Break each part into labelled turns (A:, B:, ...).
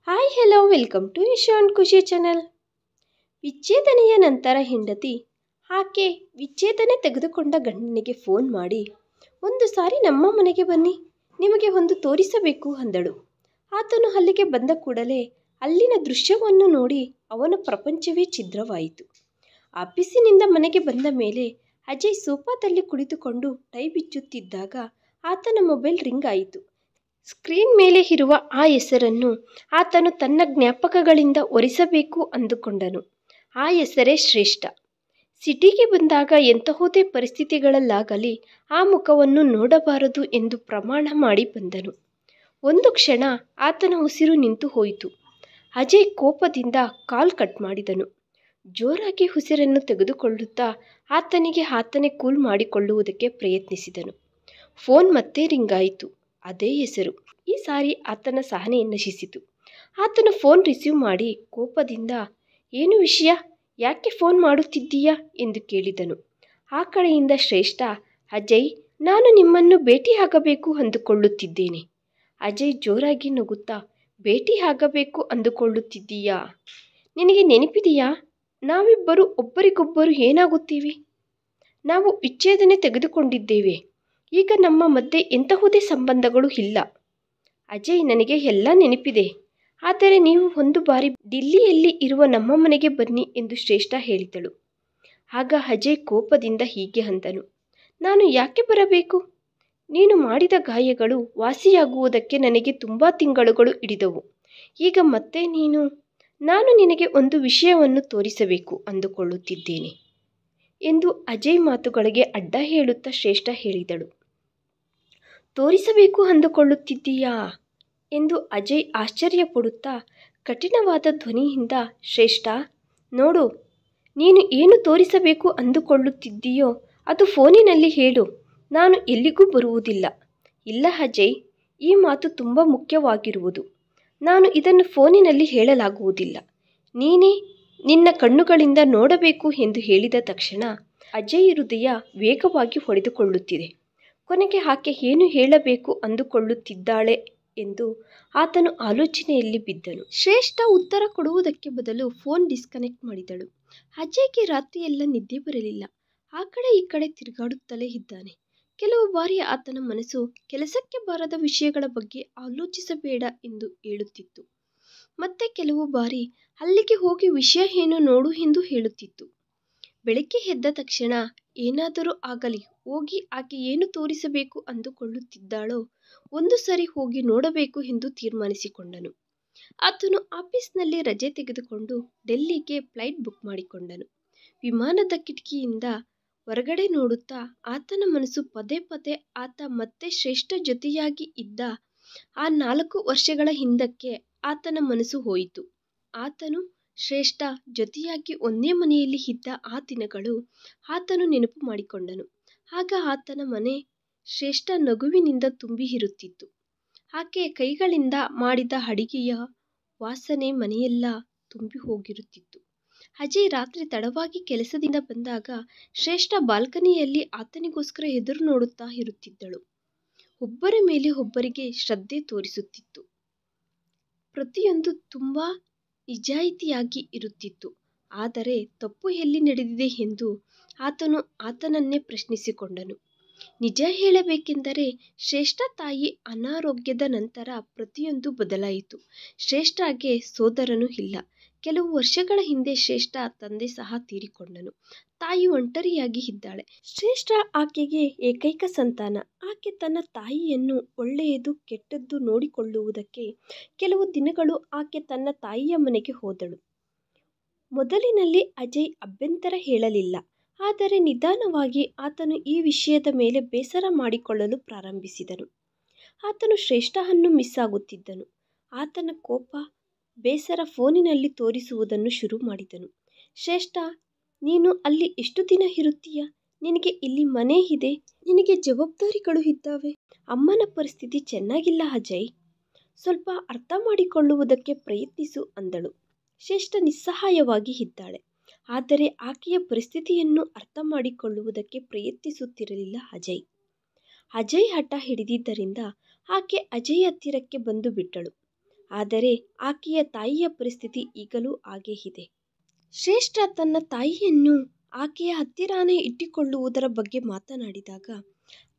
A: Hi hello welcome to Yashwant Khushi channel. ವಿಚ್ಛೇದನೆಯ ನಂತರ ಹೆಂಡತಿ ಆಕೆ ವಿಚ್ಛೇದನೆ ತೆಗೆದುಕೊಂಡ ಗಂಡನಿಗೆ ಫೋನ್ ಮಾಡಿ, ಒಂದು ಸಾರಿ ನಮ್ಮ ಮನೆಗೆ ಬನ್ನಿ, ನಿಮಗೆ ಒಂದು ತೋರಿಸಬೇಕು ಅಂದಳು. ಆತನು ಅಲ್ಲಿಗೆ ಬಂದ ಕೂಡಲೇ ಅಲ್ಲಿನ ದೃಶ್ಯವನ್ನು ನೋಡಿ ಅವನ ಪ್ರಪಂಚವೇ ಛಿದ್ರವಾಯಿತು. ಆಫೀಸಿನಿಂದ ಮನೆಗೆ ಬಂದ ಮೇಲೆ ಅಜಯ್ ಸೋಫಾದಲ್ಲಿ ಕುಳಿತುಕೊಂಡು ಟೈ ಬಿಚ್ಚುತ್ತಿದ್ದಾಗ ಆತನ ಮೊಬೈಲ್ ರಿಂಗ್ ಆಯಿತು. ಸ್ಕ್ರೀನ್ ಮೇಲೆ ಇರುವ ಆ ಹೆಸರನ್ನು ಆತನು ತನ್ನ ಜ್ಞಾಪಕಗಳಿಂದ ಒರೆಸಬೇಕು ಅಂದುಕೊಂಡನು. ಆ ಹೆಸರೇ ಶ್ರೇಷ್ಠ. ಸಿಟಿಗೆ ಬಂದಾಗ ಎಂತಹುದೇ ಪರಿಸ್ಥಿತಿಗಳಲ್ಲಾಗಲಿ ಆ ಮುಖವನ್ನು ನೋಡಬಾರದು ಎಂದು ಪ್ರಮಾಣ ಮಾಡಿ ಬಂದನು. ಒಂದು ಕ್ಷಣ ಆತನ ಉಸಿರು ನಿಂತು ಹೋಯಿತು. ಅಜಯ್ ಕೋಪದಿಂದ ಕಾಲ್ ಕಟ್ ಮಾಡಿದನು. ಜೋರಾಗಿ ಉಸಿರನ್ನು ತೆಗೆದುಕೊಳ್ಳುತ್ತಾ ಆತನೇ ಕೂಲ್ ಮಾಡಿಕೊಳ್ಳುವುದಕ್ಕೆ ಪ್ರಯತ್ನಿಸಿದನು. ಫೋನ್ ಮತ್ತೆ ರಿಂಗ್ ಆಯಿತು. ಅದೇ ಹೆಸರು. ಈ ಸಾರಿ ಆತನ ಸಹನೆ ನಶಿಸಿತು. ಆತನು ಫೋನ್ ರಿಸೀವ್ ಮಾಡಿ ಕೋಪದಿಂದ, ಏನು ವಿಷಯ, ಯಾಕೆ ಫೋನ್ ಮಾಡುತ್ತಿದ್ದೀಯಾ ಎಂದು ಕೇಳಿದನು. ಆ ಕಡೆಯಿಂದ ಶ್ರೇಷ್ಠ, ಅಜಯ್, ನಾನು ನಿಮ್ಮನ್ನು ಭೇಟಿಯಾಗಬೇಕು ಅಂದುಕೊಳ್ಳುತ್ತಿದ್ದೇನೆ. ಅಜಯ್ ಜೋರಾಗಿ ನಗುತ್ತಾ, ಭೇಟಿ ಆಗಬೇಕು ಅಂದುಕೊಳ್ಳುತ್ತಿದ್ದೀಯಾ? ನಿನಗೆ ನೆನಪಿದೆಯಾ, ನಾವಿಬ್ಬರು ಒಬ್ಬರಿಗೊಬ್ಬರು ಏನಾಗುತ್ತೀವಿ? ನಾವು ವಿಚ್ಛೇದನೆ ತೆಗೆದುಕೊಂಡಿದ್ದೇವೆ. ಈಗ ನಮ್ಮ ಮಧ್ಯೆ ಎಂತಹುದೇ ಸಂಬಂಧಗಳು ಇಲ್ಲ. ಅಜಯ್, ನನಗೆ ಎಲ್ಲ ನೆನಪಿದೆ. ಆದರೆ ನೀವು ಒಂದು ಬಾರಿ ದಿಲ್ಲಿಯಲ್ಲಿ ಇರುವ ನಮ್ಮ ಮನೆಗೆ ಬನ್ನಿ ಎಂದು ಶ್ರೇಷ್ಠ ಹೇಳಿದಳು. ಆಗ ಅಜಯ್ ಕೋಪದಿಂದ ಹೀಗೆ ಅಂದನು, ನಾನು ಯಾಕೆ ಬರಬೇಕು? ನೀನು ಮಾಡಿದ ಗಾಯಗಳು ವಾಸಿಯಾಗುವುದಕ್ಕೆ ನನಗೆ ತುಂಬ ತಿಂಗಳುಗಳು ಹಿಡಿದವು. ಈಗ ಮತ್ತೆ ನಾನು ನಿನಗೆ ಒಂದು ವಿಷಯವನ್ನು ತೋರಿಸಬೇಕು ಅಂದುಕೊಳ್ಳುತ್ತಿದ್ದೇನೆ ಎಂದು ಅಜಯ್ ಮಾತುಗಳಿಗೆ ಅಡ್ಡ ಹೇಳುತ್ತಾ ಶ್ರೇಷ್ಠ ಹೇಳಿದಳು. ತೋರಿಸಬೇಕು ಅಂದುಕೊಳ್ಳುತ್ತಿದ್ದೀಯಾ ಎಂದು ಅಜಯ್ ಆಶ್ಚರ್ಯಪಡುತ್ತಾ ಕಠಿಣವಾದ ಧ್ವನಿಯಿಂದ, ಶ್ರೇಷ್ಠ, ನೋಡು, ನೀನು ಏನು ತೋರಿಸಬೇಕು ಅಂದುಕೊಳ್ಳುತ್ತಿದ್ದೀಯೋ ಅದು ಫೋನಿನಲ್ಲಿ ಹೇಳು. ನಾನು ಎಲ್ಲಿಗೂ ಬರುವುದಿಲ್ಲ. ಇಲ್ಲ ಅಜಯ್, ಈ ಮಾತು ತುಂಬ ಮುಖ್ಯವಾಗಿರುವುದು. ನಾನು ಇದನ್ನು ಫೋನಿನಲ್ಲಿ ಹೇಳಲಾಗುವುದಿಲ್ಲ. ನೀನೇ ನಿನ್ನ ಕಣ್ಣುಗಳಿಂದ ನೋಡಬೇಕು ಎಂದು ಹೇಳಿದ ತಕ್ಷಣ ಅಜಯ್ ಹೃದಯ ವೇಗವಾಗಿ ಹೊಡೆದುಕೊಳ್ಳುತ್ತಿದೆ. ಕೊನೆಗೆ ಆಕೆ ಏನು ಹೇಳಬೇಕು ಅಂದುಕೊಳ್ಳುತ್ತಿದ್ದಾಳೆ ಎಂದು ಆತನು ಆಲೋಚನೆಯಲ್ಲಿ ಬಿದ್ದನು. ಶ್ರೇಷ್ಠ ಉತ್ತರ ಕೊಡುವುದಕ್ಕೆ ಬದಲು ಫೋನ್ ಡಿಸ್ಕನೆಕ್ಟ್ ಮಾಡಿದಳು. ಅಜಯ್ಗೆ ರಾತ್ರಿಯೆಲ್ಲ ನಿದ್ದೆ ಬರಲಿಲ್ಲ. ಆ ಕಡೆ ಈ ಕಡೆ ತಿರುಗಾಡುತ್ತಲೇ ಇದ್ದಾನೆ. ಕೆಲವು ಬಾರಿ ಆತನ ಮನಸ್ಸು ಕೆಲಸಕ್ಕೆ ಬಾರದ ವಿಷಯಗಳ ಬಗ್ಗೆ ಆಲೋಚಿಸಬೇಡ ಎಂದು ಹೇಳುತ್ತಿತ್ತು. ಮತ್ತೆ ಕೆಲವು ಬಾರಿ ಅಲ್ಲಿಗೆ ಹೋಗಿ ವಿಷಯ ಏನು ನೋಡು ಎಂದು ಹೇಳುತ್ತಿತ್ತು. ಬೆಳಗ್ಗೆ ಎದ್ದ ತಕ್ಷಣ ಏನಾದರೂ ಆಗಲಿ ಹೋಗಿ ಆಕೆ ಏನು ತೋರಿಸಬೇಕು ಅಂದುಕೊಳ್ಳುತ್ತಿದ್ದಾಳೋ ಒಂದು ಸರಿ ಹೋಗಿ ನೋಡಬೇಕು ಎಂದು ತೀರ್ಮಾನಿಸಿಕೊಂಡನು. ಆತನು ಆಫೀಸ್ನಲ್ಲಿ ರಜೆ ತೆಗೆದುಕೊಂಡು ಡೆಲ್ಲಿಗೆ ಫ್ಲೈಟ್ ಬುಕ್ ಮಾಡಿಕೊಂಡನು. ವಿಮಾನದ ಕಿಟಕಿಯಿಂದ ಹೊರಗಡೆ ನೋಡುತ್ತಾ ಆತನ ಮನಸ್ಸು ಪದೇ ಪದೇ ಆತ ಮತ್ತೆ ಶ್ರೇಷ್ಠ ಜೊತೆಯಾಗಿ ಇದ್ದ ಆ 4 ವರ್ಷಗಳ ಹಿಂದಕ್ಕೆ ಆತನ ಮನಸ್ಸು ಹೋಯಿತು. ಆತನು ಶ್ರೇಷ್ಠ ಜೊತೆಯಾಗಿ ಒಂದೇ ಮನೆಯಲ್ಲಿ ಇದ್ದ ಆ ದಿನಗಳು ಆತನು ನೆನಪು ಮಾಡಿಕೊಂಡನು. ಆಗ ಆತನ ಮನೆ ಶ್ರೇಷ್ಠ ನಗುವಿನಿಂದ ತುಂಬಿ ಇರುತ್ತಿತ್ತು. ಆಕೆಯ ಕೈಗಳಿಂದ ಮಾಡಿದ ಅಡಿಗೆಯ ವಾಸನೆ ಮನೆಯೆಲ್ಲ ತುಂಬಿ ಹೋಗಿರುತ್ತಿತ್ತು. ಅಜಯ್ ರಾತ್ರಿ ತಡವಾಗಿ ಕೆಲಸದಿಂದ ಬಂದಾಗ ಶ್ರೇಷ್ಠ ಬಾಲ್ಕನಿಯಲ್ಲಿ ಆತನಿಗೋಸ್ಕರ ಎದುರು ನೋಡುತ್ತಾ ಇರುತ್ತಿದ್ದಳು. ಒಬ್ಬರ ಮೇಲೆ ಒಬ್ಬರಿಗೆ ಶ್ರದ್ಧೆ ತೋರಿಸುತ್ತಿತ್ತು. ಪ್ರತಿಯೊಂದು ತುಂಬ ನಿಜಾಯಿತಿಯಾಗಿ ಇರುತ್ತಿತ್ತು. ಆದರೆ ತಪ್ಪು ಎಲ್ಲಿ ನಡೆದಿದೆ ಎಂದು ಆತನು ಆತನನ್ನೇ ಪ್ರಶ್ನಿಸಿಕೊಂಡನು. ನಿಜ ಹೇಳಬೇಕೆಂದರೆ ಶ್ರೇಷ್ಠ ತಾಯಿ ಅನಾರೋಗ್ಯದ ನಂತರ ಪ್ರತಿಯೊಂದು ಬದಲಾಯಿತು. ಶ್ರೇಷ್ಠಗೆ ಸೋದರನೂ ಇಲ್ಲ. ಕೆಲವು ವರ್ಷಗಳ ಹಿಂದೆ ಶ್ರೇಷ್ಠ ತಂದೆ ಸಹ ತೀರಿಕೊಂಡನು. ತಾಯಿ ಒಂಟರಿಯಾಗಿ ಇದ್ದಾಳೆ. ಶ್ರೇಷ್ಠ ಆಕೆಗೆ ಏಕೈಕ ಸಂತಾನ. ಆಕೆ ತನ್ನ ತಾಯಿಯನ್ನು ಒಳ್ಳೆಯದು ಕೆಟ್ಟದ್ದು ನೋಡಿಕೊಳ್ಳುವುದಕ್ಕೆ ಕೆಲವು ದಿನಗಳು ಆಕೆ ತನ್ನ ತಾಯಿಯ ಮನೆಗೆ ಹೋದಳು. ಮೊದಲಿನಲ್ಲಿ ಅಜಯ್ ಅಭ್ಯಂತರ ಹೇಳಲಿಲ್ಲ. ಆದರೆ ನಿಧಾನವಾಗಿ ಆತನು ಈ ವಿಷಯದ ಮೇಲೆ ಬೇಸರ ಮಾಡಿಕೊಳ್ಳಲು ಪ್ರಾರಂಭಿಸಿದನು. ಆತನು ಶ್ರೇಷ್ಠವನ್ನು ಮಿಸ್ ಆಗುತ್ತಿದ್ದನು. ಆತನ ಕೋಪ, ಬೇಸರ ಫೋನಿನಲ್ಲಿ ತೋರಿಸುವುದನ್ನು ಶುರು ಮಾಡಿದನು. ಶ್ರೇಷ್ಠ, ನೀನು ಅಲ್ಲಿ ಎಷ್ಟು ದಿನ ಇರುತ್ತೀಯ? ನಿನಗೆ ಇಲ್ಲಿ ಮನೆ ಇದೆ, ನಿನಗೆ ಜವಾಬ್ದಾರಿಗಳು ಇದ್ದಾವೆ. ಅಮ್ಮನ ಪರಿಸ್ಥಿತಿ ಚೆನ್ನಾಗಿಲ್ಲ ಅಜಯ್, ಸ್ವಲ್ಪ ಅರ್ಥ ಮಾಡಿಕೊಳ್ಳುವುದಕ್ಕೆ ಪ್ರಯತ್ನಿಸು ಅಂದಳು. ಶ್ರೇಷ್ಠ ನಿಸ್ಸಹಾಯವಾಗಿ ಇದ್ದಾಳೆ. ಆದರೆ ಆಕೆಯ ಪರಿಸ್ಥಿತಿಯನ್ನು ಅರ್ಥ ಮಾಡಿಕೊಳ್ಳುವುದಕ್ಕೆ ಪ್ರಯತ್ನಿಸುತ್ತಿರಲಿಲ್ಲ ಅಜಯ್. ಅಜಯ್ ಹಠ ಹಿಡಿದಿದ್ದರಿಂದ ಆಕೆ ಅಜಯ್ ಹತ್ತಿರಕ್ಕೆ ಬಂದು ಬಿಟ್ಟಳು. ಆದರೆ ಆಕೆಯ ತಾಯಿಯ ಪರಿಸ್ಥಿತಿ ಈಗಲೂ ಹಾಗೇ ಇದೆ. ಶ್ರೇಷ್ಠ ತನ್ನ ತಾಯಿಯನ್ನು ಆಕೆಯ ಹತ್ತಿರಾನೇ ಇಟ್ಟುಕೊಳ್ಳುವುದರ ಬಗ್ಗೆ ಮಾತನಾಡಿದಾಗ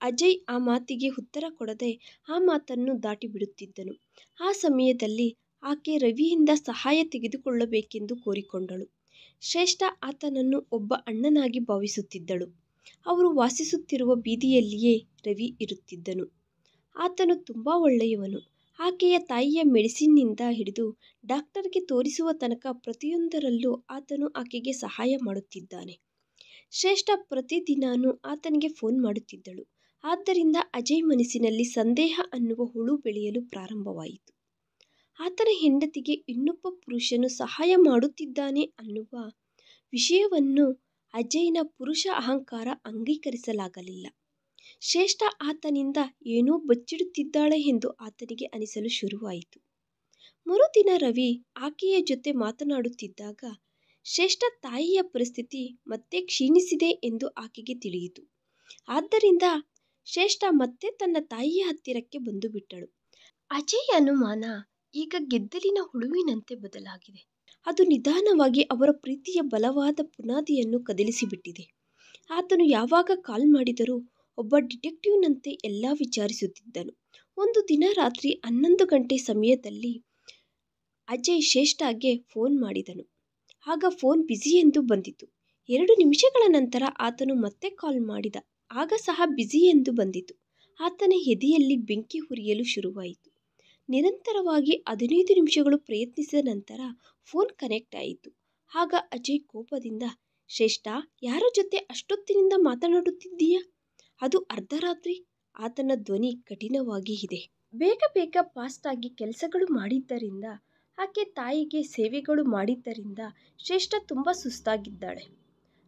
A: ಅಜಯ್ ಆ ಮಾತಿಗೆ ಉತ್ತರ ಕೊಡದೆ ಆ ಮಾತನ್ನು ದಾಟಿಬಿಡುತ್ತಿದ್ದನು. ಆ ಸಮಯದಲ್ಲಿ ಆಕೆ ರವಿಯಿಂದ ಸಹಾಯ ತೆಗೆದುಕೊಳ್ಳಬೇಕೆಂದು ಕೋರಿಕೊಂಡಳು. ಶ್ರೇಷ್ಠ ಆತನನ್ನು ಒಬ್ಬ ಅಣ್ಣನಾಗಿ ಭಾವಿಸುತ್ತಿದ್ದಳು. ಅವರು ವಾಸಿಸುತ್ತಿರುವ ಬೀದಿಯಲ್ಲಿಯೇ ರವಿ ಇರುತ್ತಿದ್ದನು. ಆತನು ತುಂಬ ಒಳ್ಳೆಯವನು. ಆಕೆಯ ತಾಯಿಯ ಮೆಡಿಸಿನ್ನಿಂದ ಹಿಡಿದು ಡಾಕ್ಟರ್ಗೆ ತೋರಿಸುವ ತನಕ ಪ್ರತಿಯೊಂದರಲ್ಲೂ ಆತನು ಆಕೆಗೆ ಸಹಾಯ ಮಾಡುತ್ತಿದ್ದಾನೆ. ಶ್ರೇಷ್ಠ ಪ್ರತಿದಿನಾನೂ ಆತನಿಗೆ ಫೋನ್ ಮಾಡುತ್ತಿದ್ದಳು. ಆದ್ದರಿಂದ ಅಜಯ್ ಮನಸ್ಸಿನಲ್ಲಿ ಸಂದೇಹ ಅನ್ನುವ ಹುಳು ಬೆಳೆಯಲು ಪ್ರಾರಂಭವಾಯಿತು. ಆತನ ಹೆಂಡತಿಗೆ ಇನ್ನೊಬ್ಬ ಪುರುಷನು ಸಹಾಯ ಮಾಡುತ್ತಿದ್ದಾನೆ ಅನ್ನುವ ವಿಷಯವನ್ನು ಅಜಯ್ನ ಪುರುಷ ಅಹಂಕಾರ ಅಂಗೀಕರಿಸಲಾಗಲಿಲ್ಲ. ಶ್ರೇಷ್ಠ ಆತನಿಂದ ಏನೋ ಬಚ್ಚಿಡುತ್ತಿದ್ದಾಳೆ ಎಂದು ಆತನಿಗೆ ಅನಿಸಲು ಶುರುವಾಯಿತು. ಮರುದಿನ ರವಿ ಆಕೆಯ ಜೊತೆ ಮಾತನಾಡುತ್ತಿದ್ದಾಗ ಶ್ರೇಷ್ಠ ತಾಯಿಯ ಪರಿಸ್ಥಿತಿ ಮತ್ತೆ ಕ್ಷೀಣಿಸಿದೆ ಎಂದು ಆಕೆಗೆ ತಿಳಿಯಿತು. ಆದ್ದರಿಂದ ಶ್ರೇಷ್ಠ ಮತ್ತೆ ತನ್ನ ತಾಯಿಯ ಹತ್ತಿರಕ್ಕೆ ಬಂದು ಬಿಟ್ಟಳು. ಅಜಯ್ ಅನುಮಾನ ಈಗ ಗೆದ್ದಲಿನ ಹುಳುವಿನಂತೆ ಬದಲಾಗಿದೆ. ಅದು ನಿಧಾನವಾಗಿ ಅವರ ಪ್ರೀತಿಯ ಬಲವಾದ ಬುನಾದಿಯನ್ನು ಕದಲಿಸಿಬಿಟ್ಟಿದೆ. ಆತನು ಯಾವಾಗ ಕಾಲ್ ಮಾಡಿದರೂ ಒಬ್ಬ ಡಿಟೆಕ್ಟಿವ್ನಂತೆ ಎಲ್ಲ ವಿಚಾರಿಸುತ್ತಿದ್ದನು. ಒಂದು ದಿನ ರಾತ್ರಿ 11 ಗಂಟೆ ಸಮಯದಲ್ಲಿ ಅಜಯ್ ಶ್ರೇಷ್ಠಗೆ ಫೋನ್ ಮಾಡಿದನು. ಆಗ ಫೋನ್ ಬ್ಯುಸಿ ಎಂದು ಬಂದಿತು. 2 ನಿಮಿಷಗಳ ನಂತರ ಆತನು ಮತ್ತೆ ಕಾಲ್ ಮಾಡಿದ. ಆಗ ಸಹ ಬ್ಯುಸಿ ಎಂದು ಬಂದಿತು. ಆತನ ಎದೆಯಲ್ಲಿ ಬೆಂಕಿ ಉರಿಯಲು ಶುರುವಾಯಿತು. ನಿರಂತರವಾಗಿ 15 ನಿಮಿಷಗಳು ಪ್ರಯತ್ನಿಸಿದ ನಂತರ ಫೋನ್ ಕನೆಕ್ಟ್ ಆಯಿತು. ಆಗ ಅಜಯ್ ಕೋಪದಿಂದ, ಶ್ರೇಷ್ಠ, ಯಾರ ಜೊತೆ ಅಷ್ಟೊತ್ತಿನಿಂದ ಮಾತನಾಡುತ್ತಿದ್ದೀಯಾ? ಅದು ಅರ್ಧರಾತ್ರಿ. ಆತನ ಧ್ವನಿ ಕಠಿಣವಾಗಿ ಇದೆ. ಬೇಗ ಬೇಗ ಫಾಸ್ಟ್ ಆಗಿ ಕೆಲಸಗಳು ಮಾಡಿದ್ದರಿಂದ, ಆಕೆ ತಾಯಿಗೆ ಸೇವೆಗಳು ಮಾಡಿದ್ದರಿಂದ ಶ್ರೇಷ್ಠ ತುಂಬ ಸುಸ್ತಾಗಿದ್ದಾಳೆ.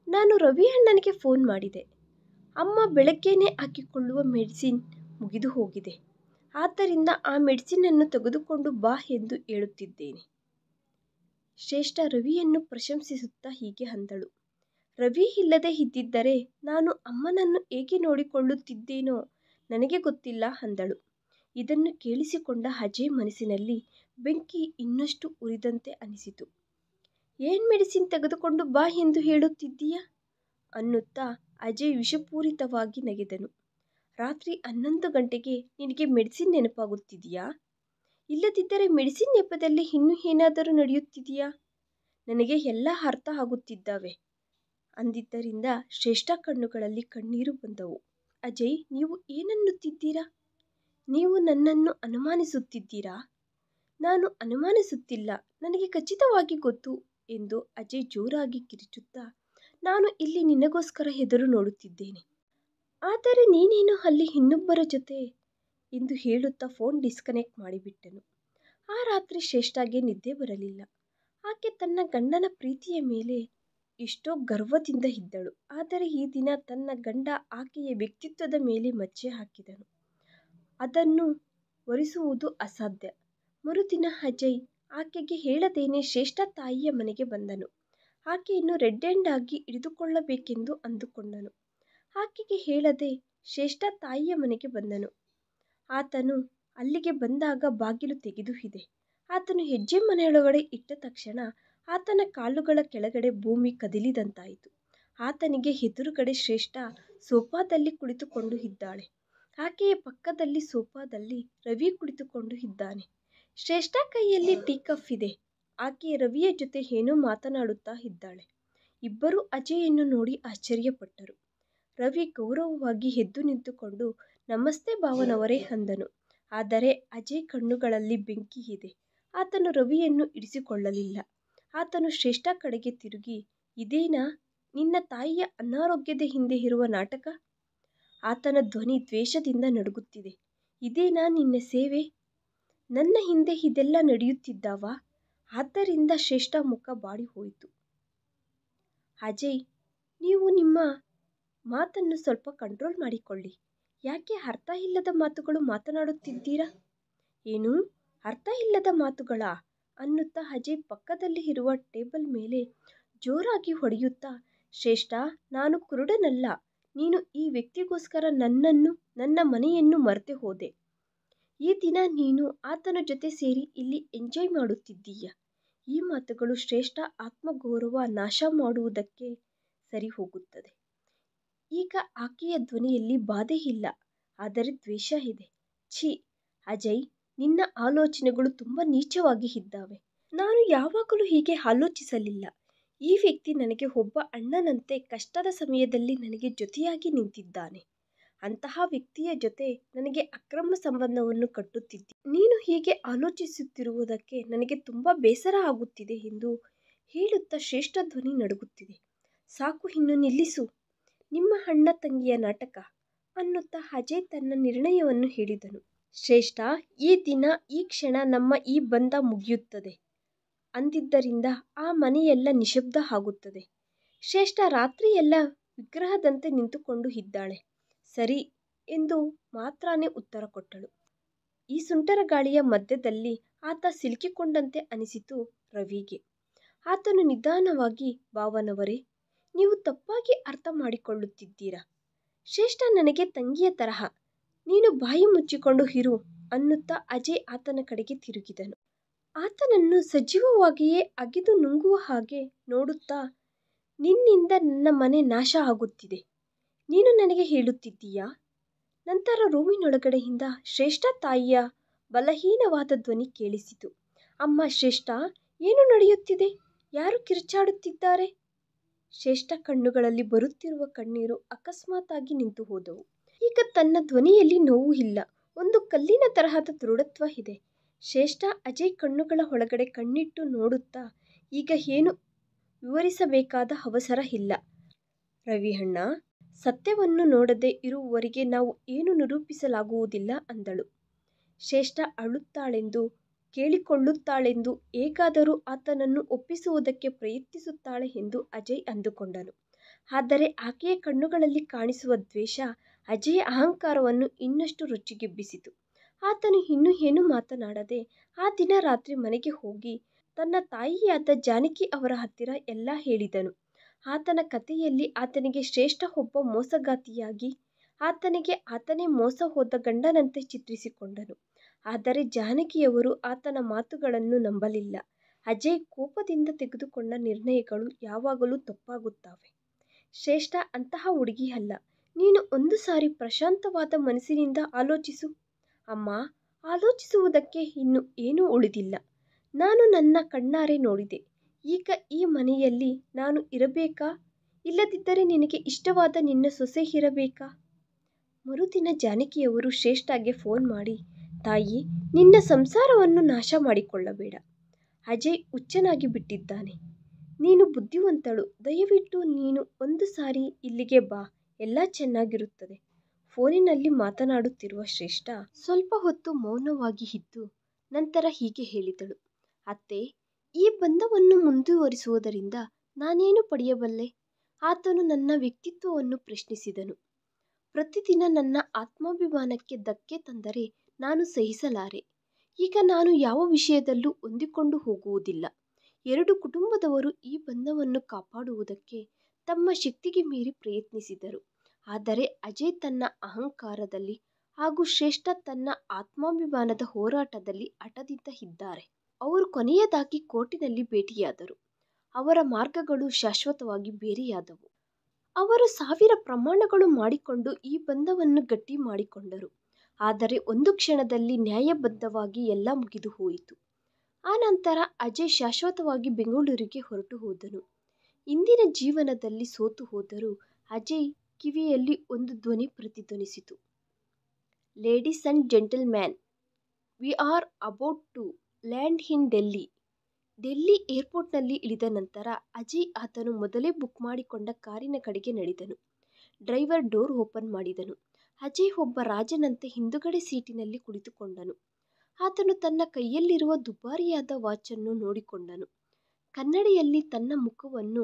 A: ನಾನು ರವಿ ಅಣ್ಣನಿಗೆ ಫೋನ್ ಮಾಡಿದೆ. ಅಮ್ಮ ಬೆಳಗ್ಗೆನೇ ಹಾಕಿಕೊಳ್ಳುವ ಮೆಡಿಸಿನ್ ಮುಗಿದು ಹೋಗಿದೆ. ಆದ್ದರಿಂದ ಆ ಮೆಡಿಸಿನನ್ನು ತೆಗೆದುಕೊಂಡು ಬಾ ಎಂದು ಹೇಳುತ್ತಿದ್ದೇನೆ. ಶ್ರೇಷ್ಠ ರವಿಯನ್ನು ಪ್ರಶಂಸಿಸುತ್ತಾ ಹೀಗೆ ಅಂದಳು. ರವಿ ಇಲ್ಲದೆ ಇದ್ದಿದ್ದರೆ ನಾನು ಅಮ್ಮನನ್ನು ಹೇಗೆ ನೋಡಿಕೊಳ್ಳುತ್ತಿದ್ದೇನೋ ನನಗೆ ಗೊತ್ತಿಲ್ಲ ಅಂದಳು. ಇದನ್ನು ಕೇಳಿಸಿಕೊಂಡ ಅಜಯ್ ಮನಸ್ಸಿನಲ್ಲಿ ಬೆಂಕಿ ಇನ್ನಷ್ಟು ಉರಿದಂತೆ ಅನಿಸಿತು. ಏನ್ ಮೆಡಿಸಿನ್ ತೆಗೆದುಕೊಂಡು ಬಾ ಎಂದು ಹೇಳುತ್ತಿದ್ದೀಯಾ ಅನ್ನುತ್ತಾ ಅಜಯ್ ವಿಷಪೂರಿತವಾಗಿ ನಗೆದನು. ರಾತ್ರಿ 11 ಗಂಟೆಗೆ ನಿನಗೆ ಮೆಡಿಸಿನ್ ನೆನಪಾಗುತ್ತಿದೆಯಾ? ಇಲ್ಲದಿದ್ದರೆ ಮೆಡಿಸಿನ್ ನೆಪದಲ್ಲಿ ಇನ್ನೂ ಏನಾದರೂ ನಡೆಯುತ್ತಿದೆಯಾ? ನನಗೆ ಎಲ್ಲ ಅರ್ಥ ಆಗುತ್ತಿದ್ದಾವೆ ಅಂದಿದ್ದರಿಂದ ಶ್ರೇಷ್ಠ ಕಣ್ಣುಗಳಲ್ಲಿ ಕಣ್ಣೀರು ಬಂದವು. ಅಜಯ್, ನೀವು ಏನನ್ನುತ್ತಿದ್ದೀರಾ? ನೀವು ನನ್ನನ್ನು ಅನುಮಾನಿಸುತ್ತಿದ್ದೀರಾ? ನಾನು ಅನುಮಾನಿಸುತ್ತಿಲ್ಲ, ನನಗೆ ಖಚಿತವಾಗಿ ಗೊತ್ತು ಎಂದು ಅಜಯ್ ಜೋರಾಗಿ ಕಿರುಚುತ್ತಾ, ನಾನು ಇಲ್ಲಿ ನಿನಗೋಸ್ಕರ ಎದುರು ನೋಡುತ್ತಿದ್ದೇನೆ. ಆದರೆ ನೀನೇನು ಅಲ್ಲಿ ಇನ್ನೊಬ್ಬರ ಜೊತೆ ಎಂದು ಹೇಳುತ್ತಾ ಫೋನ್ ಡಿಸ್ಕನೆಕ್ಟ್ ಮಾಡಿಬಿಟ್ಟನು. ಆ ರಾತ್ರಿ ಶ್ರೇಷ್ಠಗೆ ನಿದ್ದೆ ಬರಲಿಲ್ಲ. ಆಕೆ ತನ್ನ ಗಂಡನ ಪ್ರೀತಿಯ ಮೇಲೆ ಎಷ್ಟೋ ಗರ್ವದಿಂದ ಇದ್ದಳು. ಆದರೆ ಈ ದಿನ ತನ್ನ ಗಂಡ ಆಕೆಯ ವ್ಯಕ್ತಿತ್ವದ ಮೇಲೆ ಮಚ್ಚೆ ಹಾಕಿದನು. ಅದನ್ನು ಒರೆಸುವುದು ಅಸಾಧ್ಯ. ಮರುದಿನ ಅಜಯ್ ಆಕೆಗೆ ಹೇಳದೇನೆ ಶ್ರೇಷ್ಠ ತಾಯಿಯ ಮನೆಗೆ ಬಂದನು. ಆಕೆಯನ್ನು ರೆಡ್ ಹ್ಯಾಂಡ್ ಆಗಿ ಹಿಡಿದುಕೊಳ್ಳಬೇಕೆಂದು ಅಂದುಕೊಂಡನು. ಆಕೆಗೆ ಹೇಳದೆ ಶ್ರೇಷ್ಠ ತಾಯಿಯ ಮನೆಗೆ ಬಂದನು. ಆತನು ಅಲ್ಲಿಗೆ ಬಂದಾಗ ಬಾಗಿಲು ತೆಗೆದು ಇದೆ. ಆತನು ಹೆಜ್ಜೆ ಮನೆಯೊಳಗಡೆ ಇಟ್ಟ ತಕ್ಷಣ ಆತನ ಕಾಲುಗಳ ಕೆಳಗಡೆ ಭೂಮಿ ಕದಿಲಿದಂತಾಯಿತು. ಆತನಿಗೆ ಎದುರುಗಡೆ ಶ್ರೇಷ್ಠ ಸೋಫಾದಲ್ಲಿ ಕುಳಿತುಕೊಂಡು ಇದ್ದಾಳೆ. ಆಕೆಯ ಪಕ್ಕದಲ್ಲಿ ಸೋಫಾದಲ್ಲಿ ರವಿ ಕುಳಿತುಕೊಂಡು ಇದ್ದಾನೆ. ಶ್ರೇಷ್ಠ ಕೈಯಲ್ಲಿ ಟೀ ಕಪ್ ಇದೆ. ಆಕೆ ರವಿಯ ಜೊತೆ ಏನೋ ಮಾತನಾಡುತ್ತಾ ಇದ್ದಾಳೆ. ಇಬ್ಬರೂ ಅಜಯನ್ನು ನೋಡಿ ಆಶ್ಚರ್ಯಪಟ್ಟರು. ರವಿ ಗೌರವವಾಗಿ ಎದ್ದು ನಿಂತುಕೊಂಡು ನಮಸ್ತೆ ಭಾವನವರೇ ಅಂದನು. ಆದರೆ ಅಜಯ್ ಕಣ್ಣುಗಳಲ್ಲಿ ಬೆಂಕಿ ಇದೆ. ಆತನು ರವಿಯನ್ನು ಇರಿಸಿಕೊಳ್ಳಲಿಲ್ಲ. ಆತನು ಶ್ರೇಷ್ಠ ಕಡೆಗೆ ತಿರುಗಿ, ಇದೇನಾ ನಿನ್ನ ತಾಯಿಯ ಅನಾರೋಗ್ಯದ ಹಿಂದೆ ಇರುವ ನಾಟಕ? ಆತನ ಧ್ವನಿ ದ್ವೇಷದಿಂದ ನಡುಗುತ್ತಿದೆ. ಇದೇನಾ ನಿನ್ನ ಸೇವೆ? ನನ್ನ ಹಿಂದೆ ಇದೆಲ್ಲ ನಡೆಯುತ್ತಿದ್ದಾವಾ? ಆದ್ದರಿಂದ ಶ್ರೇಷ್ಠ ಮುಖ ಬಾಡಿ ಹೋಯಿತು. ಅಜಯ್, ನೀವು ನಿಮ್ಮ ಮಾತನ್ನು ಸ್ವಲ್ಪ ಕಂಟ್ರೋಲ್ ಮಾಡಿಕೊಳ್ಳಿ. ಯಾಕೆ ಅರ್ಥ ಇಲ್ಲದ ಮಾತುಗಳು ಮಾತನಾಡುತ್ತಿದ್ದೀರಾ? ಏನು ಅರ್ಥ ಇಲ್ಲದ ಮಾತುಗಳಾ ಅನ್ನುತ್ತಾ ಅಜಯ್ ಪಕ್ಕದಲ್ಲಿ ಇರುವ ಟೇಬಲ್ ಮೇಲೆ ಜೋರಾಗಿ ಹೊಡೆಯುತ್ತಾ, ಶ್ರೇಷ್ಠ, ನಾನು ಕುರುಡನಲ್ಲ. ನೀನು ಈ ವ್ಯಕ್ತಿಗೋಸ್ಕರ ನನ್ನನ್ನು, ನನ್ನ ಮನೆಯನ್ನು ಮರೆತೆ ಹೋದೆ. ಈ ದಿನ ನೀನು ಆತನ ಜೊತೆ ಸೇರಿ ಇಲ್ಲಿ ಎಂಜಾಯ್ ಮಾಡುತ್ತಿದ್ದೀಯ. ಈ ಮಾತುಗಳು ಶ್ರೇಷ್ಠ ಆತ್ಮಗೌರವ ನಾಶ ಮಾಡುವುದಕ್ಕೆ ಸರಿ ಹೋಗುತ್ತದೆ. ಈಗ ಆಕೆಯ ಧ್ವನಿಯಲ್ಲಿ ಬಾಧೆ ಇಲ್ಲ, ಆದರೆ ದ್ವೇಷ ಇದೆ. ಛೀ ಅಜಯ್, ನಿನ್ನ ಆಲೋಚನೆಗಳು ತುಂಬ ನೀಚವಾಗಿ ಇದ್ದಾವೆ. ನಾನು ಯಾವಾಗಲೂ ಹೀಗೆ ಆಲೋಚಿಸಲಿಲ್ಲ. ಈ ವ್ಯಕ್ತಿ ನನಗೆ ಒಬ್ಬ ಅಣ್ಣನಂತೆ ಕಷ್ಟದ ಸಮಯದಲ್ಲಿ ನನಗೆ ಜೊತೆಯಾಗಿ ನಿಂತಿದ್ದಾನೆ. ಅಂತಹ ವ್ಯಕ್ತಿಯ ಜೊತೆ ನನಗೆ ಅಕ್ರಮ ಸಂಬಂಧವನ್ನು ಕಟ್ಟುತ್ತಿದ್ದಿ. ನೀನು ಹೀಗೆ ಆಲೋಚಿಸುತ್ತಿರುವುದಕ್ಕೆ ನನಗೆ ತುಂಬ ಬೇಸರ ಆಗುತ್ತಿದೆ ಎಂದು ಹೇಳುತ್ತಾ ಶ್ರೇಷ್ಠ ಧ್ವನಿ ನಡುಗುತ್ತಿದೆ. ಸಾಕು, ಇನ್ನು ನಿಲ್ಲಿಸು ನಿಮ್ಮ ಅಣ್ಣ ತಂಗಿಯ ನಾಟಕ ಅನ್ನುತ್ತಾ ಅಜಯ್ ತನ್ನ ನಿರ್ಣಯವನ್ನು ಹೇಳಿದನು. ಶ್ರೇಷ್ಠ, ಈ ದಿನ ಈ ಕ್ಷಣ ನಮ್ಮ ಈ ಬಂಧ ಮುಗಿಯುತ್ತದೆ ಅಂದಿದ್ದರಿಂದ ಆ ಮನೆಯೆಲ್ಲ ನಿಶಬ್ದ ಆಗುತ್ತದೆ. ಶ್ರೇಷ್ಠ ರಾತ್ರಿಯೆಲ್ಲ ವಿಗ್ರಹದಂತೆ ನಿಂತುಕೊಂಡು ಇದ್ದಾಳೆ. ಸರಿ ಎಂದು ಮಾತ್ರನೇ ಉತ್ತರ ಕೊಟ್ಟಳು. ಈ ಸುಂಟರ ಗಾಳಿಯ ಮಧ್ಯದಲ್ಲಿ ಆತ ಸಿಲುಕಿಕೊಂಡಂತೆ ಅನಿಸಿತು ರವಿಗೆ. ಆತನು ನಿಧಾನವಾಗಿ, ಭಾವನವರೇ, ನೀವು ತಪ್ಪಾಗಿ ಅರ್ಥ ಮಾಡಿಕೊಳ್ಳುತ್ತಿದ್ದೀರಾ. ಶ್ರೇಷ್ಠ ನನಗೆ ತಂಗಿಯ ತರಹ, ನೀನು ಬಾಯಿ ಮುಚ್ಚಿಕೊಂಡು ಇರು ಅನ್ನುತ್ತಾ ಅಜಯ್ ಆತನ ಕಡೆಗೆ ತಿರುಗಿದನು. ಆತನನ್ನು ಸಜೀವವಾಗಿಯೇ ಅಗಿದು ನುಂಗುವ ಹಾಗೆ ನೋಡುತ್ತಾ, ನಿನ್ನಿಂದ ನನ್ನ ಮನೆ ನಾಶ ಆಗುತ್ತಿದೆ, ನೀನು ನನಗೆ ಹೇಳುತ್ತಿದ್ದೀಯಾ? ನಂತರ ರೂಮಿನೊಳಗಡೆಯಿಂದ ಶ್ರೇಷ್ಠ ತಾಯಿಯ ಬಲಹೀನವಾದ ಧ್ವನಿ ಕೇಳಿಸಿತು. ಅಮ್ಮ ಶ್ರೇಷ್ಠ, ಏನು ನಡೆಯುತ್ತಿದೆ? ಯಾರು ಕಿರುಚಾಡುತ್ತಿದ್ದಾರೆ? ಶ್ರೇಷ್ಠ ಕಣ್ಣುಗಳಲ್ಲಿ ಬರುತ್ತಿರುವ ಕಣ್ಣೀರು ಅಕಸ್ಮಾತ್ತಾಗಿ ನಿಂತು ಹೋದವು. ಈಗ ತನ್ನ ಧ್ವನಿಯಲ್ಲಿ ನೋವು ಇಲ್ಲ, ಒಂದು ಕಲ್ಲಿನ ತರಹದ ದೃಢತ್ವ ಇದೆ. ಶ್ರೇಷ್ಠ ಅಜಯ್ ಕಣ್ಣುಗಳ ಒಳಗಡೆ ಕಣ್ಣಿಟ್ಟು ನೋಡುತ್ತಾ, ಈಗ ಏನು ವಿವರಿಸಬೇಕಾದ ಅವಸರ ಇಲ್ಲ ರವಿ ಅಣ್ಣ, ಸತ್ಯವನ್ನು ನೋಡದೆ ಇರುವವರೆಗೆ ನಾವು ಏನು ನಿರೂಪಿಸಲಾಗುವುದಿಲ್ಲ ಅಂದಳು. ಶ್ರೇಷ್ಠ ಅಳುತ್ತಾಳೆಂದು, ಕೇಳಿಕೊಳ್ಳುತ್ತಾಳೆಂದು, ಹೇಗಾದರೂ ಆತನನ್ನು ಒಪ್ಪಿಸುವುದಕ್ಕೆ ಪ್ರಯತ್ನಿಸುತ್ತಾಳೆ ಎಂದು ಅಜಯ್ ಅಂದುಕೊಂಡನು. ಆದರೆ ಆಕೆಯ ಕಣ್ಣುಗಳಲ್ಲಿ ಕಾಣಿಸುವ ದ್ವೇಷ ಅಜಯ್ ಅಹಂಕಾರವನ್ನು ಇನ್ನಷ್ಟು ರೊಚ್ಚಿಗೆಬ್ಬಿಸಿತು. ಆತನು ಇನ್ನೂ ಏನೂ ಮಾತನಾಡದೆ ಆ ದಿನ ರಾತ್ರಿ ಮನೆಗೆ ಹೋಗಿ ತನ್ನ ತಾಯಿಯಾದ ಜಾನಕಿ ಅವರ ಹತ್ತಿರ ಎಲ್ಲ ಹೇಳಿದನು. ಆತನ ಕಥೆಯಲ್ಲಿ ಆತನಿಗೆ ಶ್ರೇಷ್ಠ ಒಬ್ಬ ಮೋಸಗಾತಿಯಾಗಿ ಆತನೇ ಮೋಸ ಹೋದ ಗಂಡನಂತೆ ಚಿತ್ರಿಸಿಕೊಂಡನು. ಆದರೆ ಜಾನಕಿಯವರು ಆತನ ಮಾತುಗಳನ್ನು ನಂಬಲಿಲ್ಲ. ಅಜಯ್ ಕೋಪದಿಂದ ತೆಗೆದುಕೊಂಡ ನಿರ್ಣಯಗಳು ಯಾವಾಗಲೂ ತಪ್ಪಾಗುತ್ತವೆ. ಶ್ರೇಷ್ಠ ಅಂತಹ ಹುಡುಗಿ ಅಲ್ಲ. ನೀನು ಒಂದು ಸಾರಿ ಪ್ರಶಾಂತವಾದ ಮನಸ್ಸಿನಿಂದ ಆಲೋಚಿಸು. ಅಮ್ಮ, ಆಲೋಚಿಸುವುದಕ್ಕೆ ಇನ್ನು ಏನೂ ಉಳಿದಿಲ್ಲ. ನಾನು ನನ್ನ ಕಣ್ಣಾರೆ ನೋಡಿದೆ. ಈಗ ಈ ಮನೆಯಲ್ಲಿ ನಾನು ಇರಬೇಕಾ, ಇಲ್ಲದಿದ್ದರೆ ನಿನಗೆ ಇಷ್ಟವಾದ ನಿನ್ನ ಸೊಸೆ ಇರಬೇಕಾ? ಮರುದಿನ ಜಾನಕಿಯವರು ಶ್ರೇಷ್ಠಗೆ ಫೋನ್ ಮಾಡಿ, ತಾಯಿ, ನಿನ್ನ ಸಂಸಾರವನ್ನು ನಾಶ ಮಾಡಿಕೊಳ್ಳಬೇಡ. ಅಜಯ್ ಹುಚ್ಚನಾಗಿ ಬಿಟ್ಟಿದ್ದಾನೆ. ನೀನು ಬುದ್ಧಿವಂತಳು, ದಯವಿಟ್ಟು ನೀನು ಒಂದು ಸಾರಿ ಇಲ್ಲಿಗೆ ಬಾ, ಎಲ್ಲ ಚೆನ್ನಾಗಿರುತ್ತದೆ. ಫೋನಿನಲ್ಲಿ ಮಾತನಾಡುತ್ತಿರುವ ಶ್ರೇಷ್ಠ ಸ್ವಲ್ಪ ಹೊತ್ತು ಮೌನವಾಗಿ ಇದ್ದು ನಂತರ ಹೀಗೆ ಹೇಳಿದಳು. ಅತ್ತೆ, ಈ ಬಂಧವನ್ನು ಮುಂದುವರಿಸುವುದರಿಂದ ನಾನೇನು ಪಡೆಯಬಲ್ಲೆ? ಆತನು ನನ್ನ ವ್ಯಕ್ತಿತ್ವವನ್ನು ಪ್ರಶ್ನಿಸಿದನು. ಪ್ರತಿದಿನ ನನ್ನ ಆತ್ಮಾಭಿಮಾನಕ್ಕೆ ಧಕ್ಕೆ ತಂದರೆ ನಾನು ಸಹಿಸಲಾರೆ. ಈಗ ನಾನು ಯಾವ ವಿಷಯದಲ್ಲೂ ಹೊಂದಿಕೊಂಡು ಹೋಗುವುದಿಲ್ಲ. ಎರಡು ಕುಟುಂಬದವರು ಈ ಬಂಧವನ್ನು ಕಾಪಾಡುವುದಕ್ಕೆ ತಮ್ಮ ಶಕ್ತಿಗೆ ಮೀರಿ ಪ್ರಯತ್ನಿಸಿದರು. ಆದರೆ ಅಜಯ್ ತನ್ನ ಅಹಂಕಾರದಲ್ಲಿ ಹಾಗೂ ಶ್ರೇಷ್ಠ ತನ್ನ ಆತ್ಮಾಭಿಮಾನದ ಹೋರಾಟದಲ್ಲಿ ಹಠದಿಂದ ಇದ್ದಾರೆ. ಅವರು ಕೊನೆಯದಾಗಿ ಕೋರ್ಟಿನಲ್ಲಿ ಭೇಟಿಯಾದರು. ಅವರ ಮಾರ್ಗಗಳು ಶಾಶ್ವತವಾಗಿ ಬೇರೆಯಾದವು. ಅವರು 1000 ಪ್ರಮಾಣಗಳು ಮಾಡಿಕೊಂಡು ಈ ಬಂಧವನ್ನು ಗಟ್ಟಿ ಮಾಡಿಕೊಂಡರು. ಆದರೆ ಒಂದು ಕ್ಷಣದಲ್ಲಿ ನ್ಯಾಯಬದ್ಧವಾಗಿ ಎಲ್ಲ ಮುಗಿದು ಹೋಯಿತು. ಆನಂತರ ಅಜಯ್ ಶಾಶ್ವತವಾಗಿ ಬೆಂಗಳೂರಿಗೆ ಹೊರಟು ಹೋದನು. ಇಂದಿನ ಜೀವನದಲ್ಲಿ ಸೋತು ಹೋದರೂ ಅಜಯ್ ಕಿವಿಯಲ್ಲಿ ಒಂದು ಧ್ವನಿ ಪ್ರತಿಧ್ವನಿಸಿತು. Ladies and gentleman, we are about to land in Delhi. Delhi ಏರ್ಪೋರ್ಟ್ನಲ್ಲಿ ಇಳಿದ ನಂತರ ಅಜಯ್ ಆತನು ಮೊದಲೇ ಬುಕ್ ಮಾಡಿಕೊಂಡ ಕಾರಿನ ಕಡೆಗೆ ನಡೆದನು. ಡ್ರೈವರ್ ಡೋರ್ ಓಪನ್ ಮಾಡಿದನು. ಅಜಯ್ ಒಬ್ಬ ರಾಜನಂತೆ ಹಿಂದುಗಡೆ ಸೀಟಿನಲ್ಲಿ ಕುಳಿತುಕೊಂಡನು. ಆತನು ತನ್ನ ಕೈಯಲ್ಲಿರುವ ದುಬಾರಿಯಾದ ವಾಚನ್ನು ನೋಡಿಕೊಂಡನು. ಕನ್ನಡಿಯಲ್ಲಿ ತನ್ನ ಮುಖವನ್ನು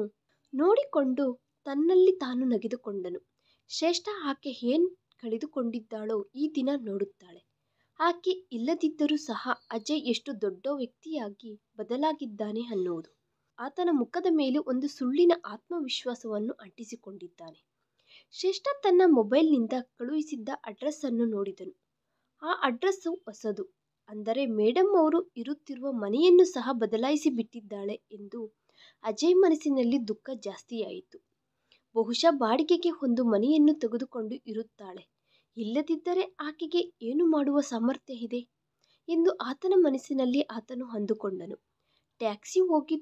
A: ನೋಡಿಕೊಂಡು ತನ್ನಲ್ಲಿ ತಾನು ನಗೆದುಕೊಂಡನು. ಶ್ರೇಷ್ಠ ಆಕೆ ಏನ್ ಕಳೆದುಕೊಂಡಿದ್ದಾಳೋ ಈ ದಿನ ನೋಡುತ್ತಾಳೆ. ಆಕೆ ಇಲ್ಲದಿದ್ದರೂ ಸಹ ಅಜಯ್ ಎಷ್ಟು ದೊಡ್ಡ ವ್ಯಕ್ತಿಯಾಗಿ ಬದಲಾಗಿದ್ದಾನೆ ಅನ್ನುವುದು ಆತನ ಮುಖದ ಮೇಲೆ ಒಂದು ಸುಳ್ಳಿನ ಆತ್ಮವಿಶ್ವಾಸವನ್ನು ಅಂಟಿಸಿಕೊಂಡಿದ್ದಾನೆ. ಶ್ರೇಷ್ಠ ತನ್ನ ಮೊಬೈಲ್ನಿಂದ ಕಳುಹಿಸಿದ್ದ ಅಡ್ರೆಸ್ ಅನ್ನು ನೋಡಿದನು. ಆ ಅಡ್ರೆಸ್ಸು ಹೊಸದು. ಅಂದರೆ ಮೇಡಮ್ ಅವರು ಇರುತ್ತಿರುವ ಮನೆಯನ್ನು ಸಹ ಬದಲಾಯಿಸಿ ಬಿಟ್ಟಿದ್ದಾಳೆ ಎಂದು ಅಜಯ್ ಮನಸ್ಸಿನಲ್ಲಿ ದುಃಖ ಜಾಸ್ತಿಯಾಯಿತು. ಬಹುಶಃ ಬಾಡಿಗೆಗೆ ಒಂದು ಮನೆಯನ್ನು ತೆಗೆದುಕೊಂಡು ಇರುತ್ತಾಳೆ. ಇಲ್ಲದಿದ್ದರೆ ಆಕೆಗೆ ಏನು ಮಾಡುವ ಸಾಮರ್ಥ್ಯ ಇದೆ ಎಂದು ಆತನ ಮನಸ್ಸಿನಲ್ಲಿ ಆತನು ಅಂದುಕೊಂಡನು. ಟ್ಯಾಕ್ಸಿ ಹೋಗಿ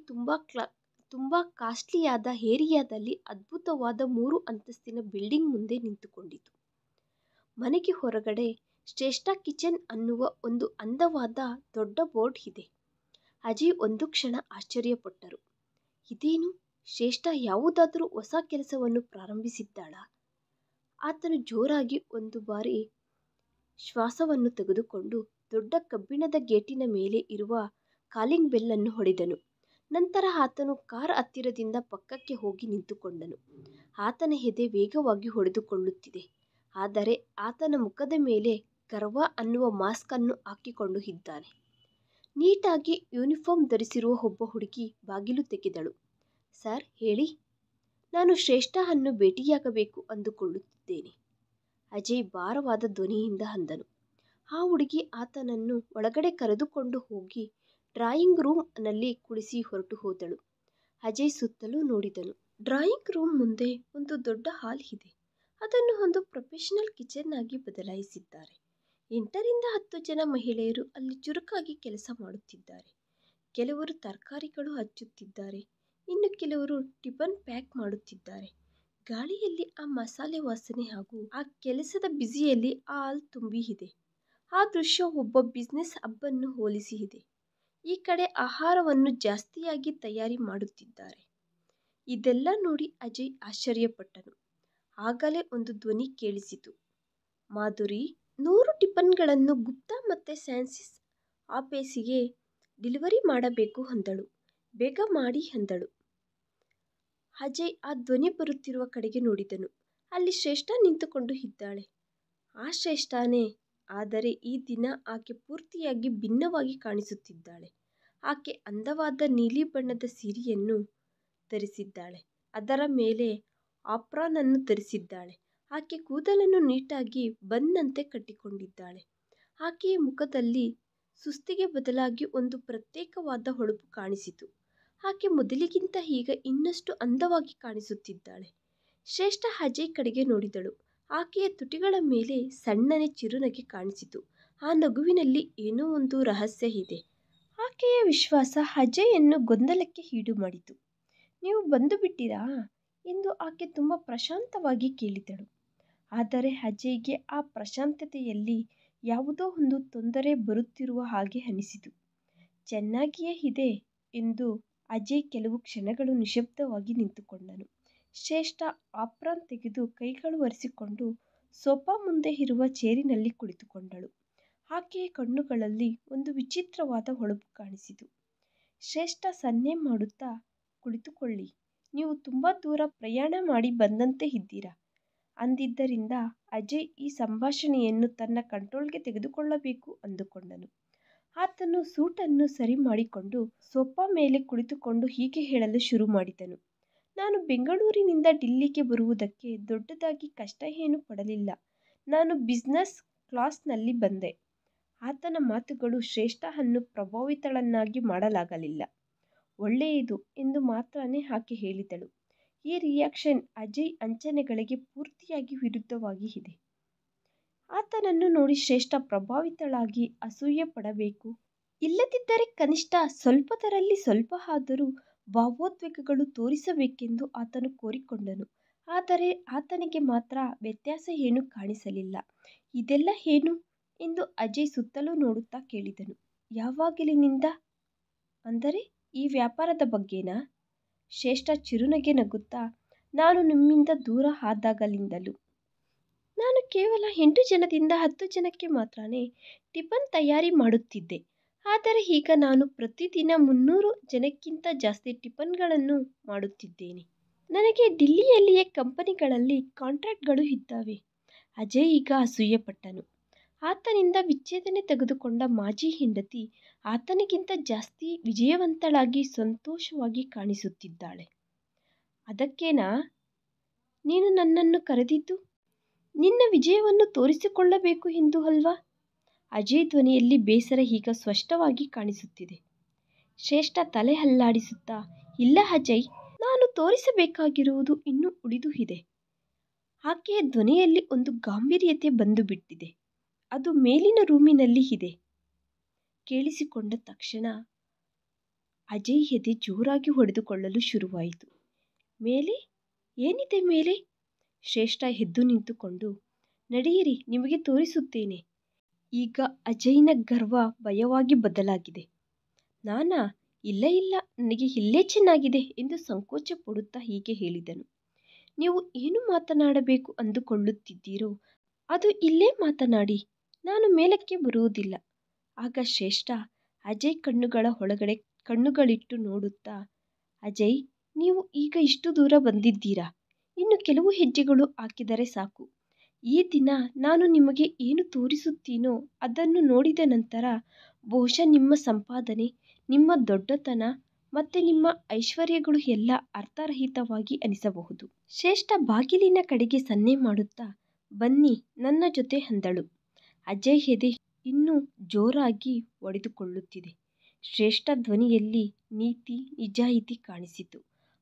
A: ತುಂಬ ಕಾಸ್ಟ್ಲಿಯಾದ ಏರಿಯಾದಲ್ಲಿ ಅದ್ಭುತವಾದ 3 ಅಂತಸ್ತಿನ ಬಿಲ್ಡಿಂಗ್ ಮುಂದೆ ನಿಂತುಕೊಂಡಿತು. ಮನೆಗೆ ಹೊರಗಡೆ ಶ್ರೇಷ್ಠ ಕಿಚನ್ ಅನ್ನುವ ಒಂದು ಅಂದವಾದ ದೊಡ್ಡ ಬೋರ್ಡ್ ಇದೆ. ಅಜಯ್ ಒಂದು ಕ್ಷಣ ಆಶ್ಚರ್ಯಪಟ್ಟರು. ಇದೇನು, ಶ್ರೇಷ್ಠ ಯಾವುದಾದರೂ ಹೊಸ ಕೆಲಸವನ್ನು ಪ್ರಾರಂಭಿಸಿದ್ದಾಳಾ? ಆತನು ಜೋರಾಗಿ ಒಂದು ಬಾರಿ ಶ್ವಾಸವನ್ನು ತೆಗೆದುಕೊಂಡು ದೊಡ್ಡ ಕಬ್ಬಿಣದ ಗೇಟಿನ ಮೇಲೆ ಇರುವ ಕಾಲಿಂಗ್ ಬೆಲ್ ಅನ್ನು ಹೊಡೆದನು. ನಂತರ ಆತನು ಕಾರ್ ಹತ್ತಿರದಿಂದ ಪಕ್ಕಕ್ಕೆ ಹೋಗಿ ನಿಂತುಕೊಂಡನು. ಆತನ ಎದೆ ವೇಗವಾಗಿ ಹೊಡೆದುಕೊಳ್ಳುತ್ತಿದೆ. ಆದರೆ ಆತನ ಮುಖದ ಮೇಲೆ ಗರ್ವ ಅನ್ನುವ ಮಾಸ್ಕ್ ಅನ್ನು ಹಾಕಿಕೊಂಡು ಇದ್ದಾನೆ. ನೀಟಾಗಿ ಯೂನಿಫಾರ್ಮ್ ಧರಿಸಿರುವ ಒಬ್ಬ ಹುಡುಗಿ ಬಾಗಿಲು ತೆಗೆದಳು. ಸರ್, ಹೇಳಿ. ನಾನು ಶ್ರೇಷ್ಠ ಅನ್ನು ಭೇಟಿಯಾಗಬೇಕು ಅಂದುಕೊಳ್ಳುತ್ತಿದ್ದೇನೆ, ಅಜಯ್ ಭಾರವಾದ ಧ್ವನಿಯಿಂದ ಅಂದನು. ಆ ಹುಡುಗಿ ಆತನನ್ನು ಒಳಗಡೆ ಕರೆದುಕೊಂಡು ಹೋಗಿ ಡ್ರಾಯಿಂಗ್ ರೂಮ್ ನಲ್ಲಿ ಕುಳಿಸಿ ಹೊರಟು ಹೋದಳು. ಅಜಯ್ ಸುತ್ತಲೂ ನೋಡಿದನು. ಡ್ರಾಯಿಂಗ್ ರೂಮ್ ಮುಂದೆ ಒಂದು ದೊಡ್ಡ ಹಾಲ್ ಇದೆ. ಅದನ್ನು ಒಂದು ಪ್ರೊಫೆಷನಲ್ ಕಿಚನ್ ಆಗಿ ಬದಲಾಯಿಸಿದ್ದಾರೆ. 8 ರಿಂದ 10 ಜನ ಮಹಿಳೆಯರು ಅಲ್ಲಿ ಚುರುಕಾಗಿ ಕೆಲಸ ಮಾಡುತ್ತಿದ್ದಾರೆ. ಕೆಲವರು ತರಕಾರಿಗಳು ಹಚ್ಚುತ್ತಿದ್ದಾರೆ, ಇನ್ನು ಕೆಲವರು ಟಿಫನ್ ಪ್ಯಾಕ್ ಮಾಡುತ್ತಿದ್ದಾರೆ. ಗಾಳಿಯಲ್ಲಿ ಆ ಮಸಾಲೆ ವಾಸನೆ ಹಾಗೂ ಆ ಕೆಲಸದ ಬ್ಯುಸಿಯಲ್ಲಿ ಆ ಹಾಲ್ ತುಂಬಿ ಇದೆ. ಆ ದೃಶ್ಯ ಒಬ್ಬ ಬಿಸಿನೆಸ್ ಹಬ್ ಅನ್ನು ಹೋಲಿಸಿ ಇದೆ. ಈ ಕಡೆ ಆಹಾರವನ್ನು ಜಾಸ್ತಿಯಾಗಿ ತಯಾರಿ ಮಾಡುತ್ತಿದ್ದಾರೆ. ಇದೆಲ್ಲ ನೋಡಿ ಅಜಯ್ ಆಶ್ಚರ್ಯಪಟ್ಟನು. ಆಗಲೇ ಒಂದು ಧ್ವನಿ ಕೇಳಿಸಿತು. ಮಾಧುರಿ, 100 ಟಿಫನ್ಗಳನ್ನು ಗುಪ್ತಾ ಮತ್ತೆ ಸ್ಯಾನ್ಸಿಸ್ ಆಫೀಸಿಗೆ ಡೆಲಿವರಿ ಮಾಡಬೇಕು ಅಂದಳು. ಬೇಗ ಮಾಡಿ ಅಂದಳು. ಅಜಯ್ ಆ ಧ್ವನಿ ಬರುತ್ತಿರುವ ಕಡೆಗೆ ನೋಡಿದನು. ಅಲ್ಲಿ ಶ್ರೇಷ್ಠ ನಿಂತುಕೊಂಡು ಇದ್ದಾಳೆ. ಆ ಶ್ರೇಷ್ಠನೇ, ಆದರೆ ಈ ದಿನ ಆಕೆ ಪೂರ್ತಿಯಾಗಿ ಭಿನ್ನವಾಗಿ ಕಾಣಿಸುತ್ತಿದ್ದಾಳೆ. ಆಕೆ ಅಂದವಾದ ನೀಲಿ ಬಣ್ಣದ ಸೀರೆಯನ್ನು ಧರಿಸಿದ್ದಾಳೆ. ಅದರ ಮೇಲೆ ಆಪ್ರಾನ್ ಅನ್ನು ಧರಿಸಿದ್ದಾಳೆ. ಆಕೆ ಕೂದಲನ್ನು ನೀಟಾಗಿ ಬನ್ನಂತೆ ಕಟ್ಟಿಕೊಂಡಿದ್ದಾಳೆ. ಆಕೆಯ ಮುಖದಲ್ಲಿ ಸುಸ್ತಿಗೆ ಬದಲಾಗಿ ಒಂದು ಪ್ರತ್ಯೇಕವಾದ ಹೊಳಪು ಕಾಣಿಸಿತು. ಆಕೆ ಮೊದಲಿಗಿಂತ ಈಗ ಇನ್ನಷ್ಟು ಅಂದವಾಗಿ ಕಾಣಿಸುತ್ತಿದ್ದಾಳೆ. ಶ್ರೇಷ್ಠ ಅಜಯ್ ಕಡೆಗೆ ನೋಡಿದಳು. ಆಕೆಯ ತುಟಿಗಳ ಮೇಲೆ ಸಣ್ಣನೆ ಚಿರುನಗೆ ಕಾಣಿಸಿತು. ಆ ನಗುವಿನಲ್ಲಿ ಏನೋ ಒಂದು ರಹಸ್ಯ ಇದೆ. ಆಕೆಯ ವಿಶ್ವಾಸ ಅಜಯ್ಯನ್ನು ಗೊಂದಲಕ್ಕೆ ಈಡು ಮಾಡಿತು. ನೀವು ಬಂದು ಬಿಟ್ಟಿರಾ ಎಂದು ಆಕೆ ತುಂಬ ಪ್ರಶಾಂತವಾಗಿ ಕೇಳಿದಳು. ಆದರೆ ಅಜಯ್ಗೆ ಆ ಪ್ರಶಾಂತತೆಯಲ್ಲಿ ಯಾವುದೋ ಒಂದು ತೊಂದರೆ ಬರುತ್ತಿರುವ ಹಾಗೆ ಅನಿಸಿತು. ಚೆನ್ನಾಗಿಯೇ ಇದೆ ಎಂದು ಅಜಯ್ ಕೆಲವು ಕ್ಷಣಗಳು ನಿಶ್ಶಬ್ದವಾಗಿ ನಿಂತುಕೊಂಡನು. ಶ್ರೇಷ್ಠ ಆಪ್ರಾನ್ ತೆಗೆದು ಕೈಗಳು ಒರೆಸಿಕೊಂಡು ಸೋಫಾ ಮುಂದೆ ಇರುವ ಚೇರಿನಲ್ಲಿ ಕುಳಿತುಕೊಂಡಳು. ಆಕೆಯ ಕಣ್ಣುಗಳಲ್ಲಿ ಒಂದು ವಿಚಿತ್ರವಾದ ಹೊಳಪು ಕಾಣಿಸಿತು. ಶ್ರೇಷ್ಠ ಸನ್ನೆ ಮಾಡುತ್ತಾ, ಕುಳಿತುಕೊಳ್ಳಿ, ನೀವು ತುಂಬ ದೂರ ಪ್ರಯಾಣ ಮಾಡಿ ಬಂದಂತೆ ಇದ್ದೀರಾ ಅಂದಿದ್ದರಿಂದ ಅಜಯ್ ಈ ಸಂಭಾಷಣೆಯನ್ನು ತನ್ನ ಕಂಟ್ರೋಲ್ಗೆ ತೆಗೆದುಕೊಳ್ಳಬೇಕು ಅಂದುಕೊಂಡನು. ಆತನು ಸೂಟನ್ನು ಸರಿ ಮಾಡಿಕೊಂಡು ಸೋಫಾ ಮೇಲೆ ಕುಳಿತುಕೊಂಡು ಹೀಗೆ ಹೇಳಲು ಶುರು ಮಾಡಿದನು. ನಾನು ಬೆಂಗಳೂರಿನಿಂದ ಡಿಲ್ಲಿಗೆ ಬರುವುದಕ್ಕೆ ದೊಡ್ಡದಾಗಿ ಕಷ್ಟ ಏನು ಪಡಲಿಲ್ಲ. ನಾನು ಬಿಸಿನೆಸ್ ಕ್ಲಾಸ್ನಲ್ಲಿ ಬಂದೆ. ಆತನ ಮಾತುಗಳು ಶ್ರೇಷ್ಠ ಅನ್ನು ಪ್ರಭಾವಿತಳನ್ನಾಗಿ ಮಾಡಲಾಗಲಿಲ್ಲ. ಒಳ್ಳೆಯದು ಎಂದು ಮಾತ್ರನೇ ಆಕೆ ಹೇಳಿದಳು. ಈ ರಿಯಾಕ್ಷನ್ ಅಜಯ್ ಅಂಚನೆಗಳಿಗೆ ಪೂರ್ತಿಯಾಗಿ ವಿರುದ್ಧವಾಗಿ ಇದೆ. ಆತನನ್ನು ನೋಡಿ ಶ್ರೇಷ್ಠ ಪ್ರಭಾವಿತಳಾಗಿ ಅಸೂಯೆ ಪಡಬೇಕು. ಇಲ್ಲದಿದ್ದರೆ ಕನಿಷ್ಠ ಸ್ವಲ್ಪದರಲ್ಲಿ ಸ್ವಲ್ಪ ಆದರೂ ಭಾವೋದ್ವೇಗಗಳು ತೋರಿಸಬೇಕೆಂದು ಆತನು ಕೋರಿಕೊಂಡನು. ಆದರೆ ಆತನಿಗೆ ಮಾತ್ರ ವ್ಯತ್ಯಾಸ ಏನೂ ಕಾಣಿಸಲಿಲ್ಲ. ಇದೆಲ್ಲ ಏನು ಎಂದು ಅಜಯ್ ಸುತ್ತಲೂ ನೋಡುತ್ತಾ ಕೇಳಿದನು. ಯಾವಾಗಲಿನಿಂದ? ಅಂದರೆ ಈ ವ್ಯಾಪಾರದ ಬಗ್ಗೆನಾ? ಶ್ರೇಷ್ಠ ಚಿರುನಗೆ ನಗುತ್ತಾ, ನಾನು ನಿಮ್ಮಿಂದ ದೂರ ಆದಾಗಲಿಂದಲೂ. ನಾನು ಕೇವಲ 8 ಜನದಿಂದ 10 ಜನಕ್ಕೆ ಮಾತ್ರನೇ ಟಿಫನ್ ತಯಾರಿ ಮಾಡುತ್ತಿದ್ದೆ. ಆದರೆ ಈಗ ನಾನು ಪ್ರತಿದಿನ 300 ಜನಕ್ಕಿಂತ ಜಾಸ್ತಿ ಟಿಫನ್ಗಳನ್ನು ಮಾಡುತ್ತಿದ್ದೇನೆ. ನನಗೆ ಡಿಲ್ಲಿಯಲ್ಲಿಯೇ ಕಂಪನಿಗಳಲ್ಲಿ ಕಾಂಟ್ರಾಕ್ಟ್ಗಳು ಇದ್ದಾವೆ. ಅಜಯ್ ಈಗ ಅಸೂಯೆಪಟ್ಟನು. ಆತನಿಂದ ವಿಚ್ಛೇದನ ತೆಗೆದುಕೊಂಡ ಮಾಜಿ ಹೆಂಡತಿ ಆತನಿಗಿಂತ ಜಾಸ್ತಿ ವಿಜಯವಂತಳಾಗಿ ಸಂತೋಷವಾಗಿ ಕಾಣಿಸುತ್ತಿದ್ದಾಳೆ. ಅದಕ್ಕೇನಾ ನೀನು ನನ್ನನ್ನು ಕರೆದಿದ್ದು? ನಿನ್ನ ವಿಜಯವನ್ನು ತೋರಿಸಿಕೊಳ್ಳಬೇಕು ಎಂದು ಅಲ್ವಾ? ಅಜಯ್ ಧ್ವನಿಯಲ್ಲಿ ಬೇಸರ ಈಗ ಸ್ಪಷ್ಟವಾಗಿ ಕಾಣಿಸುತ್ತಿದೆ. ಶ್ರೇಷ್ಠ ತಲೆ ಅಲ್ಲಾಡಿಸುತ್ತಾ, ಇಲ್ಲ ಅಜಯ್, ನಾನು ತೋರಿಸಬೇಕಾಗಿರುವುದು ಇನ್ನೂ ಉಳಿದು ಇದೆ. ಆಕೆಯ ಧ್ವನಿಯಲ್ಲಿ ಒಂದು ಗಾಂಭೀರ್ಯತೆ ಬಂದು ಬಿಟ್ಟಿದೆ. ಅದು ಮೇಲಿನ ರೂಮಿನಲ್ಲಿ ಇದೆ. ಕೇಳಿಸಿಕೊಂಡ ತಕ್ಷಣ ಅಜಯ್ ಎದೆ ಜೋರಾಗಿ ಹೊಡೆದುಕೊಳ್ಳಲು ಶುರುವಾಯಿತು. ಮೇಲೆ? ಏನಿದೆ ಮೇಲೆ? ಶ್ರೇಷ್ಠ ಎದ್ದು ನಿಂತುಕೊಂಡು, ನಡೆಯಿರಿ, ನಿಮಗೆ ತೋರಿಸುತ್ತೇನೆ. ಈಗ ಅಜಯ್ನ ಗರ್ವ ಭಯವಾಗಿ ಬದಲಾಗಿದೆ. ನಾನಾ? ಇಲ್ಲ ಇಲ್ಲ, ನನಗೆ ಇಲ್ಲೇ ಚೆನ್ನಾಗಿದೆ ಎಂದು ಸಂಕೋಚ ಪಡುತ್ತಾ ಹೀಗೆ ಹೇಳಿದನು. ನೀವು ಏನು ಮಾತನಾಡಬೇಕು ಅಂದುಕೊಳ್ಳುತ್ತಿದ್ದೀರೋ ಅದು ಇಲ್ಲೇ ಮಾತನಾಡಿ, ನಾನು ಮೇಲಕ್ಕೆ ಬರುವುದಿಲ್ಲ. ಆಗ ಶ್ರೇಷ್ಠ ಅಜಯ್ ಕಣ್ಣುಗಳ ಒಳಗಡೆ ಕಣ್ಣುಗಳಿಟ್ಟು ನೋಡುತ್ತಾ, ಅಜಯ್, ನೀವು ಈಗ ಇಷ್ಟು ದೂರ ಬಂದಿದ್ದೀರಾ, ಇನ್ನು ಕೆಲವು ಹೆಜ್ಜೆಗಳು ಹಾಕಿದರೆ ಸಾಕು. ಈ ದಿನ ನಾನು ನಿಮಗೆ ಏನು ತೋರಿಸುತ್ತೀನೋ ಅದನ್ನು ನೋಡಿದ ನಂತರ ಬಹುಶಃ ನಿಮ್ಮ ಸಂಪಾದನೆ, ನಿಮ್ಮ ದೊಡ್ಡತನ ಮತ್ತೆ ನಿಮ್ಮ ಐಶ್ವರ್ಯಗಳು ಎಲ್ಲ ಅರ್ಥರಹಿತವಾಗಿ ಅನಿಸಬಹುದು. ಶ್ರೇಷ್ಠ ಬಾಗಿಲಿನ ಕಡೆಗೆ ಸನ್ನೆ ಮಾಡುತ್ತಾ, ಬನ್ನಿ ನನ್ನ ಜೊತೆ ಅಂದಳು. ಅಜಯ್ ಎದೆ ಇನ್ನೂ ಜೋರಾಗಿ ಒಡೆದುಕೊಳ್ಳುತ್ತಿದೆ. ಶ್ರೇಷ್ಠ ಧ್ವನಿಯಲ್ಲಿ ನೀತಿ ನಿಜಾಯಿತಿ ಕಾಣಿಸಿತು.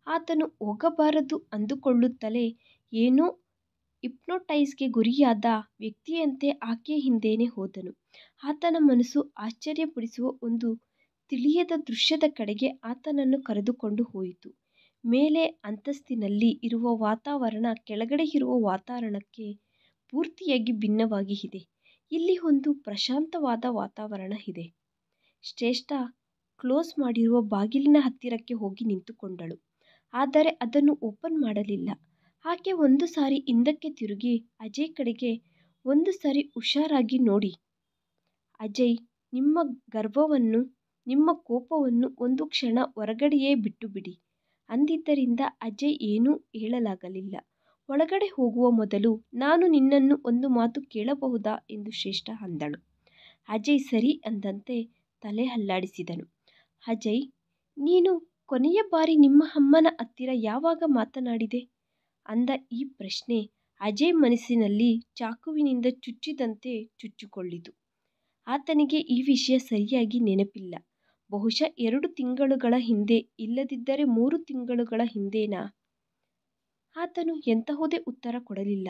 A: ಆತನು ಹೋಗಬಾರದು ಅಂದುಕೊಳ್ಳುತ್ತಲೇ ಏನೋ ಹಿಪ್ನೋಟೈಸ್ಗೆ ಗುರಿಯಾದ ವ್ಯಕ್ತಿಯಂತೆ ಆಕೆಯ ಹಿಂದೆನೇ ಹೋದನು. ಆತನ ಮನಸ್ಸು ಆಶ್ಚರ್ಯಪಡಿಸುವ ಒಂದು ತಿಳಿಯದ ದೃಶ್ಯದ ಕಡೆಗೆ ಆತನನ್ನು ಕರೆದುಕೊಂಡು ಹೋಯಿತು. ಮೇಲೆ ಅಂತಸ್ತಿನಲ್ಲಿ ಇರುವ ವಾತಾವರಣ ಕೆಳಗಡೆ ಇರುವ ವಾತಾವರಣಕ್ಕೆ ಪೂರ್ತಿಯಾಗಿ ಭಿನ್ನವಾಗಿ ಇದೆ. ಇಲ್ಲಿ ಒಂದು ಪ್ರಶಾಂತವಾದ ವಾತಾವರಣ ಇದೆ. ಶ್ರೇಷ್ಠ ಕ್ಲೋಸ್ ಮಾಡಿರುವ ಬಾಗಿಲಿನ ಹತ್ತಿರಕ್ಕೆ ಹೋಗಿ ನಿಂತುಕೊಂಡಳು. ಆದರೆ ಅದನ್ನು ಓಪನ್ ಮಾಡಲಿಲ್ಲ. ಆಕೆ ಒಂದು ಸಾರಿ ಹಿಂದಕ್ಕೆ ತಿರುಗಿ ಅಜಯ್ ಕಡೆಗೆ, ಒಂದು ಸಾರಿ ಹುಷಾರಾಗಿ ನೋಡಿ ಅಜಯ್, ನಿಮ್ಮ ಗರ್ವವನ್ನು, ನಿಮ್ಮ ಕೋಪವನ್ನು ಒಂದು ಕ್ಷಣ ಹೊರಗಡೆಯೇ ಬಿಟ್ಟು ಬಿಡಿ ಅಂದಿದ್ದರಿಂದ ಅಜಯ್ ಏನೂ ಹೇಳಲಾಗಲಿಲ್ಲ. ಒಳಗಡೆ ಹೋಗುವ ಮೊದಲು ನಾನು ನಿನ್ನನ್ನು ಒಂದು ಮಾತು ಕೇಳಬಹುದಾ ಎಂದು ಶ್ರೇಷ್ಠ ಅಂದಳು. ಅಜಯ್ ಸರಿ ಅಂದಂತೆ ತಲೆ ಅಲ್ಲಾಡಿಸಿದನು. ಅಜಯ್, ನೀನು ಕೊನೆಯ ಬಾರಿ ನಿಮ್ಮ ಅಮ್ಮನ ಹತ್ತಿರ ಯಾವಾಗ ಮಾತನಾಡಿದೆ ಅಂದ ಈ ಪ್ರಶ್ನೆ ಅಜಯ್ ಮನಸ್ಸಿನಲ್ಲಿ ಚಾಕುವಿನಿಂದ ಚುಚ್ಚಿದಂತೆ ಚುಚ್ಚಿಕೊಳ್ಳಿತು. ಆತನಿಗೆ ಈ ವಿಷಯ ಸರಿಯಾಗಿ ನೆನಪಿಲ್ಲ. ಬಹುಶಃ 2 ತಿಂಗಳುಗಳ ಹಿಂದೆ, ಇಲ್ಲದಿದ್ದರೆ 3 ತಿಂಗಳುಗಳ ಹಿಂದೆನಾ? ಆತನು ಎಂತಹುದೇ ಉತ್ತರ ಕೊಡಲಿಲ್ಲ.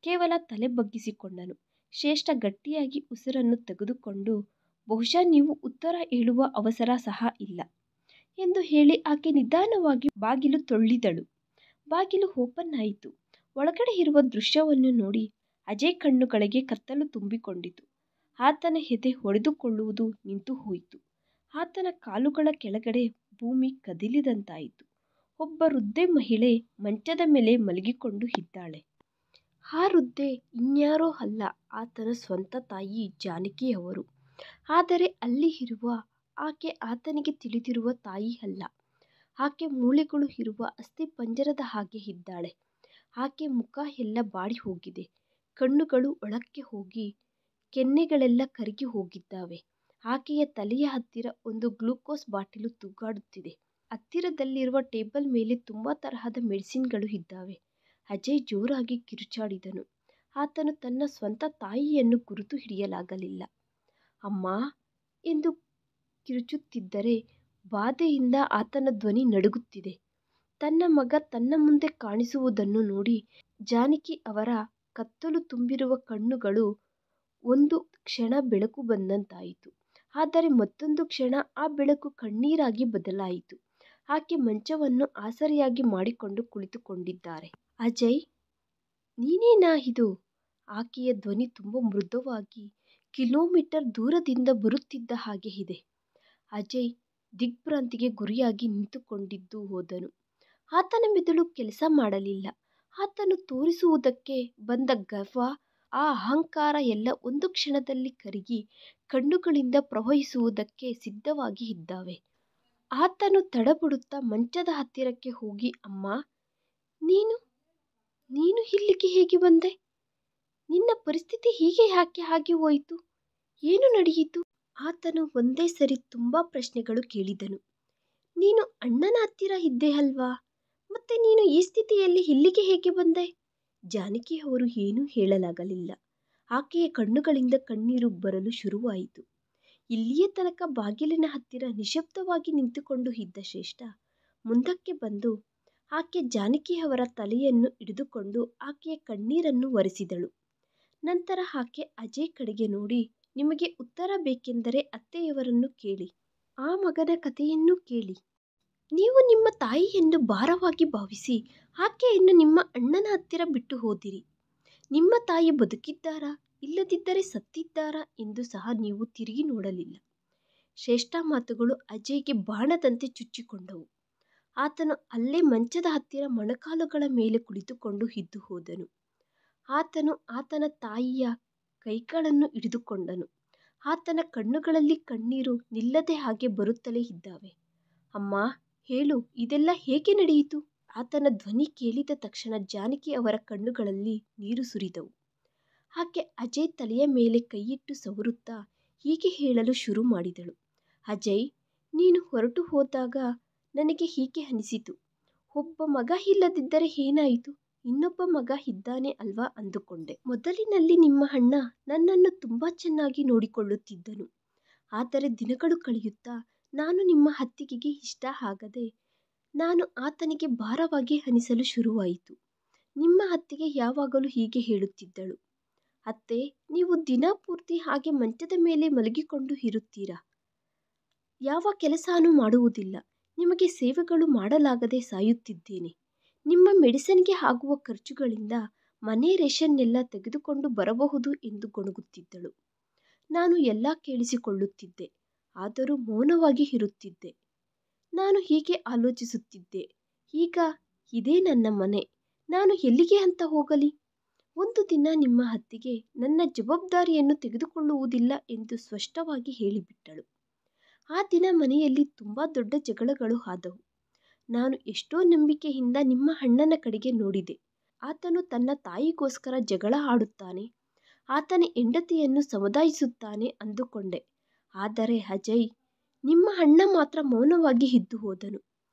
A: ಕೇವಲ ತಲೆ ಬಗ್ಗಿಸಿಕೊಂಡನು. ಶ್ರೇಷ್ಠ ಗಟ್ಟಿಯಾಗಿ ಉಸಿರನ್ನು ತೆಗೆದುಕೊಂಡು, ಬಹುಶಃ ನೀವು ಉತ್ತರ ಹೇಳುವ ಅವಸರ ಸಹ ಇಲ್ಲ ಎಂದು ಹೇಳಿ ಆಕೆ ನಿಧಾನವಾಗಿ ಬಾಗಿಲು ತಳ್ಳಿದಳು. ಬಾಗಿಲು ಓಪನ್ ಆಯಿತು. ಒಳಗಡೆ ಇರುವ ದೃಶ್ಯವನ್ನು ನೋಡಿ ಅಜಯ್ ಕಣ್ಣುಗಳಿಗೆ ಕತ್ತಲು ತುಂಬಿಕೊಂಡಿತು. ಆತನ ಎದೆ ಹೊಡೆದುಕೊಳ್ಳುವುದು ನಿಂತು ಹೋಯಿತು. ಆತನ ಕಾಲುಗಳ ಕೆಳಗಡೆ ಭೂಮಿ ಕದಿಲಿದಂತಾಯಿತು. ಒಬ್ಬ ವೃದ್ಧೆ ಮಹಿಳೆ ಮಂಚದ ಮೇಲೆ ಮಲಗಿಕೊಂಡು ಇದ್ದಾಳೆ. ಆ ವೃದ್ಧೆ ಇನ್ಯಾರೋ ಅಲ್ಲ, ಆತನ ಸ್ವಂತ ತಾಯಿ ಜಾನಕಿಯವರು. ಆದರೆ ಅಲ್ಲಿ ಇರುವ ಆಕೆ ಆತನಿಗೆ ತಿಳಿದಿರುವ ತಾಯಿ ಅಲ್ಲ. ಆಕೆ ಮೂಳೆಗಳು ಇರುವ ಅಸ್ಥಿಪಂಜರದ ಹಾಗೆ ಇದ್ದಾಳೆ. ಆಕೆ ಮುಖ ಎಲ್ಲ ಬಾಡಿ ಹೋಗಿದೆ. ಕಣ್ಣುಗಳು ಒಳಕ್ಕೆ ಹೋಗಿ ಕೆನ್ನೆಗಳೆಲ್ಲ ಕರಗಿ ಹೋಗಿದ್ದಾವೆ. ಆಕೆಯ ತಲೆಯ ಹತ್ತಿರ ಒಂದು ಗ್ಲೂಕೋಸ್ ಬಾಟಲು ತೂಗಾಡುತ್ತಿದೆ. ಹತ್ತಿರದಲ್ಲಿರುವ ಟೇಬಲ್ ಮೇಲೆ ತುಂಬ ತರಹದ ಮೆಡಿಸಿನ್ಗಳು ಇದ್ದಾವೆ. ಅಜಯ್ ಜೋರಾಗಿ ಕಿರುಚಾಡಿದನು. ಆತನು ತನ್ನ ಸ್ವಂತ ತಾಯಿಯನ್ನು ಗುರುತು ಹಿಡಿಯಲಾಗಲಿಲ್ಲ. ಅಮ್ಮ ಎಂದು ಕಿರುಚುತ್ತಿದ್ದರೆ ಬಾಧೆಯಿಂದ ಆತನ ಧ್ವನಿ ನಡುಗುತ್ತಿದೆ. ತನ್ನ ಮಗ ತನ್ನ ಮುಂದೆ ಕಾಣಿಸುವುದನ್ನು ನೋಡಿ ಜಾನಕಿ ಅವರ ಕತ್ತಲು ತುಂಬಿರುವ ಕಣ್ಣುಗಳು ಒಂದು ಕ್ಷಣ ಬೆಳಕು ಬಂದಂತಾಯಿತು. ಆದರೆ ಮತ್ತೊಂದು ಕ್ಷಣ ಆ ಬೆಳಕು ಕಣ್ಣೀರಾಗಿ ಬದಲಾಯಿತು. ಆಕೆ ಮಂಚವನ್ನು ಆಸರೆಯಾಗಿ ಮಾಡಿಕೊಂಡು ಕುಳಿತುಕೊಂಡಿದ್ದಾರೆ. ಅಜಯ್, ನೀನೇನಾ ಇದು? ಆಕೆಯ ಧ್ವನಿ ತುಂಬ ಮೃದುವಾಗಿ ಕಿಲೋಮೀಟರ್ ದೂರದಿಂದ ಬರುತ್ತಿದ್ದ ಹಾಗೆ ಇದೆ. ಅಜಯ್ ದಿಗ್ಭ್ರಾಂತಿಗೆ ಗುರಿಯಾಗಿ ನಿಂತುಕೊಂಡಿದ್ದು ಹೋದನು. ಆತನ ಮೆದುಳು ಕೆಲಸ ಮಾಡಲಿಲ್ಲ. ಆತನು ತೋರಿಸುವುದಕ್ಕೆ ಬಂದ ಗರ್ವ, ಆ ಅಹಂಕಾರ ಎಲ್ಲ ಒಂದು ಕ್ಷಣದಲ್ಲಿ ಕರಗಿ ಕಣ್ಣುಗಳಿಂದ ಪ್ರವಹಿಸುವುದಕ್ಕೆ ಸಿದ್ಧವಾಗಿ ಇದ್ದಾವೆ. ಆತನು ತಡಬಡುತ್ತಾ ಮಂಚದ ಹತ್ತಿರಕ್ಕೆ ಹೋಗಿ, ಅಮ್ಮ, ನೀನು ಇಲ್ಲಿಗೆ ಹೇಗೆ ಬಂದೆ? ನಿನ್ನ ಪರಿಸ್ಥಿತಿ ಹೀಗೆ ಯಾಕೆ ಆಗಿ ಹೋಯಿತು? ಏನು ನಡೆಯಿತು? ಆತನು ಒಂದೇ ಸರಿ ತುಂಬ ಪ್ರಶ್ನೆಗಳು ಕೇಳಿದನು. ನೀನು ಅಣ್ಣನ ಹತ್ತಿರ ಇದ್ದೆ ಅಲ್ವಾ? ಮತ್ತೆ ನೀನು ಈ ಸ್ಥಿತಿಯಲ್ಲಿ ಇಲ್ಲಿಗೆ ಹೇಗೆ ಬಂದೆ? ಜಾನಕಿ ಅವರು ಏನೂ ಹೇಳಲಾಗಲಿಲ್ಲ. ಆಕೆಯ ಕಣ್ಣುಗಳಿಂದ ಕಣ್ಣೀರು ಬರಲು ಶುರುವಾಯಿತು. ಇಲ್ಲಿಯ ತನಕ ಬಾಗಿಲಿನ ಹತ್ತಿರ ನಿಶ್ಶಬ್ದವಾಗಿ ನಿಂತುಕೊಂಡು ಇದ್ದ ಶ್ರೇಷ್ಠ ಮುಂದಕ್ಕೆ ಬಂದು ಆಕೆ ಜಾನಕಿಯವರ ತಲೆಯನ್ನು ಹಿಡಿದುಕೊಂಡು ಆಕೆಯ ಕಣ್ಣೀರನ್ನು ಒರೆಸಿದಳು. ನಂತರ ಆಕೆ ಅಜಯ್ ಕಡೆಗೆ ನೋಡಿ, ನಿಮಗೆ ಉತ್ತರ ಬೇಕೆಂದರೆ ಅತ್ತೆಯವರನ್ನು ಕೇಳಿ, ಆ ಮಗನ ಕಥೆಯನ್ನು ಕೇಳಿ. ನೀವು ನಿಮ್ಮ ತಾಯಿಯನ್ನು ಭಾರವಾಗಿ ಭಾವಿಸಿ ಆಕೆಯನ್ನು ನಿಮ್ಮ ಅಣ್ಣನ ಹತ್ತಿರ ಬಿಟ್ಟು ಹೋದಿರಿ. ನಿಮ್ಮ ತಾಯಿ ಬದುಕಿದ್ದಾರಾ ಇಲ್ಲದಿದ್ದರೆ ಸತ್ತಿದ್ದಾರಾ ಎಂದು ಸಹ ನೀವು ತಿರುಗಿ ನೋಡಲಿಲ್ಲ. ಶ್ರೇಷ್ಠ ಮಾತುಗಳು ಅಜಯ್ಗೆ ಬಾಣದಂತೆ ಚುಚ್ಚಿಕೊಂಡವು. ಆತನು ಅಲ್ಲೇ ಮಂಚದ ಹತ್ತಿರ ಮೊಣಕಾಲುಗಳ ಮೇಲೆ ಕುಳಿತುಕೊಂಡು ಇದ್ದು ಹೋದನು. ಆತನು ಆತನ ತಾಯಿಯ ಕೈಗಳನ್ನು ಹಿಡಿದುಕೊಂಡನು. ಆತನ ಕಣ್ಣುಗಳಲ್ಲಿ ಕಣ್ಣೀರು ನಿಲ್ಲದೆ ಹಾಗೆ ಬರುತ್ತಲೇ ಇದ್ದಾವೆ. ಅಮ್ಮ, ಹೇಳು, ಇದೆಲ್ಲ ಹೇಗೆ ನಡೆಯಿತು? ಆತನ ಧ್ವನಿ ಕೇಳಿದ ತಕ್ಷಣ ಜಾನಕಿ ಅವರ ಕಣ್ಣುಗಳಲ್ಲಿ ನೀರು ಸುರಿದವು. ಆಕೆ ಅಜಯ್ ತಲೆಯ ಮೇಲೆ ಕೈಯಿಟ್ಟು ಸವರುತ್ತಾ ಹೀಗೆ ಹೇಳಲು ಶುರು ಮಾಡಿದಳು. ಅಜಯ್, ನೀನು ಹೊರಟು ಹೋದಾಗ ನನಗೆ ಹೀಗೆ ಅನಿಸಿತು. ಒಬ್ಬ ಮಗ ಇಲ್ಲದಿದ್ದರೆ ಏನಾಯಿತು, ಇನ್ನೊಬ್ಬ ಮಗ ಇದ್ದಾನೆ ಅಲ್ವಾ ಅಂದುಕೊಂಡೆ. ಮೊದಲಿನಲ್ಲಿ ನಿಮ್ಮ ಅಣ್ಣ ನನ್ನನ್ನು ತುಂಬ ಚೆನ್ನಾಗಿ ನೋಡಿಕೊಳ್ಳುತ್ತಿದ್ದನು. ಆದರೆ ದಿನಗಳು ಕಳೆಯುತ್ತಾ ನಾನು ನಿಮ್ಮ ಅತ್ತಿಗೆಗೆ ಇಷ್ಟ ಆಗದೆ ನಾನು ಆತನಿಗೆ ಭಾರವಾಗಿ ಅನಿಸಲು ಶುರುವಾಯಿತು. ನಿಮ್ಮ ಅತ್ತಿಗೆ ಯಾವಾಗಲೂ ಹೀಗೆ ಹೇಳುತ್ತಿದ್ದಳು, ಅತ್ತೆ, ನೀವು ದಿನ ಪೂರ್ತಿ ಹಾಗೆ ಮಂಚದ ಮೇಲೆ ಮಲಗಿಕೊಂಡು ಇರುತ್ತೀರಾ, ಯಾವ ಕೆಲಸನೂ ಮಾಡುವುದಿಲ್ಲ. ನಿಮಗೆ ಸೇವೆಗಳು ಮಾಡಲಾಗದೆ ಸಾಯುತ್ತಿದ್ದೇನೆ. ನಿಮ್ಮ ಮೆಡಿಸಿನ್ಗೆ ಆಗುವ ಖರ್ಚುಗಳಿಂದ ಮನೆ ರೇಷನ್ನೆಲ್ಲ ತೆಗೆದುಕೊಂಡು ಬರಬಹುದು ಎಂದು ಗೊಣಗುತ್ತಿದ್ದಳು. ನಾನು ಎಲ್ಲ ಕೇಳಿಸಿಕೊಳ್ಳುತ್ತಿದ್ದೆ, ಆದರೂ ಮೌನವಾಗಿ ಇರುತ್ತಿದ್ದೆ. ನಾನು ಹೀಗೆ ಆಲೋಚಿಸುತ್ತಿದ್ದೆ, ಈಗ ಇದೇ ನನ್ನ ಮನೆ, ನಾನು ಎಲ್ಲಿಗೆ ಅಂತ ಹೋಗಲಿ? ಒಂದು ದಿನ ನಿಮ್ಮ ಅತ್ತಿಗೆ ನನ್ನ ಜವಾಬ್ದಾರಿಯನ್ನು ತೆಗೆದುಕೊಳ್ಳುವುದಿಲ್ಲ ಎಂದು ಸ್ಪಷ್ಟವಾಗಿ ಹೇಳಿಬಿಟ್ಟಳು. ಆ ದಿನ ಮನೆಯಲ್ಲಿ ತುಂಬ ದೊಡ್ಡ ಜಗಳಗಳು ಆದವು. ನಾನು ಎಷ್ಟೋ ನಂಬಿಕೆಯಿಂದ ನಿಮ್ಮ ಅಣ್ಣನ ಕಡೆಗೆ ನೋಡಿದೆ. ಆತನು ತನ್ನ ತಾಯಿಗೋಸ್ಕರ ಜಗಳ ಆಡುತ್ತಾನೆ, ಆತನ ಹೆಂಡತಿಯನ್ನು ಸಮುದಾಯಿಸುತ್ತಾನೆ ಅಂದುಕೊಂಡೆ. ಆದರೆ ಅಜಯ್, ನಿಮ್ಮ ಅಣ್ಣ ಮಾತ್ರ ಮೌನವಾಗಿ ಇದ್ದು ಹೋದನು.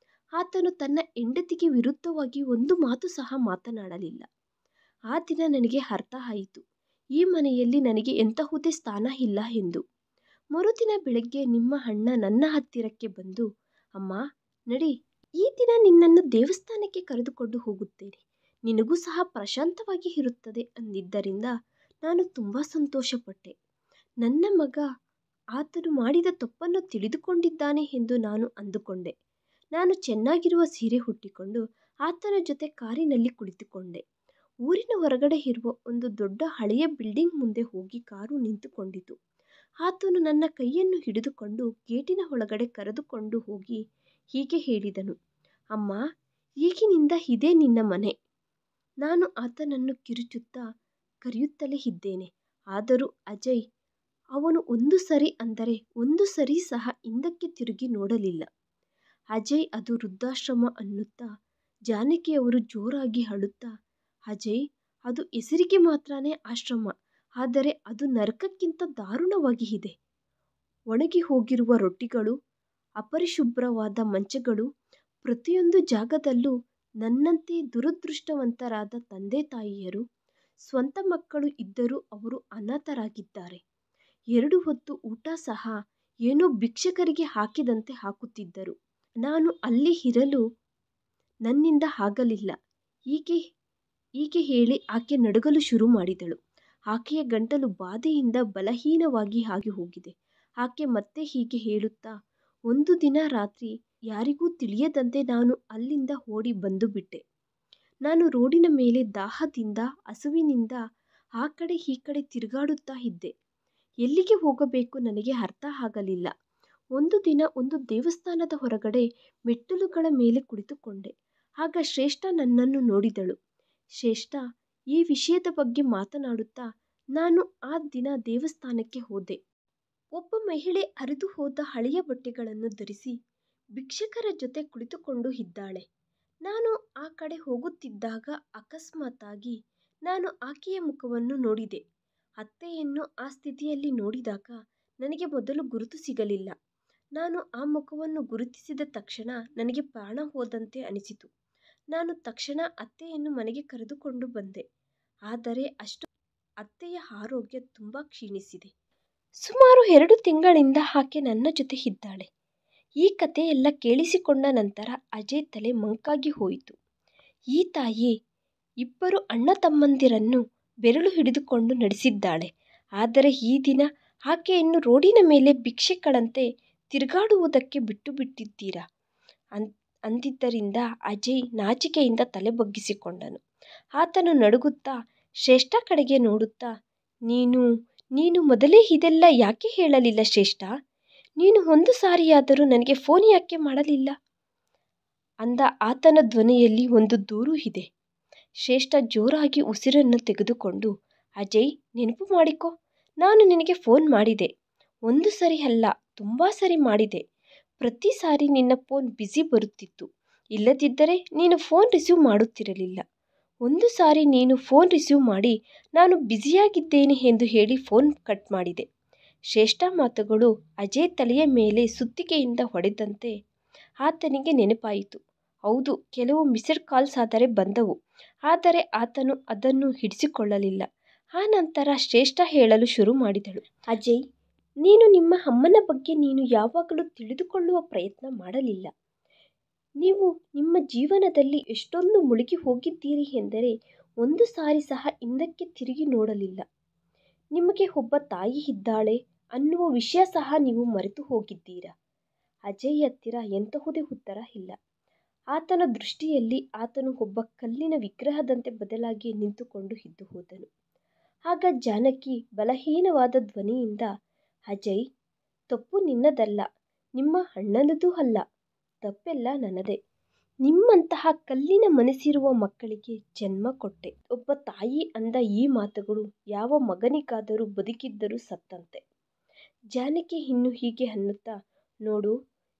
A: ಆತನು ತನ್ನ ಹೆಂಡತಿಗೆ ವಿರುದ್ಧವಾಗಿ ಒಂದು ಮಾತು ಸಹ ಮಾತನಾಡಲಿಲ್ಲ. ಆ ದಿನ ನನಗೆ ಅರ್ಥ ಆಯಿತು, ಈ ಮನೆಯಲ್ಲಿ ನನಗೆ ಎಂತಹುದೇ ಸ್ಥಾನ ಇಲ್ಲ ಎಂದು. ಮರುದಿನ ಬೆಳಗ್ಗೆ ನಿಮ್ಮ ಅಣ್ಣ ನನ್ನ ಹತ್ತಿರಕ್ಕೆ ಬಂದು, ಅಮ್ಮ ನಡಿ, ಈ ದಿನ ನಿನ್ನನ್ನು ದೇವಸ್ಥಾನಕ್ಕೆ ಕರೆದುಕೊಂಡು ಹೋಗುತ್ತೇನೆ, ನಿನಗೂ ಸಹ ಪ್ರಶಾಂತವಾಗಿ ಇರುತ್ತದೆ ಅಂದಿದ್ದರಿಂದ ನಾನು ತುಂಬ ಸಂತೋಷಪಟ್ಟೆ. ನನ್ನ ಮಗ ಆತನು ಮಾಡಿದ ತಪ್ಪನ್ನು ತಿಳಿದುಕೊಂಡಿದ್ದಾನೆ ಎಂದು ನಾನು ಅಂದುಕೊಂಡೆ. ನಾನು ಚೆನ್ನಾಗಿರುವ ಸೀರೆ ಹುಟ್ಟಿಕೊಂಡು ಆತನ ಜೊತೆ ಕಾರಿನಲ್ಲಿ ಕುಳಿತುಕೊಂಡೆ. ಊರಿನ ಹೊರಗಡೆ ಇರುವ ಒಂದು ದೊಡ್ಡ ಹಳೆಯ ಬಿಲ್ಡಿಂಗ್ ಮುಂದೆ ಹೋಗಿ ಕಾರು ನಿಂತುಕೊಂಡಿತು. ಆತನು ನನ್ನ ಕೈಯನ್ನು ಹಿಡಿದುಕೊಂಡು ಗೇಟಿನ ಒಳಗಡೆ ಕರೆದುಕೊಂಡು ಹೋಗಿ ಹೀಗೆ ಹೇಳಿದನು, ಅಮ್ಮ, ಈಗಿನಿಂದ ಇದೇ ನಿನ್ನ ಮನೆ. ನಾನು ಆತನನ್ನು ಕಿರುಚುತ್ತಾ ಕರೆಯುತ್ತಲೇ ಇದ್ದೇನೆ. ಆದರೂ ಅಜಯ್, ಅವನು ಒಂದು ಸರಿ ಅಂದರೆ ಒಂದು ಸರಿ ಸಹ ಹಿಂದಕ್ಕೆ ತಿರುಗಿ ನೋಡಲಿಲ್ಲ. ಅಜಯ್, ಅದು ವೃದ್ಧಾಶ್ರಮ ಅನ್ನುತ್ತಾ ಜಾನಕಿಯವರು ಜೋರಾಗಿ ಅಳುತ್ತಾ, ಅಜಯ್, ಅದು ಹೆಸರಿಗೆ ಮಾತ್ರನೇ ಆಶ್ರಮ, ಆದರೆ ಅದು ನರಕಕ್ಕಿಂತ ದಾರುಣವಾಗಿ ಇದೆ. ಒಣಗಿ ಹೋಗಿರುವ ರೊಟ್ಟಿಗಳು, ಅಪರಿಶುಭ್ರವಾದ ಮಂಚಗಳು, ಪ್ರತಿಯೊಂದು ಜಾಗದಲ್ಲೂ ನನ್ನಂತೆ ದುರದೃಷ್ಟವಂತರಾದ ತಂದೆ ತಾಯಿಯರು, ಸ್ವಂತ ಮಕ್ಕಳು ಇದ್ದರೂ ಅವರು ಅನಾಥರಾಗಿದ್ದಾರೆ. 2 ಹೊತ್ತು ಊಟ ಸಹ ಏನೋ ಭಿಕ್ಷಕರಿಗೆ ಹಾಕಿದಂತೆ ಹಾಕುತ್ತಿದ್ದರು. ನಾನು ಅಲ್ಲಿ ಇರಲು ನನ್ನಿಂದ ಆಗಲಿಲ್ಲ. ಹೀಗೆ ಹೇಳಿ ಆಕೆ ನಡುಗಲು ಶುರು ಮಾಡಿದಳು. ಆಕೆಯ ಗಂಟಲು ಬಾಧೆಯಿಂದ ಬಲಹೀನವಾಗಿ ಆಗಿ ಹೋಗಿದೆ. ಆಕೆ ಮತ್ತೆ ಹೀಗೆ ಹೇಳುತ್ತಾ, ಒಂದು ದಿನ ರಾತ್ರಿ ಯಾರಿಗೂ ತಿಳಿಯದಂತೆ ನಾನು ಅಲ್ಲಿಂದ ಓಡಿ ಬಂದು ಬಿಟ್ಟೆ. ನಾನು ರೋಡಿನ ಮೇಲೆ ದಾಹದಿಂದ ಹಸುವಿನಿಂದ ಆ ಕಡೆ ಈ ಕಡೆ ತಿರುಗಾಡುತ್ತಾ ಇದ್ದೆ. ಎಲ್ಲಿಗೆ ಹೋಗಬೇಕು ನನಗೆ ಅರ್ಥ ಆಗಲಿಲ್ಲ. ಒಂದು ದಿನ ಒಂದು ದೇವಸ್ಥಾನದ ಹೊರಗಡೆ ಮೆಟ್ಟಿಲುಗಳ ಮೇಲೆ ಕುಳಿತುಕೊಂಡೆ. ಆಗ ಶ್ರೇಷ್ಠ ನನ್ನನ್ನು ನೋಡಿದಳು. ಶ್ರೇಷ್ಠ ಈ ವಿಷಯದ ಬಗ್ಗೆ ಮಾತನಾಡುತ್ತಾ, ನಾನು ಆ ದಿನ ದೇವಸ್ಥಾನಕ್ಕೆ ಹೋದೆ. ಒಬ್ಬ ಮಹಿಳೆ ಹರಿದು ಹೋದ ಹಳೆಯ ಬಟ್ಟೆಗಳನ್ನು ಧರಿಸಿ ಭಿಕ್ಷಕರ ಜೊತೆ ಕುಳಿತುಕೊಂಡು ಇದ್ದಾಳೆ. ನಾನು ಆ ಕಡೆ ಹೋಗುತ್ತಿದ್ದಾಗ ಅಕಸ್ಮಾತ್ತಾಗಿ ನಾನು ಆಕೆಯ ಮುಖವನ್ನು ನೋಡಿದೆ. ಅತ್ತೆಯನ್ನು ಆ ಸ್ಥಿತಿಯಲ್ಲಿ ನೋಡಿದಾಗ ನನಗೆ ಮೊದಲು ಗುರುತು ಸಿಗಲಿಲ್ಲ. ನಾನು ಆ ಮುಖವನ್ನು ಗುರುತಿಸಿದ ತಕ್ಷಣ ನನಗೆ ಪ್ರಾಣ ಹೋದಂತೆ ಅನಿಸಿತು. ನಾನು ತಕ್ಷಣ ಅತ್ತೆಯನ್ನು ಮನೆಗೆ ಕರೆದುಕೊಂಡು ಬಂದೆ. ಆದರೆ ಅತ್ತೆಯ ಆರೋಗ್ಯ ತುಂಬ ಕ್ಷೀಣಿಸಿದೆ. ಸುಮಾರು 2 ತಿಂಗಳಿಂದ ಆಕೆ ನನ್ನ ಜೊತೆ ಇದ್ದಾಳೆ. ಈ ಕಥೆಯೆಲ್ಲ ಕೇಳಿಸಿಕೊಂಡ ನಂತರ ಅಜಯ್ ತಲೆ ಮಂಕಾಗಿ ಹೋಯಿತು. ಈ ತಾಯಿ ಇಬ್ಬರು ಅಣ್ಣ ತಮ್ಮಂದಿರನ್ನು ಬೆರಳು ಹಿಡಿದುಕೊಂಡು ನಡೆಸಿದ್ದಾಳೆ. ಆದರೆ ಈ ದಿನ ಆಕೆಯನ್ನು ರೋಡಿನ ಮೇಲೆ ಭಿಕ್ಷುಕಳಂತೆ ತಿರುಗಾಡುವುದಕ್ಕೆ ಬಿಟ್ಟು ಬಿಟ್ಟಿದ್ದೀರಾ ಅಂದಿದ್ದರಿಂದ ಅಜಯ್ ನಾಚಿಕೆಯಿಂದ ತಲೆ ಬಗ್ಗಿಸಿಕೊಂಡನು. ಆತನು ನಡುಗುತ್ತಾ ಶ್ರೇಷ್ಠ ಕಡೆಗೆ ನೋಡುತ್ತಾ, ನೀನು ಮೊದಲೇ ಇದೆಲ್ಲ ಯಾಕೆ ಹೇಳಲಿಲ್ಲ ಶ್ರೇಷ್ಠ? ನೀನು ಒಂದು ಸಾರಿಯಾದರೂ ನನಗೆ ಫೋನ್ ಯಾಕೆ ಮಾಡಲಿಲ್ಲ ಅಂದ. ಆತನ ಧ್ವನಿಯಲ್ಲಿ ಒಂದು ದೂರು ಇದೆ. ಶ್ರೇಷ್ಠ ಜೋರಾಗಿ ಉಸಿರನ್ನು ತೆಗೆದುಕೊಂಡು, ಅಜಯ್, ನೆನಪು ಮಾಡಿಕೊ, ನಾನು ನಿನಗೆ ಫೋನ್ ಮಾಡಿದೆ. ಒಂದು ಸರಿ ಅಲ್ಲ, ತುಂಬ ಸರಿ ಮಾಡಿದೆ. ಪ್ರತಿ ಸಾರಿ ನಿನ್ನ ಫೋನ್ ಬ್ಯುಸಿ ಬರುತ್ತಿತ್ತು. ಇಲ್ಲದಿದ್ದರೆ ನೀನು ಫೋನ್ ರಿಸೀವ್ ಮಾಡುತ್ತಿರಲಿಲ್ಲ. ಒಂದು ಸಾರಿ ನೀನು ಫೋನ್ ರಿಸೀವ್ ಮಾಡಿ ನಾನು ಬ್ಯುಸಿಯಾಗಿದ್ದೇನೆ ಎಂದು ಹೇಳಿ ಫೋನ್ ಕಟ್ ಮಾಡಿದೆ. ಶ್ರೇಷ್ಠ ಮಾತುಗಳು ಅಜಯ್ ತಲೆಯ ಮೇಲೆ ಸುತ್ತಿಗೆಯಿಂದ ಹೊಡೆದಂತೆ ಆತನಿಗೆ ನೆನಪಾಯಿತು. ಹೌದು, ಕೆಲವು ಮಿಸ್ಡ್ ಕಾಲ್ಸ್ ಆದರೆ ಬಂದವು. ಆದರೆ ಆತನು ಅದನ್ನು ಹಿಡಿಸಿಕೊಳ್ಳಲಿಲ್ಲ. ಆ ನಂತರ ಶ್ರೇಷ್ಠ ಹೇಳಲು ಶುರು ಮಾಡಿದಳು. ಅಜಯ್, ನೀನು ನಿಮ್ಮ ಅಮ್ಮನ ಬಗ್ಗೆ ನೀನು ಯಾವಾಗಲೂ ತಿಳಿದುಕೊಳ್ಳುವ ಪ್ರಯತ್ನ ಮಾಡಲಿಲ್ಲ. ನೀವು ನಿಮ್ಮ ಜೀವನದಲ್ಲಿ ಎಷ್ಟೊಂದು ಮುಳುಗಿ ಹೋಗಿದ್ದೀರಿ ಎಂದರೆ ಒಂದು ಸಾರಿ ಸಹ ಹಿಂದಕ್ಕೆ ತಿರುಗಿ ನೋಡಲಿಲ್ಲ. ನಿಮಗೆ ಒಬ್ಬ ತಾಯಿ ಇದ್ದಾಳೆ ಅನ್ನುವ ವಿಷಯ ಸಹ ನೀವು ಮರೆತು ಹೋಗಿದ್ದೀರಾ. ಅಜಯ್ ಹತ್ತಿರ ಎಂತಹುದೇ ಉತ್ತರ ಇಲ್ಲ. ಆತನ ದೃಷ್ಟಿಯಲ್ಲಿ ಆತನು ಒಬ್ಬ ಕಲ್ಲಿನ ವಿಗ್ರಹದಂತೆ ಬದಲಾಗಿ ನಿಂತುಕೊಂಡು ಇದ್ದು ಹೋದನು. ಆಗ ಜಾನಕಿ ಬಲಹೀನವಾದ ಧ್ವನಿಯಿಂದ, ಅಜಯ್, ತಪ್ಪು ನಿನ್ನದಲ್ಲ, ನಿಮ್ಮ ಅಣ್ಣನದೂ ಅಲ್ಲ, ತಪ್ಪೆಲ್ಲ ನನ್ನದೇ. ನಿಮ್ಮಂತಹ ಕಲ್ಲಿನ ಮನಸ್ಸಿರುವ ಮಕ್ಕಳಿಗೆ ಜನ್ಮ ಕೊಟ್ಟೆ. ಒಬ್ಬ ತಾಯಿ ಅಂದ ಈ ಮಾತುಗಳು ಯಾವ ಮಗನಿಗಾದರೂ ಬದುಕಿದ್ದರೂ ಸತ್ತಂತೆ. ಜಾನಕಿ ಇನ್ನು ಹೀಗೆ ಅನ್ನುತ್ತಾ, ನೋಡು,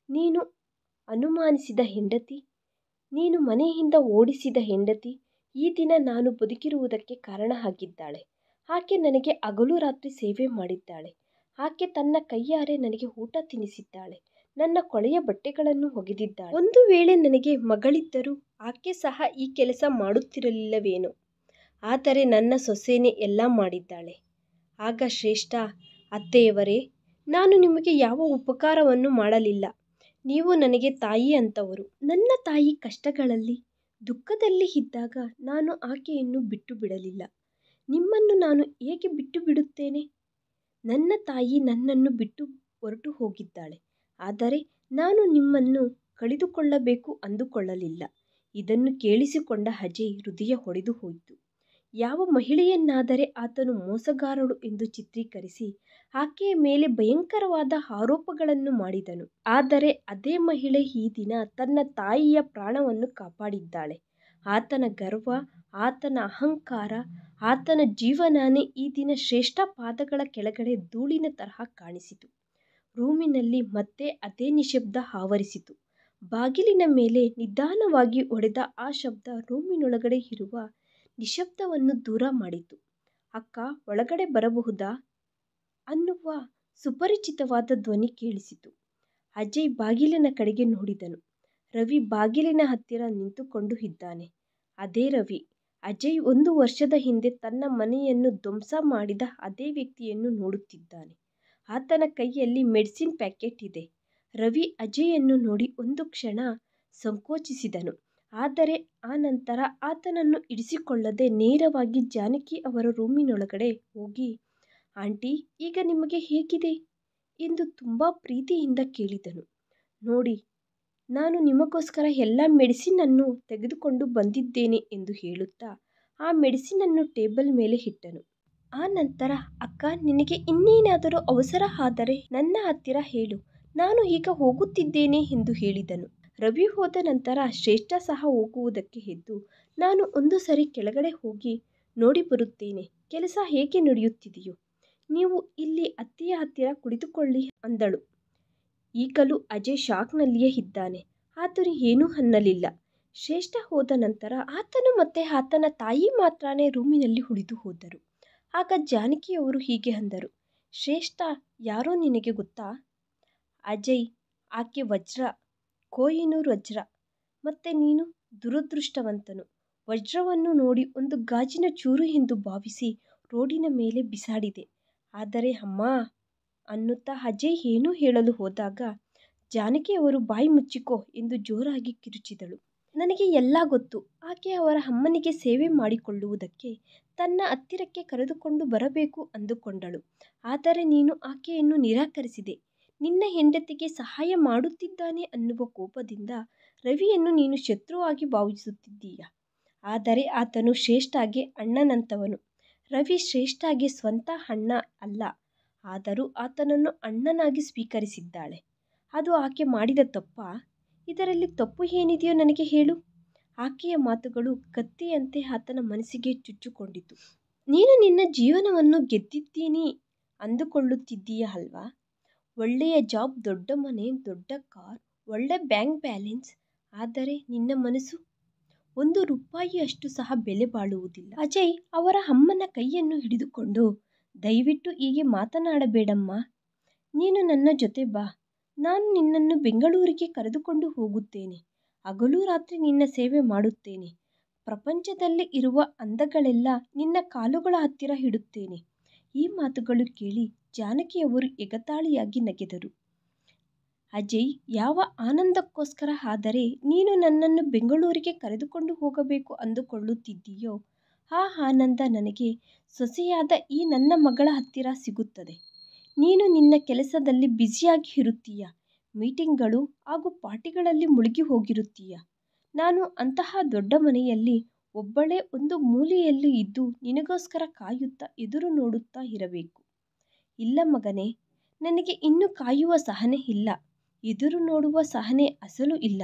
A: ನೀನು ಅನುಮಾನಿಸಿದ ಹೆಂಡತಿ, ನೀನು ಮನೆಯಿಂದ ಓಡಿಸಿದ ಹೆಂಡತಿ ಈ ದಿನ ನಾನು ಬದುಕಿರುವುದಕ್ಕೆ ಕಾರಣ ಆಗಿದ್ದಾಳೆ. ಆಕೆ ನನಗೆ ಹಗಲು ರಾತ್ರಿ ಸೇವೆ ಮಾಡಿದ್ದಾಳೆ. ಆಕೆ ತನ್ನ ಕೈಯಾರೆ ನನಗೆ ಊಟ ತಿನ್ನಿಸಿದ್ದಾಳೆ. ನನ್ನ ಕೊಳೆಯ ಬಟ್ಟೆಗಳನ್ನು ಒಗೆದಿದ್ದಾಳೆ. ಒಂದು ವೇಳೆ ನನಗೆ ಮಗಳಿದ್ದರೂ ಆಕೆ ಸಹ ಈ ಕೆಲಸ ಮಾಡುತ್ತಿರಲಿಲ್ಲವೇನೋ. ಆದರೆ ನನ್ನ ಸೊಸೆನೇ ಎಲ್ಲ ಮಾಡಿದ್ದಾಳೆ. ಆಗ ಶ್ರೇಷ್ಠ, ಅತ್ತೆಯವರೇ, ನಾನು ನಿಮಗೆ ಯಾವ ಉಪಕಾರವನ್ನು ಮಾಡಲಿಲ್ಲ. ನೀವು ನನಗೆ ತಾಯಿ ಅಂತವರು. ನನ್ನ ತಾಯಿ ಕಷ್ಟಗಳಲ್ಲಿ ದುಃಖದಲ್ಲಿ ಇದ್ದಾಗ ನಾನು ಆಕೆಯನ್ನು ಬಿಟ್ಟು ಬಿಡಲಿಲ್ಲ. ನಿಮ್ಮನ್ನು ನಾನು ಏಕೆ ಬಿಟ್ಟು ಬಿಡುತ್ತೇನೆ? ನನ್ನ ತಾಯಿ ನನ್ನನ್ನು ಬಿಟ್ಟು ಹೊರಟು ಹೋಗಿದ್ದಾಳೆ. ಆದರೆ ನಾನು ನಿಮ್ಮನ್ನು ಕಳೆದುಕೊಳ್ಳಬೇಕು ಅಂದುಕೊಳ್ಳಲಿಲ್ಲ. ಇದನ್ನು ಕೇಳಿಸಿಕೊಂಡ ಅಜಯ್ ಹೃದಯ ಒಡೆದು ಹೋಯಿತು. ಯಾವ ಮಹಿಳೆಯನ್ನಾದರೆ ಆತನು ಮೋಸಗಾರಳು ಎಂದು ಚಿತ್ರೀಕರಿಸಿ ಆಕೆಯ ಮೇಲೆ ಭಯಂಕರವಾದ ಆರೋಪಗಳನ್ನು ಮಾಡಿದನು. ಆದರೆ ಅದೇ ಮಹಿಳೆ ಈ ದಿನ ತನ್ನ ತಾಯಿಯ ಪ್ರಾಣವನ್ನು ಕಾಪಾಡಿದ್ದಾಳೆ. ಆತನ ಗರ್ವ, ಆತನ ಅಹಂಕಾರ, ಆತನ ಜೀವನನೇ ಈ ದಿನ ಶ್ರೇಷ್ಠ ಪಾದಗಳ ಕೆಳಗಡೆ ಧೂಳಿನ ತರಹ ಕಾಣಿಸಿತು. ರೂಮಿನಲ್ಲಿ ಮತ್ತೆ ಅದೇ ನಿಶ್ಶಬ್ದ ಆವರಿಸಿತು. ಬಾಗಿಲಿನ ಮೇಲೆ ನಿಧಾನವಾಗಿ ಹೊಡೆದ ಆ ಶಬ್ದ ರೂಮಿನೊಳಗಡೆ ಇರುವ ನಿಶ್ಶಬ್ದವನ್ನು ದೂರ ಮಾಡಿತು. ಅಕ್ಕ, ಒಳಗಡೆ ಬರಬಹುದಾ ಅನ್ನುವ ಸುಪರಿಚಿತವಾದ ಧ್ವನಿ ಕೇಳಿಸಿತು. ಅಜಯ್ ಬಾಗಿಲಿನ ಕಡೆಗೆ ನೋಡಿದನು. ರವಿ ಬಾಗಿಲಿನ ಹತ್ತಿರ ನಿಂತುಕೊಂಡು ಇದ್ದಾನೆ. ಅದೇ ರವಿ. ಅಜಯ್ 1 ವರ್ಷದ ಹಿಂದೆ ತನ್ನ ಮನೆಯನ್ನು ಧ್ವಂಸ ಮಾಡಿದ ಅದೇ ವ್ಯಕ್ತಿಯನ್ನು ನೋಡುತ್ತಿದ್ದಾನೆ. ಆತನ ಕೈಯಲ್ಲಿ ಮೆಡಿಸಿನ್ ಪ್ಯಾಕೆಟ್ ಇದೆ. ರವಿ ಅಜಯನ್ನು ನೋಡಿ ಒಂದು ಕ್ಷಣ ಸಂಕೋಚಿಸಿದನು. ಆದರೆ ಆ ನಂತರ ಆತನನ್ನು ಇಡಿಸಿಕೊಳ್ಳದೆ ನೇರವಾಗಿ ಜಾನಕಿ ಅವರ ರೂಮಿನೊಳಗಡೆ ಹೋಗಿ, ಆಂಟಿ, ಈಗ ನಿಮಗೆ ಹೇಗಿದೆ ಎಂದು ತುಂಬ ಪ್ರೀತಿಯಿಂದ ಕೇಳಿದನು. ನೋಡಿ, ನಾನು ನಿಮಗೋಸ್ಕರ ಎಲ್ಲ ಮೆಡಿಸಿನನ್ನು ತೆಗೆದುಕೊಂಡು ಬಂದಿದ್ದೇನೆ ಎಂದು ಹೇಳುತ್ತಾ ಆ ಮೆಡಿಸಿನನ್ನು ಟೇಬಲ್ ಮೇಲೆ ಇಟ್ಟನು. ಆ ನಂತರ, ಅಕ್ಕ, ನಿನಗೆ ಇನ್ನೇನಾದರೂ ಅವಸರ ಆದರೆ ನನ್ನ ಹತ್ತಿರ ಹೇಳು, ನಾನು ಈಗ ಹೋಗುತ್ತಿದ್ದೇನೆ ಎಂದು ಹೇಳಿದನು. ರವಿ ಹೋದ ನಂತರ ಶ್ರೇಷ್ಠ ಸಹ ಹೋಗುವುದಕ್ಕೆ ಎದ್ದು, ನಾನು ಒಂದು ಸರಿ ಕೆಳಗಡೆ ಹೋಗಿ ನೋಡಿ ಬರುತ್ತೇನೆ, ಕೆಲಸ ಹೇಗೆ ನಡೆಯುತ್ತಿದೆಯೋ. ನೀವು ಇಲ್ಲಿ ಅತ್ತೆಯ ಹತ್ತಿರ ಕುಳಿತುಕೊಳ್ಳಿ ಅಂದಳು. ಈಗಲೂ ಅಜಯ್ ಶಾಕ್ನಲ್ಲಿಯೇ ಇದ್ದಾನೆ. ಆತನು ಏನೂ ಅನ್ನಲಿಲ್ಲ. ಶ್ರೇಷ್ಠ ಹೋದ ನಂತರ ಆತನು ಮತ್ತೆ ಆತನ ತಾಯಿ ಮಾತ್ರನೇ ರೂಮಿನಲ್ಲಿ ಉಳಿದು ಹೋದರು. ಆಗ ಜಾನಕಿಯವರು ಹೀಗೆ ಅಂದರು, ಶ್ರೇಷ್ಠ ಯಾರೋ ನಿನಗೆ ಗೊತ್ತಾ? ಅಜಯ್, ಆಕೆ ವಜ್ರ, ಕೊಹಿನೂರ್ ವಜ್ರ. ಮತ್ತೆ ನೀನು ದುರದೃಷ್ಟವಂತನು. ವಜ್ರವನ್ನು ನೋಡಿ ಒಂದು ಗಾಜಿನ ಚೂರು ಎಂದು ಭಾವಿಸಿ ರೋಡಿನ ಮೇಲೆ ಬಿಸಾಡಿದೆ. ಆದರೆ ಅಮ್ಮ ಅನ್ನುತ್ತಾ ಅಜಯ್ ಏನೋ ಹೇಳಲು ಹೋದಾಗ ಜಾನಕಿಯವರು ಬಾಯಿ ಮುಚ್ಚಿಕೋ ಎಂದು ಜೋರಾಗಿ ಕಿರುಚಿದಳು. ನನಗೆ ಎಲ್ಲ ಗೊತ್ತು. ಆಕೆ ಅವರ ಅಮ್ಮನಿಗೆ ಸೇವೆ ಮಾಡಿಕೊಳ್ಳುವುದಕ್ಕೆ ತನ್ನ ಹತ್ತಿರಕ್ಕೆ ಕರೆದುಕೊಂಡು ಬರಬೇಕು ಅಂದುಕೊಂಡಳು. ಆದರೆ ನೀನು ಆಕೆಯನ್ನು ನಿರಾಕರಿಸಿದೆ. ನಿನ್ನ ಹೆಂಡತಿಗೆ ಸಹಾಯ ಮಾಡುತ್ತಿದ್ದಾನೆ ಅನ್ನುವ ಕೋಪದಿಂದ ರವಿಯನ್ನು ನೀನು ಶತ್ರುವಾಗಿ ಭಾವಿಸುತ್ತಿದ್ದೀಯ. ಆದರೆ ಆತನು ಶ್ರೇಷ್ಠಾಗೆ ಅಣ್ಣನಂತವನು. ರವಿ ಶ್ರೇಷ್ಠಾಗೆ ಸ್ವಂತ ಅಣ್ಣ ಅಲ್ಲ. ಆದರೂ ಆತನನ್ನು ಅಣ್ಣನಾಗಿ ಸ್ವೀಕರಿಸಿದ್ದಾಳೆ. ಅದು ಆಕೆ ಮಾಡಿದ ತಪ್ಪಾ? ಇದರಲ್ಲಿ ತಪ್ಪು ಏನಿದೆಯೋ ನನಗೆ ಹೇಳು. ಆಕೆಯ ಮಾತುಗಳು ಕತ್ತಿಯಂತೆ ಆತನ ಮನಸ್ಸಿಗೆ ಚುಚ್ಚಿಕೊಂಡಿತು. ನೀನು ನಿನ್ನ ಜೀವನವನ್ನು ಗೆದ್ದಿದ್ದೀನಿ ಅಂದುಕೊಳ್ಳುತ್ತಿದ್ದೀಯ ಅಲ್ವಾ? ಒಳ್ಳೆಯ ಜಾಬ್, ದೊಡ್ಡ ಮನೆ, ದೊಡ್ಡ ಕಾರ್, ಒಳ್ಳೆ ಬ್ಯಾಂಕ್ ಬ್ಯಾಲೆನ್ಸ್. ಆದರೆ ನಿನ್ನ ಮನಸ್ಸು 1 ರೂಪಾಯಿಯಷ್ಟು ಸಹ ಬೆಲೆ ಬಾಳುವುದಿಲ್ಲ. ಅಜಯ್ ಅವರ ಅಮ್ಮನ ಕೈಯನ್ನು ಹಿಡಿದುಕೊಂಡು, ದಯವಿಟ್ಟು ಹೀಗೆ ಮಾತನಾಡಬೇಡಮ್ಮ. ನೀನು ನನ್ನ ಜೊತೆ ಬಾ. ನಾನು ನಿನ್ನನ್ನು ಬೆಂಗಳೂರಿಗೆ ಕರೆದುಕೊಂಡು ಹೋಗುತ್ತೇನೆ. ಹಗಲು ರಾತ್ರಿ ನಿನ್ನ ಸೇವೆ ಮಾಡುತ್ತೇನೆ. ಪ್ರಪಂಚದಲ್ಲಿ ಇರುವ ಅಂದಗಳೆಲ್ಲ ನಿನ್ನ ಕಾಲುಗಳ ಹತ್ತಿರ ಇಡುತ್ತೇನೆ. ಈ ಮಾತುಗಳು ಕೇಳಿ ಜಾನಕಿಯವರು ಎಗತಾಳಿಯಾಗಿ ನಗೆದರು. ಅಜಯ್, ಯಾವ ಆನಂದಕ್ಕೋಸ್ಕರ ಆದರೆ ನೀನು ನನ್ನನ್ನು ಬೆಂಗಳೂರಿಗೆ ಕರೆದುಕೊಂಡು ಹೋಗಬೇಕು ಅಂದುಕೊಳ್ಳುತ್ತಿದ್ದೀಯೋ ಆ ಆನಂದ ನನಗೆ ಸೊಸೆಯಾದ ಈ ನನ್ನ ಮಗಳ ಹತ್ತಿರ ಸಿಗುತ್ತದೆ. ನೀನು ನಿನ್ನ ಕೆಲಸದಲ್ಲಿ ಬ್ಯುಸಿಯಾಗಿ ಇರುತ್ತೀಯ. ಮೀಟಿಂಗ್ಗಳು ಹಾಗೂ ಪಾರ್ಟಿಗಳಲ್ಲಿ ಮುಳುಗಿ ಹೋಗಿರುತ್ತೀಯ. ನಾನು ಅಂತಹ ದೊಡ್ಡ ಮನೆಯಲ್ಲಿ ಒಬ್ಬಳೇ ಒಂದು ಮೂಲೆಯಲ್ಲಿ ಇದ್ದು ನಿನಗೋಸ್ಕರ ಕಾಯುತ್ತಾ ಎದುರು ನೋಡುತ್ತಾ ಇರಬೇಕು. ಇಲ್ಲ ಮಗನೇ, ನನಗೆ ಇನ್ನೂ ಕಾಯುವ ಸಹನೆ ಇಲ್ಲ. ಎದುರು ನೋಡುವ ಸಹನೆ ಅಸಲು ಇಲ್ಲ.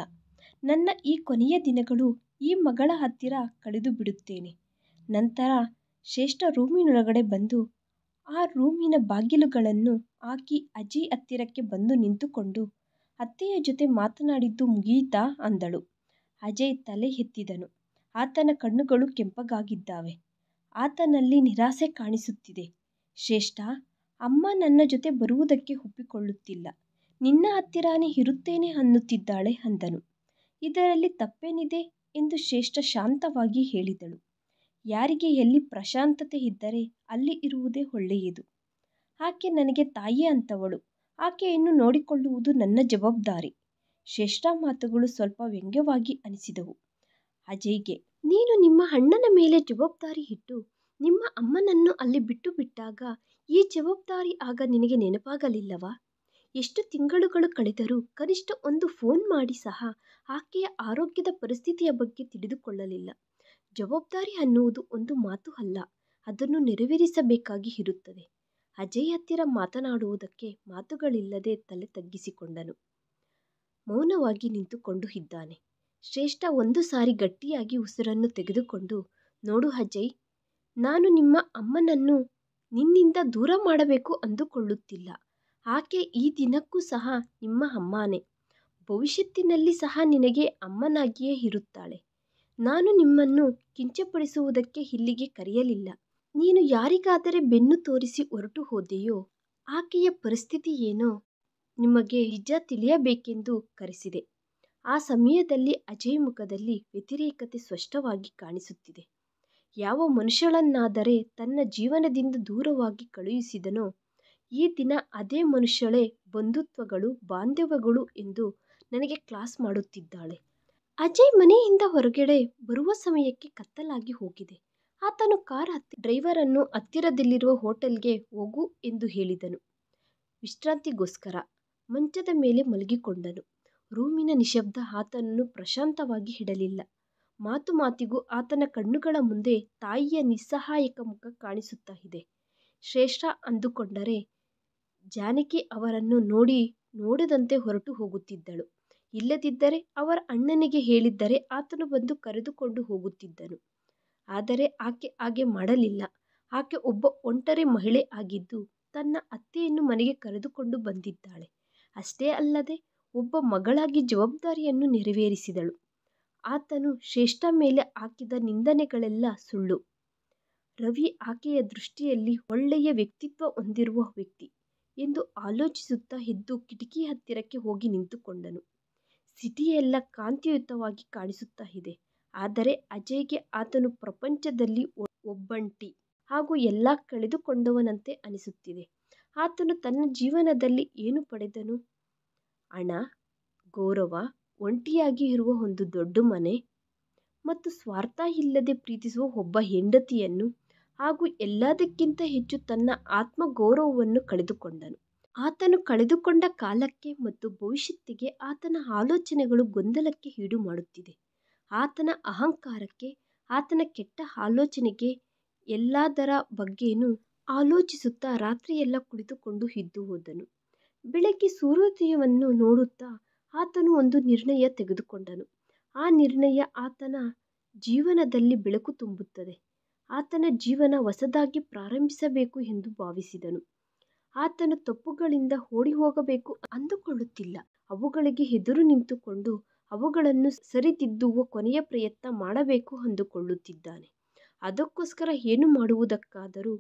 A: ನನ್ನ ಈ ಕೊನೆಯ ದಿನಗಳು ಈ ಮಗಳ ಹತ್ತಿರ ಕಳೆದು ಬಿಡುತ್ತೇನೆ. ನಂತರ ಶ್ರೇಷ್ಠ ರೂಮಿನೊಳಗಡೆ ಬಂದು ಆ ರೂಮಿನ ಬಾಗಿಲುಗಳನ್ನು ಹಾಕಿ ಅಜಯ್ ಹತ್ತಿರಕ್ಕೆ ಬಂದು ನಿಂತುಕೊಂಡು, ಅತ್ತೆಯ ಜೊತೆ ಮಾತನಾಡಿದ್ದು ಮುಗಿಯಿತಾ ಅಂದಳು. ಅಜಯ್ ತಲೆ ಎತ್ತಿದನು. ಆತನ ಕಣ್ಣುಗಳು ಕೆಂಪಗಾಗಿದ್ದಾವೆ. ಆತನಲ್ಲಿ ನಿರಾಸೆ ಕಾಣಿಸುತ್ತಿದೆ. ಶ್ರೇಷ್ಠ, ಅಮ್ಮ ನನ್ನ ಜೊತೆ ಬರುವುದಕ್ಕೆ ಒಪ್ಪಿಕೊಳ್ಳುತ್ತಿಲ್ಲ. ನಿನ್ನ ಹತ್ತಿರಾನೇ ಇರುತ್ತೇನೆ ಅನ್ನುತ್ತಿದ್ದಾಳೆ ಅಂದನು. ಇದರಲ್ಲಿ ತಪ್ಪೇನಿದೆ ಎಂದು ಶ್ರೇಷ್ಠ ಶಾಂತವಾಗಿ ಹೇಳಿದಳು. ಯಾರಿಗೆ ಎಲ್ಲಿ ಪ್ರಶಾಂತತೆ ಇದ್ದರೆ ಅಲ್ಲಿ ಇರುವುದೇ ಒಳ್ಳೆಯದು. ಆಕೆ ನನಗೆ ತಾಯಿ ಅಂತವಳು. ಆಕೆಯನ್ನು ನೋಡಿಕೊಳ್ಳುವುದು ನನ್ನ ಜವಾಬ್ದಾರಿ. ಶ್ರೇಷ್ಠ ಮಾತುಗಳು ಸ್ವಲ್ಪ ವ್ಯಂಗ್ಯವಾಗಿ ಅನಿಸಿದವು ಅಜಯ್ಗೆ. ನೀನು ನಿಮ್ಮ ಅಣ್ಣನ ಮೇಲೆ ಜವಾಬ್ದಾರಿ ಇಟ್ಟು ನಿಮ್ಮ ಅಮ್ಮನನ್ನು ಅಲ್ಲಿ ಬಿಟ್ಟು ಬಿಟ್ಟಾಗ ಈ ಜವಾಬ್ದಾರಿ ಆಗ ನಿನಗೆ ನೆನಪಾಗಲಿಲ್ಲವಾ? ಎಷ್ಟು ತಿಂಗಳುಗಳು ಕಳೆದರೂ ಕನಿಷ್ಠ ಒಂದು ಫೋನ್ ಮಾಡಿ ಸಹ ಆಕೆಯ ಆರೋಗ್ಯದ ಪರಿಸ್ಥಿತಿಯ ಬಗ್ಗೆ ತಿಳಿದುಕೊಳ್ಳಲಿಲ್ಲ. ಜವಾಬ್ದಾರಿ ಅನ್ನುವುದು ಒಂದು ಮಾತು ಅಲ್ಲ, ಅದನ್ನು ನೆರವೇರಿಸಬೇಕಾಗಿ ಇರುತ್ತದೆ. ಅಜಯ್ ಹತ್ತಿರ ಮಾತನಾಡುವುದಕ್ಕೆ ಮಾತುಗಳಿಲ್ಲದೆ ತಲೆ ತಗ್ಗಿಸಿಕೊಂಡನು. ಮೌನವಾಗಿ ನಿಂತುಕೊಂಡು ಇದ್ದಾನೆ. ಶ್ರೇಷ್ಠ ಒಂದು ಸಾರಿ ಗಟ್ಟಿಯಾಗಿ ಉಸಿರನ್ನು ತೆಗೆದುಕೊಂಡು, ನೋಡು ಅಜಯ್, ನಾನು ನಿಮ್ಮ ಅಮ್ಮನನ್ನು ನಿನ್ನಿಂದ ದೂರ ಮಾಡಬೇಕು ಅಂದುಕೊಳ್ಳುತ್ತಿಲ್ಲ. ಆಕೆ ಈ ದಿನಕ್ಕೂ ಸಹ ನಿಮ್ಮ ಅಮ್ಮನೇ. ಭವಿಷ್ಯತ್ತಿನಲ್ಲಿ ಸಹ ನಿನಗೆ ಅಮ್ಮನಾಗಿಯೇ ಇರುತ್ತಾಳೆ. ನಾನು ನಿಮ್ಮನ್ನು ಕಿಂಚಪಡಿಸುವುದಕ್ಕೆ ಇಲ್ಲಿಗೆ ಕರೆಯಲಿಲ್ಲ. ನೀನು ಯಾರಿಗಾದರೆ ಬೆನ್ನು ತೋರಿಸಿ ಹೊರಟು ಹೋದೆಯೋ ಆಕೆಯ ಪರಿಸ್ಥಿತಿ ಏನೋ ನಿಮಗೆ ನಿಜ ತಿಳಿಯಬೇಕೆಂದು ಕರೆಸಿದೆ. ಆ ಸಮಯದಲ್ಲಿ ಅಜಯ್ ಮುಖದಲ್ಲಿ ವ್ಯತಿರೇಕತೆ ಸ್ಪಷ್ಟವಾಗಿ ಕಾಣಿಸುತ್ತಿದೆ. ಯಾವ ಮನುಷ್ಯಳನ್ನಾದರೆ ತನ್ನ ಜೀವನದಿಂದ ದೂರವಾಗಿ ಕಳುಹಿಸಿದನೋ ಈ ದಿನ ಅದೇ ಮನುಷ್ಯಳೇ ಬಂಧುತ್ವಗಳು, ಬಾಂಧವ್ಯಗಳು ಎಂದು ನನಗೆ ಕ್ಲಾಸ್ ಮಾಡುತ್ತಿದ್ದಾಳೆ. ಅಜಯ್ ಮನೆಯಿಂದ ಹೊರಗಡೆ ಬರುವ ಸಮಯಕ್ಕೆ ಕತ್ತಲಾಗಿ ಹೋಗಿದೆ. ಆತನು ಕಾರ್ ಹತ್ತಿ ಡ್ರೈವರನ್ನು ಹತ್ತಿರದಲ್ಲಿರುವ ಹೋಟೆಲ್ಗೆ ಹೋಗು ಎಂದು ಹೇಳಿದನು. ವಿಶ್ರಾಂತಿಗೋಸ್ಕರ ಮಂಚದ ಮೇಲೆ ಮಲಗಿಕೊಂಡನು. ರೂಮಿನ ನಿಶಬ್ದ ಆತನನ್ನು ಪ್ರಶಾಂತವಾಗಿ ಇಡಲಿಲ್ಲ. ಮಾತು ಮಾತಿಗೂ ಆತನ ಕಣ್ಣುಗಳ ಮುಂದೆ ತಾಯಿಯ ನಿಸ್ಸಹಾಯಕ ಮುಖ ಕಾಣಿಸುತ್ತಾ ಇದೆ. ಶ್ರೇಷ್ಠ ಅಂದುಕೊಂಡರೆ ಜಾನಕಿ ಅವರನ್ನು ನೋಡದಂತೆ ಹೊರಟು ಹೋಗುತ್ತಿದ್ದಳು. ಇಲ್ಲದಿದ್ದರೆ ಅವರ ಅಣ್ಣನಿಗೆ ಹೇಳಿದ್ದರೆ ಆತನು ಬಂದು ಕರೆದುಕೊಂಡು ಹೋಗುತ್ತಿದ್ದನು. ಆದರೆ ಆಕೆ ಹಾಗೆ ಮಾಡಲಿಲ್ಲ. ಆಕೆ ಒಬ್ಬ ಒಂಟರಿ ಮಹಿಳೆ ಆಗಿದ್ದು ತನ್ನ ಅತ್ತೆಯನ್ನು ಮನೆಗೆ ಕರೆದುಕೊಂಡು ಬಂದಿದ್ದಾಳೆ. ಅಷ್ಟೇ ಅಲ್ಲದೆ ಒಬ್ಬ ಮಗಳಾಗಿ ಜವಾಬ್ದಾರಿಯನ್ನು ನೆರವೇರಿಸಿದಳು. ಆತನು ಶ್ರೇಷ್ಠ ಮೇಲೆ ಹಾಕಿದ ನಿಂದನೆಗಳೆಲ್ಲ ಸುಳ್ಳು. ರವಿ ಆಕೆಯ ದೃಷ್ಟಿಯಲ್ಲಿ ಒಳ್ಳೆಯ ವ್ಯಕ್ತಿತ್ವ ಹೊಂದಿರುವ ವ್ಯಕ್ತಿ ಎಂದು ಆಲೋಚಿಸುತ್ತಾ ಎದ್ದು ಕಿಟಕಿ ಹತ್ತಿರಕ್ಕೆ ಹೋಗಿ ನಿಂತುಕೊಂಡನು. ಸಿಟಿಯೆಲ್ಲ ಕಾಂತಿಯುತವಾಗಿ ಕಾಣಿಸುತ್ತಾ ಇದೆ. ಆದರೆ ಅಜಯ್ಗೆ ಆತನು ಪ್ರಪಂಚದಲ್ಲಿ ಒಬ್ಬಂಟಿ. ಹಾಗೂ ಎಲ್ಲ ಕಳೆದುಕೊಂಡವನಂತೆ ಅನಿಸುತ್ತಿದೆ. ಆತನು ತನ್ನ ಜೀವನದಲ್ಲಿ ಏನು ಪಡೆದನು? ಹಣ, ಗೌರವ, ಒಂಟಿಯಾಗಿ ಇರುವ ಒಂದು ದೊಡ್ಡ ಮನೆ ಮತ್ತು ಸ್ವಾರ್ಥ ಇಲ್ಲದೆ ಪ್ರೀತಿಸುವ ಒಬ್ಬ ಹೆಂಡತಿಯನ್ನು ಹಾಗೂ ಎಲ್ಲದಕ್ಕಿಂತ ಹೆಚ್ಚು ತನ್ನ ಆತ್ಮಗೌರವವನ್ನು ಕಳೆದುಕೊಂಡನು. ಆತನು ಕಳೆದುಕೊಂಡ ಕಾಲಕ್ಕೆ ಮತ್ತು ಭವಿಷ್ಯತ್ತಿಗೆ ಆತನ ಆಲೋಚನೆಗಳು ಗೊಂದಲಕ್ಕೆ ಈಡು ಮಾಡುತ್ತಿದೆ. ಆತನ ಅಹಂಕಾರಕ್ಕೆ, ಆತನ ಕೆಟ್ಟ ಆಲೋಚನೆಗೆ ಎಲ್ಲದರ ಬಗ್ಗೆನೂ ಆಲೋಚಿಸುತ್ತಾ ರಾತ್ರಿಯೆಲ್ಲ ಕುಳಿತುಕೊಂಡು ಇದ್ದು ಹೋದನು. ಬೆಳಗ್ಗೆ ಸೂರ್ಯೋದಯವನ್ನು ನೋಡುತ್ತಾ ಆತನು ಒಂದು ನಿರ್ಣಯ ತೆಗೆದುಕೊಂಡನು. ಆ ನಿರ್ಣಯ ಆತನ ಜೀವನದಲ್ಲಿ ಬೆಳಕು ತುಂಬುತ್ತದೆ. ಆತನ ಜೀವನ ಹೊಸದಾಗಿ ಪ್ರಾರಂಭಿಸಬೇಕು ಎಂದು ಭಾವಿಸಿದನು. ಆತನು ತಪ್ಪುಗಳಿಂದ ಓಡಿ ಹೋಗಬೇಕು ಅಂದುಕೊಳ್ಳುತ್ತಿಲ್ಲ. ಅವುಗಳಿಗೆ ಎದುರು ನಿಂತುಕೊಂಡು ಅವುಗಳನ್ನು ಸರಿದಿದ್ದುವ ಕೊನೆಯ ಪ್ರಯತ್ನ ಮಾಡಬೇಕು ಅಂದುಕೊಳ್ಳುತ್ತಿದ್ದಾನೆ. ಅದಕ್ಕೋಸ್ಕರ ಏನು ಮಾಡುವುದಕ್ಕಾದರೂ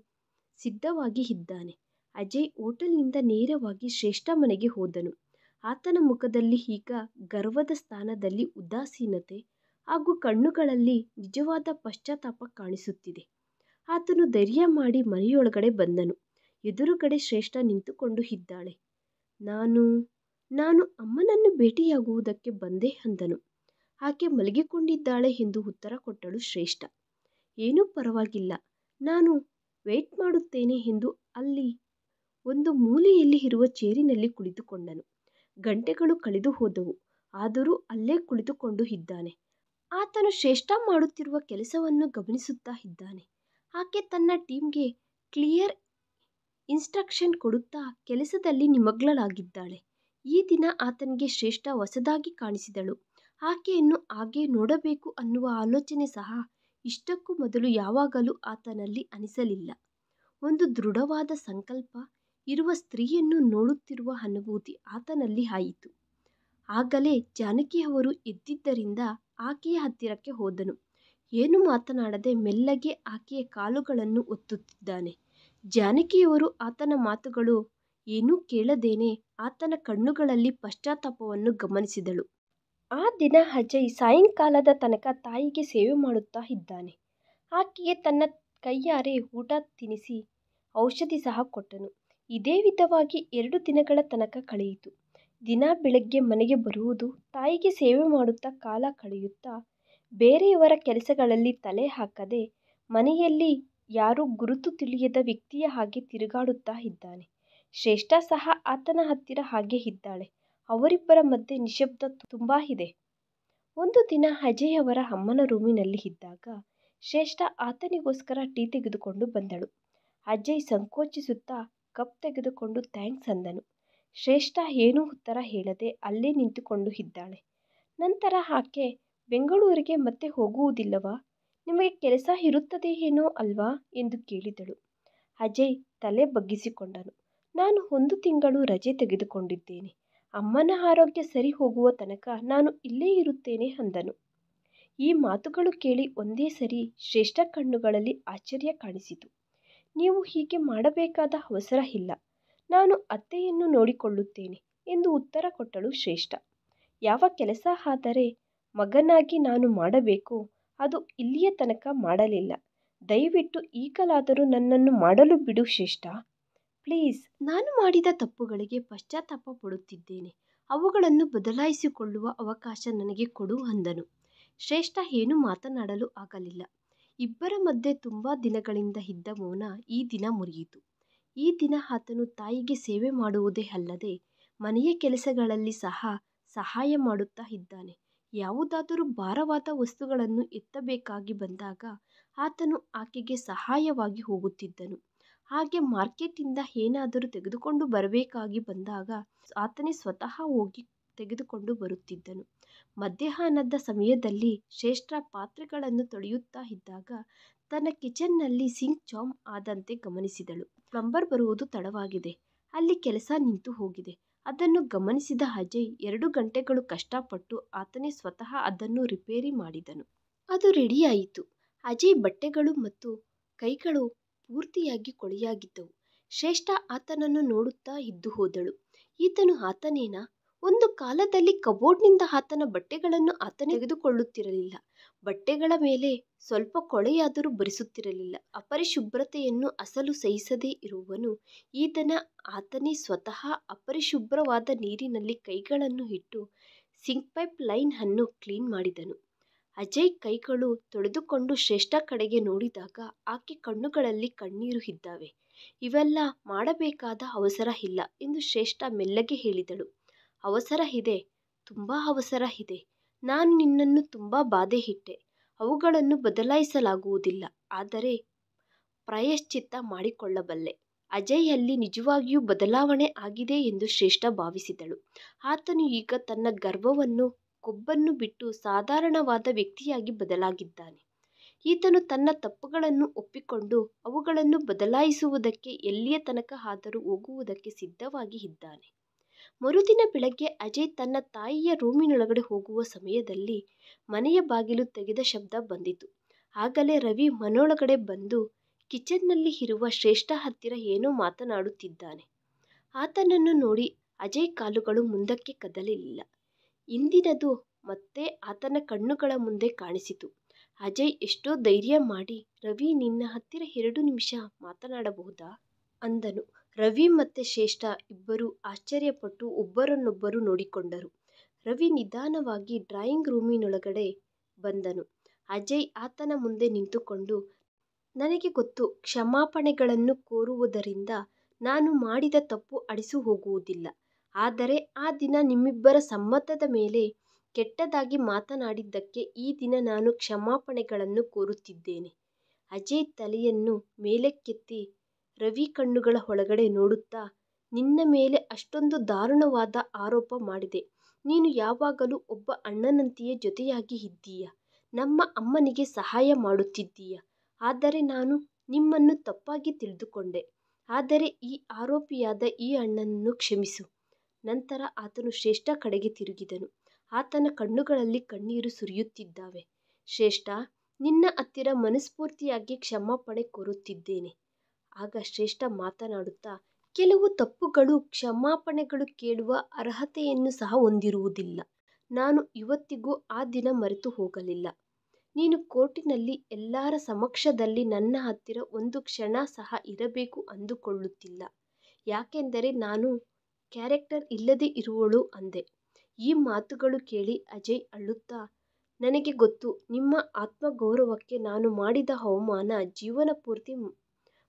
A: ಸಿದ್ಧವಾಗಿ ಇದ್ದಾನೆ. ಅಜಯ್ ಹೋಟೆಲ್ನಿಂದ ನೇರವಾಗಿ ಶ್ರೇಷ್ಠ ಮನೆಗೆ ಹೋದನು. ಆತನ ಮುಖದಲ್ಲಿ ಈಗ ಗರ್ವದ ಸ್ಥಾನದಲ್ಲಿ ಉದಾಸೀನತೆ ಹಾಗೂ ಕಣ್ಣುಗಳಲ್ಲಿ ನಿಜವಾದ ಪಶ್ಚಾತ್ತಾಪ ಕಾಣಿಸುತ್ತಿದೆ. ಆತನು ಧೈರ್ಯ ಮಾಡಿ ಮನೆಯೊಳಗಡೆ ಬಂದನು. ಎದುರುಗಡೆ ಶ್ರೇಷ್ಠ ನಿಂತುಕೊಂಡು ಇದ್ದಾಳೆ. ನಾನು ಅಮ್ಮನನ್ನು ಭೇಟಿಯಾಗುವುದಕ್ಕೆ ಬಂದೆ ಅಂದನು. ಆಕೆ ಮಲಗಿಕೊಂಡಿದ್ದಾಳೆ ಎಂದು ಉತ್ತರ ಕೊಟ್ಟಳು ಶ್ರೇಷ್ಠ. ಏನೂ ಪರವಾಗಿಲ್ಲ, ನಾನು ವೇಟ್ ಮಾಡುತ್ತೇನೆ ಎಂದು ಅಲ್ಲಿ ಒಂದು ಮೂಲೆಯಲ್ಲಿ ಇರುವ ಚೇರಿನಲ್ಲಿ ಕುಳಿತುಕೊಂಡನು. ಗಂಟೆಗಳು ಕಳೆದು ಹೋದವು, ಆದರೂ ಅಲ್ಲೇ ಕುಳಿತುಕೊಂಡು ಇದ್ದಾನೆ. ಆತನು ಶ್ರೇಷ್ಠ ಮಾಡುತ್ತಿರುವ ಕೆಲಸವನ್ನು ಗಮನಿಸುತ್ತಾ ಇದ್ದಾನೆ. ಆಕೆ ತನ್ನ ಟೀಮ್ಗೆ ಕ್ಲಿಯರ್ ಇನ್ಸ್ಟ್ರಕ್ಷನ್ ಕೊಡುತ್ತಾ ಕೆಲಸದಲ್ಲಿ ನಿಮಗ್ನಳಾಗಿದ್ದಾಳೆ. ಈ ದಿನ ಆತನಿಗೆ ಶ್ರೇಷ್ಠ ಹೊಸದಾಗಿ ಕಾಣಿಸಿದಳು. ಆಕೆಯನ್ನು ಹಾಗೆ ನೋಡಬೇಕು ಅನ್ನುವ ಆಲೋಚನೆ ಸಹ ಇಷ್ಟಕ್ಕೂ ಮೊದಲು ಯಾವಾಗಲೂ ಆತನಲ್ಲಿ ಅನಿಸಲಿಲ್ಲ. ಒಂದು ದೃಢವಾದ ಸಂಕಲ್ಪ ಇರುವ ಸ್ತ್ರೀಯನ್ನು ನೋಡುತ್ತಿರುವ ಅನುಭೂತಿ ಆತನಲ್ಲಿ ಆಯಿತು. ಆಗಲೇ ಜಾನಕಿಯವರು ಎದ್ದಿದ್ದರಿಂದ ಆಕೆಯ ಹತ್ತಿರಕ್ಕೆ ಹೋದನು. ಏನು ಮಾತನಾಡದೆ ಮೆಲ್ಲಗೆ ಆಕೆಯ ಕಾಲುಗಳನ್ನು ಒತ್ತುತ್ತಿದ್ದಾನೆ. ಜಾನಕಿಯವರು ಆತನ ಮಾತುಗಳು ಏನೂ ಕೇಳದೇನೆ ಆತನ ಕಣ್ಣುಗಳಲ್ಲಿ ಪಶ್ಚಾತ್ತಾಪವನ್ನು ಗಮನಿಸಿದಳು. ಆ ದಿನ ಅಜಯ್ ಸಾಯಂಕಾಲದ ತನಕ ತಾಯಿಗೆ ಸೇವೆ ಮಾಡುತ್ತಾ ಇದ್ದಾನೆ. ಆಕೆಗೆ ತನ್ನ ಕೈಯಾರೆ ಊಟ ತಿನ್ನಿಸಿ ಔಷಧಿ ಸಹ ಕೊಟ್ಟನು. ಇದೇ ವಿಧವಾಗಿ 2 ದಿನಗಳ ತನಕ ಕಳೆಯಿತು. ದಿನ ಬೆಳಗ್ಗೆ ಮನೆಗೆ ಬರುವುದು, ತಾಯಿಗೆ ಸೇವೆ ಮಾಡುತ್ತಾ ಕಾಲ ಕಳೆಯುತ್ತಾ, ಬೇರೆಯವರ ಕೆಲಸಗಳಲ್ಲಿ ತಲೆ ಹಾಕದೆ ಮನೆಯಲ್ಲಿ ಯಾರೂ ಗುರುತು ತಿಳಿಯದ ವ್ಯಕ್ತಿಯ ಹಾಗೆ ತಿರುಗಾಡುತ್ತಾ ಇದ್ದಾನೆ. ಶ್ರೇಷ್ಠ ಸಹ ಆತನ ಹತ್ತಿರ ಹಾಗೆ ಇದ್ದಾಳೆ. ಅವರಿಬ್ಬರ ಮಧ್ಯೆ ನಿಶ್ಶಬ್ದ ತುಂಬಾ ಇದೆ. ಒಂದು ದಿನ ಅಜಯ್ ಅವರ ಅಮ್ಮನ ರೂಮಿನಲ್ಲಿ ಇದ್ದಾಗ ಶ್ರೇಷ್ಠ ಆತನಿಗೋಸ್ಕರ ಟೀ ತೆಗೆದುಕೊಂಡು ಬಂದಳು. ಅಜಯ್ ಸಂಕೋಚಿಸುತ್ತಾ ಕಪ್ ತೆಗೆದುಕೊಂಡು ಥ್ಯಾಂಕ್ಸ್ ಅಂದನು. ಶ್ರೇಷ್ಠ ಏನೂ ಉತ್ತರ ಹೇಳದೆ ಅಲ್ಲೇ ನಿಂತುಕೊಂಡು ಇದ್ದಾಳೆ. ನಂತರ ಆಕೆ, ಬೆಂಗಳೂರಿಗೆ ಮತ್ತೆ ಹೋಗುವುದಿಲ್ಲವಾ? ನಿಮಗೆ ಕೆಲಸ ಇರುತ್ತದೆಯೇನೋ ಅಲ್ವಾ ಎಂದು ಕೇಳಿದಳು. ಅಜಯ್ ತಲೆ ಬಗ್ಗಿಸಿಕೊಂಡನು. ನಾನು 1 ತಿಂಗಳು ರಜೆ ತೆಗೆದುಕೊಂಡಿದ್ದೇನೆ. ಅಮ್ಮನ ಆರೋಗ್ಯ ಸರಿ ಹೋಗುವ ತನಕ ನಾನು ಇಲ್ಲೇ ಇರುತ್ತೇನೆ ಅಂದನು. ಈ ಮಾತುಗಳು ಕೇಳಿ ಒಂದೇ ಸರಿ ಶ್ರೇಷ್ಠ ಕಣ್ಣುಗಳಲ್ಲಿ ಆಶ್ಚರ್ಯ ಕಾಣಿಸಿತು. ನೀವು ಹೀಗೆ ಮಾಡಬೇಕಾದ ಅವಸರ ಇಲ್ಲ, ನಾನು ಅತ್ತೆಯನ್ನು ನೋಡಿಕೊಳ್ಳುತ್ತೇನೆ ಎಂದು ಉತ್ತರ ಕೊಟ್ಟಳು ಶ್ರೇಷ್ಠ. ಯಾವ ಕೆಲಸ ಆದರೆ ಮಗನಾಗಿ ನಾನು ಮಾಡಬೇಕು ಅದು ಇಲ್ಲಿಯ ತನಕ ಮಾಡಲಿಲ್ಲ. ದಯವಿಟ್ಟು ಈಗಲಾದರೂ ನನ್ನನ್ನು ಮಾಡಲು ಬಿಡು ಶ್ರೇಷ್ಠ, ಪ್ಲೀಸ್. ನಾನು ಮಾಡಿದ ತಪ್ಪುಗಳಿಗೆ ಪಶ್ಚಾತ್ತಾಪ ಪಡುತ್ತಿದ್ದೇನೆ. ಅವುಗಳನ್ನು ಬದಲಾಯಿಸಿಕೊಳ್ಳುವ ಅವಕಾಶ ನನಗೆ ಕೊಡು ಅಂದನು. ಶ್ರೇಷ್ಠ ಏನೂ ಮಾತನಾಡಲು ಆಗಲಿಲ್ಲ. ಇಬ್ಬರ ಮಧ್ಯೆ ತುಂಬಾ ದಿನಗಳಿಂದ ಇದ್ದ ಮೌನ ಈ ದಿನ ಮುರಿಯಿತು. ಈ ದಿನ ಆತನು ತಾಯಿಗೆ ಸೇವೆ ಮಾಡುವುದೇ ಅಲ್ಲದೆ ಮನೆಯ ಕೆಲಸಗಳಲ್ಲಿ ಸಹ ಸಹಾಯ ಮಾಡುತ್ತಾ ಇದ್ದಾನೆ. ಯಾವುದಾದರೂ ಭಾರವಾದ ವಸ್ತುಗಳನ್ನು ಎತ್ತಬೇಕಾಗಿ ಬಂದಾಗ ಆತನು ಆಕೆಗೆ ಸಹಾಯವಾಗಿ ಹೋಗುತ್ತಿದ್ದನು. ಹಾಗೆ ಮಾರ್ಕೆಟಿಂದ ಏನಾದರೂ ತೆಗೆದುಕೊಂಡು ಬರಬೇಕಾಗಿ ಬಂದಾಗ ಆತನೇ ಸ್ವತಃ ಹೋಗಿ ತೆಗೆದುಕೊಂಡು ಬರುತ್ತಿದ್ದನು. ಮಧ್ಯಾಹ್ನದ ಸಮಯದಲ್ಲಿ ಶ್ರೇಷ್ಠ ಪಾತ್ರೆಗಳನ್ನು ತೊಳೆಯುತ್ತಾ ಇದ್ದಾಗ ತನ್ನ ಕಿಚನ್ನಲ್ಲಿ ಸಿಂಕ್ ಜಾಮ್ ಆದಂತೆ ಗಮನಿಸಿದಳು. ಪ್ಲಂಬರ್ ಬರುವುದು ತಡವಾಗಿದೆ, ಅಲ್ಲಿ ಕೆಲಸ ನಿಂತು ಹೋಗಿದೆ. ಅದನ್ನು ಗಮನಿಸಿದ ಅಜಯ್ 2 ಗಂಟೆಗಳು ಕಷ್ಟಪಟ್ಟು ಆತನೇ ಸ್ವತಃ ಅದನ್ನು ರಿಪೇರಿ ಮಾಡಿದನು. ಅದು ರೆಡಿಯಾಯಿತು. ಅಜಯ್ ಬಟ್ಟೆಗಳು ಮತ್ತು ಕೈಗಳು ಪೂರ್ತಿಯಾಗಿ ಕೊಳೆಯಾಗಿದ್ದವು. ಶ್ರೇಷ್ಠ ಆತನನ್ನು ನೋಡುತ್ತಾ ಇದ್ದು ಹೋದಳು. ಈತನು ಆತನೇನಾ? ಒಂದು ಕಾಲದಲ್ಲಿ ಕಬೋರ್ಡ್ನಿಂದ ಆತನ ಬಟ್ಟೆಗಳನ್ನು ಆತನೇ ತೆಗೆದುಕೊಳ್ಳುತ್ತಿರಲಿಲ್ಲ. ಬಟ್ಟೆಗಳ ಮೇಲೆ ಸ್ವಲ್ಪ ಕೊಳೆಯಾದರೂ ಬರಿಸುತ್ತಿರಲಿಲ್ಲ. ಅಪರಿಶುಭ್ರತೆಯನ್ನು ಅಸಲು ಸಹಿಸದೇ ಇರುವವನು ಈ ದಿನ ಆತನೇ ಸ್ವತಃ ಅಪರಿಶುಭ್ರವಾದ ನೀರಿನಲ್ಲಿ ಕೈಗಳನ್ನು ಇಟ್ಟು ಸಿಂಕ್ ಪೈಪ್ ಲೈನ್ ಅನ್ನು ಕ್ಲೀನ್ ಮಾಡಿದನು. ಅಜಯ್ ಕೈಗಳು ತೊಳೆದುಕೊಂಡು ಶ್ರೇಷ್ಠ ಕಡೆಗೆ ನೋಡಿದಾಗ ಆಕೆ ಕಣ್ಣುಗಳಲ್ಲಿ ಕಣ್ಣೀರು ಇದ್ದಾವೆ. ಇವೆಲ್ಲ ಮಾಡಬೇಕಾದ ಅವಸರ ಇಲ್ಲ ಎಂದು ಶ್ರೇಷ್ಠ ಮೆಲ್ಲಗೆ ಹೇಳಿದಳು. ಅವಸರ ಇದೆ, ತುಂಬ ಅವಸರ ಇದೆ. ನಾನು ನಿನ್ನನ್ನು ತುಂಬ ಬಾಧೆ ಇಟ್ಟೆ. ಅವುಗಳನ್ನು ಬದಲಾಯಿಸಲಾಗುವುದಿಲ್ಲ, ಆದರೆ ಪ್ರಾಯಶ್ಚಿತ್ತ ಮಾಡಿಕೊಳ್ಳಬಲ್ಲೆ. ಅಜಯ್ ಅಲ್ಲಿ ನಿಜವಾಗಿಯೂ ಬದಲಾವಣೆ ಆಗಿದೆ ಎಂದು ಶ್ರೇಷ್ಠ ಭಾವಿಸಿದಳು. ಆತನು ಈಗ ತನ್ನ ಗರ್ವವನ್ನು ಕೊಬ್ಬನ್ನು ಬಿಟ್ಟು ಸಾಧಾರಣವಾದ ವ್ಯಕ್ತಿಯಾಗಿ ಬದಲಾಗಿದ್ದಾನೆ. ಈತನು ತನ್ನ ತಪ್ಪುಗಳನ್ನು ಒಪ್ಪಿಕೊಂಡು ಅವುಗಳನ್ನು ಬದಲಾಯಿಸುವುದಕ್ಕೆ ಎಲ್ಲಿಯ ತನಕ ಆದರೂ ಹೋಗುವುದಕ್ಕೆ ಸಿದ್ಧವಾಗಿ ಇದ್ದಾನೆ. ಮರುದಿನ ಬೆಳಗ್ಗೆ ಅಜಯ್ ತನ್ನ ತಾಯಿಯ ರೂಮಿನೊಳಗಡೆ ಹೋಗುವ ಸಮಯದಲ್ಲಿ ಮನೆಯ ಬಾಗಿಲು ತೆಗೆದ ಶಬ್ದ ಬಂದಿತು. ಆಗಲೇ ರವಿ ಮನೆಯೊಳಗಡೆ ಬಂದು ಕಿಚನ್ನಲ್ಲಿ ಇರುವ ಶ್ರೇಷ್ಠ ಹತ್ತಿರ ಏನೋ ಮಾತನಾಡುತ್ತಿದ್ದಾನೆ. ಆತನನ್ನು ನೋಡಿ ಅಜಯ್ ಕಾಲುಗಳು ಮುಂದಕ್ಕೆ ಕದಲಿಲ್ಲ. ಹಿಂದಿನದು ಮತ್ತೆ ಆತನ ಕಣ್ಣುಗಳ ಮುಂದೆ ಕಾಣಿಸಿತು. ಅಜಯ್ ಎಷ್ಟೋ ಧೈರ್ಯ ಮಾಡಿ, ರವಿ, ನಿನ್ನ ಹತ್ತಿರ 2 ನಿಮಿಷ ಮಾತನಾಡಬಹುದಾ ಅಂದನು. ರವಿ ಮತ್ತೆ ಶ್ರೇಷ್ಠ ಇಬ್ಬರೂ ಆಶ್ಚರ್ಯಪಟ್ಟು ಒಬ್ಬರನ್ನೊಬ್ಬರು ನೋಡಿಕೊಂಡರು. ರವಿ ನಿಧಾನವಾಗಿ ಡ್ರಾಯಿಂಗ್ ರೂಮಿನೊಳಗಡೆ ಬಂದನು. ಅಜಯ್ ಆತನ ಮುಂದೆ ನಿಂತುಕೊಂಡು, ನನಗೆ ಗೊತ್ತು, ಕ್ಷಮಾಪಣೆಗಳನ್ನು ಕೋರುವುದರಿಂದ ನಾನು ಮಾಡಿದ ತಪ್ಪು ಅಳಿಸಿ ಹೋಗುವುದಿಲ್ಲ. ಆದರೆ ಆ ದಿನ ನಿಮ್ಮಿಬ್ಬರ ಸಮ್ಮತದ ಮೇಲೆ ಕೆಟ್ಟದಾಗಿ ಮಾತನಾಡಿದ್ದಕ್ಕೆ ಈ ದಿನ ನಾನು ಕ್ಷಮಾಪಣೆಗಳನ್ನು ಕೋರುತ್ತಿದ್ದೇನೆ. ಅಜಯ್ ತಲೆಯನ್ನು ಮೇಲಕ್ಕೆತ್ತಿ ರವಿ ಕಣ್ಣುಗಳ ಒಳಗಡೆ ನೋಡುತ್ತಾ, ನಿನ್ನ ಮೇಲೆ ಅಷ್ಟೊಂದು ದಾರುಣವಾದ ಆರೋಪ ಮಾಡಿದೆ. ನೀನು ಯಾವಾಗಲೂ ಒಬ್ಬ ಅಣ್ಣನಂತೆಯೇ ಜೊತೆಯಾಗಿ ಇದ್ದೀಯ. ನಮ್ಮ ಅಮ್ಮನಿಗೆ ಸಹಾಯ ಮಾಡುತ್ತಿದ್ದೀಯ. ಆದರೆ ನಾನು ನಿಮ್ಮನ್ನು ತಪ್ಪಾಗಿ ತಿಳಿದುಕೊಂಡೆ. ಆದರೆ ಈ ಆರೋಪಿಯಾದ ಈ ಅಣ್ಣನನ್ನು ಕ್ಷಮಿಸು. ನಂತರ ಆತನು ಶ್ರೇಷ್ಠ ಕಡೆಗೆ ತಿರುಗಿದನು. ಆತನ ಕಣ್ಣುಗಳಲ್ಲಿ ಕಣ್ಣೀರು ಸುರಿಯುತ್ತಿದ್ದಾವೆ. ಶ್ರೇಷ್ಠ, ನಿನ್ನ ಹತ್ತಿರ ಮನಸ್ಫೂರ್ತಿಯಾಗಿ ಕ್ಷಮಾಪಣೆ ಕೋರುತ್ತಿದ್ದೇನೆ. ಆಗ ಶ್ರೇಷ್ಠ ಮಾತನಾಡುತ್ತಾ, ಕೆಲವು ತಪ್ಪುಗಳು ಕ್ಷಮಾಪಣೆಗಳು ಕೇಳುವ ಅರ್ಹತೆಯನ್ನು ಸಹ ಹೊಂದಿರುವುದಿಲ್ಲ. ನಾನು ಇವತ್ತಿಗೂ ಆ ದಿನ ಮರೆತು ಹೋಗಲಿಲ್ಲ. ನೀನು ಕೋರ್ಟಿನಲ್ಲಿ ಎಲ್ಲರ ಸಮಕ್ಷಮದಲ್ಲಿ ನನ್ನ ಹತ್ತಿರ ಒಂದು ಕ್ಷಣ ಸಹ ಇರಬೇಕು ಅಂದುಕೊಳ್ಳುತ್ತಿಲ್ಲ. ಯಾಕೆಂದರೆ ನಾನು ಕ್ಯಾರೆಕ್ಟರ್ ಇಲ್ಲದೆ ಇರುವಳು ಅಂದೆ. ಈ ಮಾತುಗಳು ಕೇಳಿ ಅಜಯ್ ಅಳುತ್ತಾ, ನನಗೆ ಗೊತ್ತು, ನಿಮ್ಮ ಆತ್ಮಗೌರವಕ್ಕೆ ನಾನು ಮಾಡಿದ ಅವಮಾನ ಜೀವನ ಪೂರ್ತಿ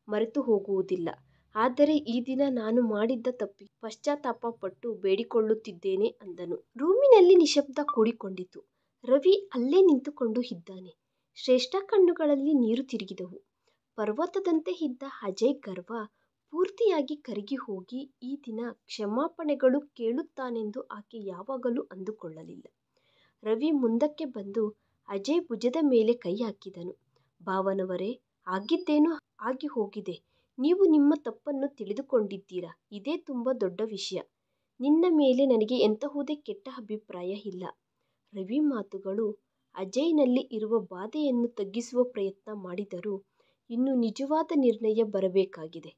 A: ಮರೆತು ಹೋಗುವುದಿಲ್ಲ. ಆದರೆ ಈ ದಿನ ನಾನು ಮಾಡಿದ್ದ ತಪ್ಪಿಗೆ ಪಶ್ಚಾತ್ತಾಪ ಪಟ್ಟು ಬೇಡಿಕೊಳ್ಳುತ್ತಿದ್ದೇನೆ ಅಂದನು. ರೂಮಿನಲ್ಲಿ ನಿಶಬ್ದ ಕೂಡಿಕೊಂಡಿತು. ರವಿ ಅಲ್ಲೇ ನಿಂತುಕೊಂಡು ಇದ್ದಾನೆ. ಶ್ರೇಷ್ಠ ಕಣ್ಣುಗಳಲ್ಲಿ ನೀರು ತಿರುಗಿದವು. ಪರ್ವತದಂತೆ ಇದ್ದ ಅಜಯ್ ಗರ್ವ ಪೂರ್ತಿಯಾಗಿ ಕರಗಿ ಹೋಗಿ ಈ ದಿನ ಕ್ಷಮಾಪಣೆಗಳು ಕೇಳುತ್ತಾನೆಂದು ಆಕೆ ಯಾವಾಗಲೂ ಅಂದುಕೊಳ್ಳಲಿಲ್ಲ. ರವಿ ಮುಂದಕ್ಕೆ ಬಂದು ಅಜಯ್ ಭುಜದ ಮೇಲೆ ಕೈ ಹಾಕಿದನು. ಭಾವನವರೇ, ಆಗಿದ್ದೇನೋ ಆಗಿ ಹೋಗಿದೆ. ನೀವು ನಿಮ್ಮ ತಪ್ಪನ್ನು ತಿಳಿದುಕೊಂಡಿದ್ದೀರಾ. ಇದೇ ತುಂಬ ದೊಡ್ಡ ವಿಷಯ. ನಿನ್ನ ಮೇಲೆ ನನಗೆ ಎಂತಹುದೇ ಕೆಟ್ಟ ಅಭಿಪ್ರಾಯ ಇಲ್ಲ. ರವಿ ಮಾತುಗಳು ಅಜಯ್ನಲ್ಲಿ ಇರುವ ಬಾಧೆಯನ್ನು ತಗ್ಗಿಸುವ ಪ್ರಯತ್ನ ಮಾಡಿದರೂ ಇನ್ನು ನಿಜವಾದ ನಿರ್ಣಯ ಬರಬೇಕಾಗಿದೆ.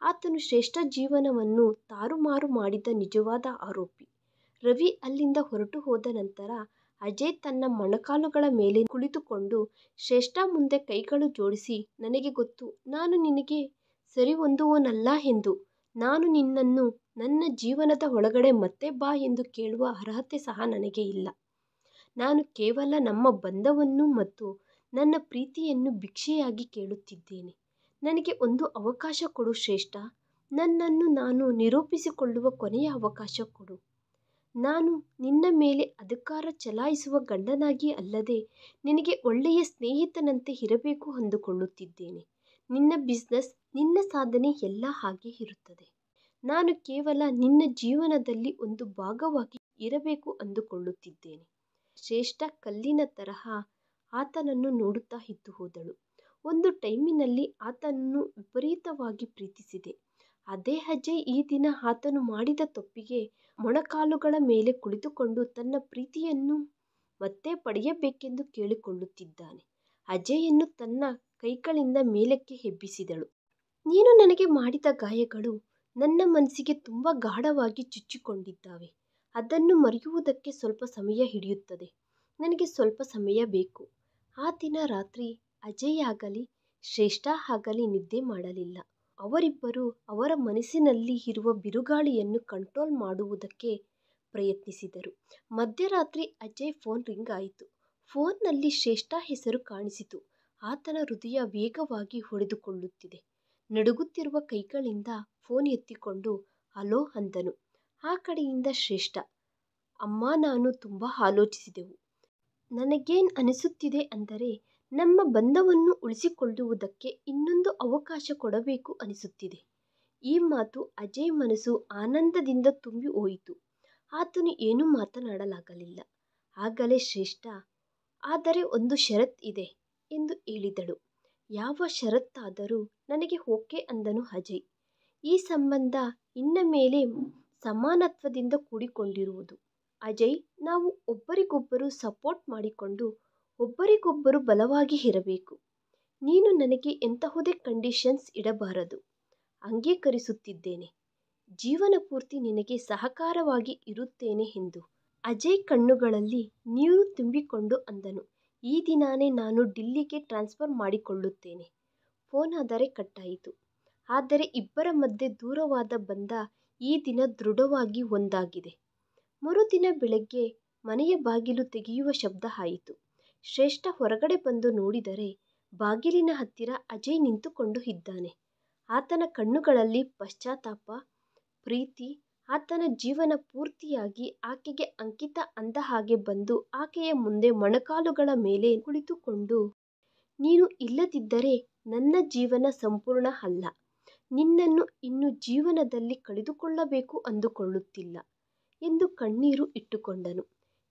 A: ಆತನು ಶ್ರೇಷ್ಠ ಜೀವನವನ್ನು ತಾರುಮಾರು ಮಾಡಿದ ನಿಜವಾದ ಆರೋಪಿ. ರವಿ ಅಲ್ಲಿಂದ ಹೊರಟು ಹೋದ ನಂತರ ಅಜಯ್ ತನ್ನ ಮೊಣಕಾಲುಗಳ ಮೇಲೆ ಕುಳಿತುಕೊಂಡು ಶ್ರೇಷ್ಠ ಮುಂದೆ ಕೈಗಳು ಜೋಡಿಸಿ, ನನಗೆ ಗೊತ್ತು, ನಾನು ನಿನಗೆ ಸರಿಹೊಂದುವವನಲ್ಲ ಎಂದು. ನಾನು ನಿನ್ನನ್ನು ನನ್ನ ಜೀವನದ ಒಳಗಡೆ ಮತ್ತೆ ಬಾ ಎಂದು ಕೇಳುವ ಅರ್ಹತೆ ಸಹ ನನಗೆ ಇಲ್ಲ. ನಾನು ಕೇವಲ ನಮ್ಮ ಬಂಧವನ್ನು ಮತ್ತು ನನ್ನ ಪ್ರೀತಿಯನ್ನು ಭಿಕ್ಷೆಯಾಗಿ ಕೇಳುತ್ತಿದ್ದೇನೆ. ನನಗೆ ಒಂದು ಅವಕಾಶ ಕೊಡು ಶ್ರೇಷ್ಠ. ನನ್ನನ್ನು ನಾನು ನಿರೂಪಿಸಿಕೊಳ್ಳುವ ಕೊನೆಯ ಅವಕಾಶ ಕೊಡು. ನಾನು ನಿನ್ನ ಮೇಲೆ ಅಧಿಕಾರ ಚಲಾಯಿಸುವ ಗಂಡನಾಗಿ ಅಲ್ಲದೆ ನಿನಗೆ ಒಳ್ಳೆಯ ಸ್ನೇಹಿತನಂತೆ ಇರಬೇಕು ಅಂದುಕೊಳ್ಳುತ್ತಿದ್ದೇನೆ. ನಿನ್ನ ಬಿಸ್ನೆಸ್, ನಿನ್ನ ಸಾಧನೆ ಎಲ್ಲ ಹಾಗೆ ಇರುತ್ತದೆ. ನಾನು ಕೇವಲ ನಿನ್ನ ಜೀವನದಲ್ಲಿ ಒಂದು ಭಾಗವಾಗಿ ಇರಬೇಕು ಅಂದುಕೊಳ್ಳುತ್ತಿದ್ದೇನೆ. ಶ್ರೇಷ್ಠ ಕಲ್ಲಿನ ತರಹ ಆತನನ್ನು ನೋಡುತ್ತಾ ಇದ್ದು ಹೋದಳು. ಒಂದು ಟೈಮಿನಲ್ಲಿ ಆತನನ್ನು ವಿಪರೀತವಾಗಿ ಪ್ರೀತಿಸಿದೆ. ಅದೇ ಅಜಯ್ ಈ ದಿನ ಆತನು ಮಾಡಿದ ತಪ್ಪಿಗೆ ಮೊಣಕಾಲುಗಳ ಮೇಲೆ ಕುಳಿತುಕೊಂಡು ತನ್ನ ಪ್ರೀತಿಯನ್ನು ಮತ್ತೆ ಪಡೆಯಬೇಕೆಂದು ಕೇಳಿಕೊಳ್ಳುತ್ತಿದ್ದಾನೆ. ಅಜಯನ್ನು ತನ್ನ ಕೈಗಳಿಂದ ಮೇಲಕ್ಕೆ ಎಬ್ಬಿಸಿದಳು. ನೀನು ನನಗೆ ಮಾಡಿದ ಗಾಯಗಳು ನನ್ನ ಮನಸ್ಸಿಗೆ ತುಂಬ ಗಾಢವಾಗಿ ಚುಚ್ಚಿಕೊಂಡಿದ್ದಾವೆ. ಅದನ್ನು ಮರೆಯುವುದಕ್ಕೆ ಸ್ವಲ್ಪ ಸಮಯ ಹಿಡಿಯುತ್ತದೆ. ನನಗೆ ಸ್ವಲ್ಪ ಸಮಯ ಬೇಕು. ಆ ದಿನ ರಾತ್ರಿ ಅಜಯ್ ಆಗಲಿ ಶ್ರೇಷ್ಠಾ ಆಗಲಿ ನಿದ್ದೆ ಮಾಡಲಿಲ್ಲ. ಅವರಿಬ್ಬರು ಅವರ ಮನಸ್ಸಿನಲ್ಲಿ ಇರುವ ಬಿರುಗಾಳಿಯನ್ನು ಕಂಟ್ರೋಲ್ ಮಾಡುವುದಕ್ಕೆ ಪ್ರಯತ್ನಿಸಿದರು. ಮಧ್ಯರಾತ್ರಿ ಅಜಯ್ ಫೋನ್ ರಿಂಗ್ ಆಯಿತು. ಫೋನ್ನಲ್ಲಿ ಶ್ರೇಷ್ಠಾ ಹೆಸರು ಕಾಣಿಸಿತು. ಆತನ ಹೃದಯ ವೇಗವಾಗಿ ಹೊಡೆದುಕೊಳ್ಳುತ್ತಿದೆ. ನಡುಗುತ್ತಿರುವ ಕೈಗಳಿಂದ ಫೋನ್ ಎತ್ತಿಕೊಂಡು ಹಲೋ ಅಂದನು. ಆ ಕಡೆಯಿಂದ ಶ್ರೇಷ್ಠಾ, ಅಮ್ಮ, ನಾನು ತುಂಬ ಆಲೋಚಿಸಿದೆವು. ನನಗೇನು ಅನಿಸುತ್ತಿದೆ ಅಂದರೆ ನಮ್ಮ ಬಂಧವನ್ನು ಉಳಿಸಿಕೊಳ್ಳುವುದಕ್ಕೆ ಇನ್ನೊಂದು ಅವಕಾಶ ಕೊಡಬೇಕು ಅನಿಸುತ್ತಿದೆ. ಈ ಮಾತು ಅಜಯ್ ಮನಸ್ಸು ಆನಂದದಿಂದ ತುಂಬಿ ಹೋಯಿತು. ಆತನು ಏನೂ ಮಾತನಾಡಲಾಗಲಿಲ್ಲ. ಆಗಲೇ ಶ್ರೇಷ್ಠಾ, ಆದರೆ ಒಂದು ಷರತ್ ಇದೆ ಎಂದು ಹೇಳಿದಳು. ಯಾವ ಷರತ್ತಾದರೂ ನನಗೆ ಓಕೆ ಅಂದನು ಅಜಯ್. ಈ ಸಂಬಂಧ ಇನ್ನು ಮೇಲೆ ಸಮಾನತ್ವದಿಂದ ಕೂಡಿಕೊಂಡಿರುವುದು. ಅಜಯ್, ನಾವು ಒಬ್ಬರಿಗೊಬ್ಬರು ಸಪೋರ್ಟ್ ಮಾಡಿಕೊಂಡು ಒಬ್ಬರಿಗೊಬ್ಬರು ಬಲವಾಗಿ ಇರಬೇಕು. ನೀನು ನನಗೆ ಎಂತಹುದೇ ಕಂಡೀಷನ್ಸ್ ಇಡಬಾರದು. ಅಂಗೀಕರಿಸುತ್ತಿದ್ದೇನೆ. ಜೀವನ ಪೂರ್ತಿ ನಿನಗೆ ಸಹಕಾರವಾಗಿ ಇರುತ್ತೇನೆ ಎಂದು ಅಜಯ್ ಕಣ್ಣುಗಳಲ್ಲಿ ನೀರು ತುಂಬಿಕೊಂಡು ಅಂದನು. ಈ ದಿನಾನೇ ನಾನು ಡಿಲ್ಲಿಗೆ ಟ್ರಾನ್ಸ್ಫರ್ ಮಾಡಿಕೊಳ್ಳುತ್ತೇನೆ. ಫೋನ್ ಆದರೆ ಕಟ್ಟಾಯಿತು. ಆದರೆ ಇಬ್ಬರ ಮಧ್ಯೆ ದೂರವಾದ ಬಂಧ ಈ ದಿನ ದೃಢವಾಗಿ ಒಂದಾಗಿದೆ. ಮರುದಿನ ಬೆಳಗ್ಗೆ ಮನೆಯ ಬಾಗಿಲು ತೆಗೆಯುವ ಶಬ್ದ ಆಯಿತು. ಶ್ರೇಷ್ಠಾ ಹೊರಗಡೆ ಬಂದು ನೋಡಿದರೆ ಬಾಗಿಲಿನ ಹತ್ತಿರ ಅಜಯ್ ನಿಂತುಕೊಂಡು ಇದ್ದಾನೆ. ಆತನ ಕಣ್ಣುಗಳಲ್ಲಿ ಪಶ್ಚಾತ್ತಾಪ, ಪ್ರೀತಿ. ಆತನ ಜೀವನ ಪೂರ್ತಿಯಾಗಿ ಆಕೆಗೆ ಅಂಕಿತ ಅಂದ ಹಾಗೆ ಬಂದು ಆಕೆಯ ಮುಂದೆ ಮೊಣಕಾಲುಗಳ ಮೇಲೆ ಕುಳಿತುಕೊಂಡು, ನೀನು ಇಲ್ಲದಿದ್ದರೆ ನನ್ನ ಜೀವನ ಸಂಪೂರ್ಣ ಅಲ್ಲ. ನಿನ್ನನ್ನು ಇನ್ನು ಜೀವನದಲ್ಲಿ ಕಳೆದುಕೊಳ್ಳಬೇಕು ಅಂದುಕೊಳ್ಳುತ್ತಿಲ್ಲ ಎಂದು ಕಣ್ಣೀರು ಇಟ್ಟುಕೊಂಡನು.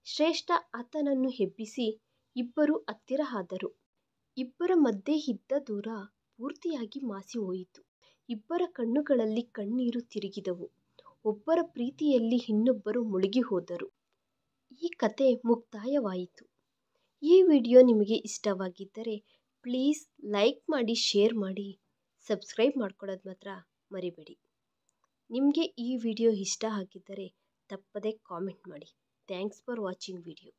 A: ಶ್ರೇಷ್ಠಾ ಆತನನ್ನು ಎಬ್ಬಿಸಿ ಇಬ್ಬರು ಹತ್ತಿರ ಆದರು. ಇಬ್ಬರ ಮಧ್ಯೆ ಇದ್ದ ದೂರ ಪೂರ್ತಿಯಾಗಿ ಮಾಸಿ ಹೋಯಿತು. ಇಬ್ಬರ ಕಣ್ಣುಗಳಲ್ಲಿ ಕಣ್ಣೀರು ತಿರುಗಿದವು. ಒಬ್ಬರ ಪ್ರೀತಿಯಲ್ಲಿ ಇನ್ನೊಬ್ಬರು ಮುಳುಗಿ ಹೋದರು. ಈ ಕತೆ ಮುಕ್ತಾಯವಾಯಿತು. ಈ ವಿಡಿಯೋ ನಿಮಗೆ ಇಷ್ಟವಾಗಿದ್ದರೆ ಪ್ಲೀಸ್ ಲೈಕ್ ಮಾಡಿ, ಶೇರ್ ಮಾಡಿ, ಸಬ್ಸ್ಕ್ರೈಬ್ ಮಾಡ್ಕೊಳ್ಳೋದು ಮಾತ್ರ ಮರಿಬೇಡಿ. ನಿಮಗೆ ಈ ವಿಡಿಯೋ ಇಷ್ಟ ಆಗಿದ್ದರೆ ತಪ್ಪದೇ ಕಾಮೆಂಟ್ ಮಾಡಿ. Thanks for watching video.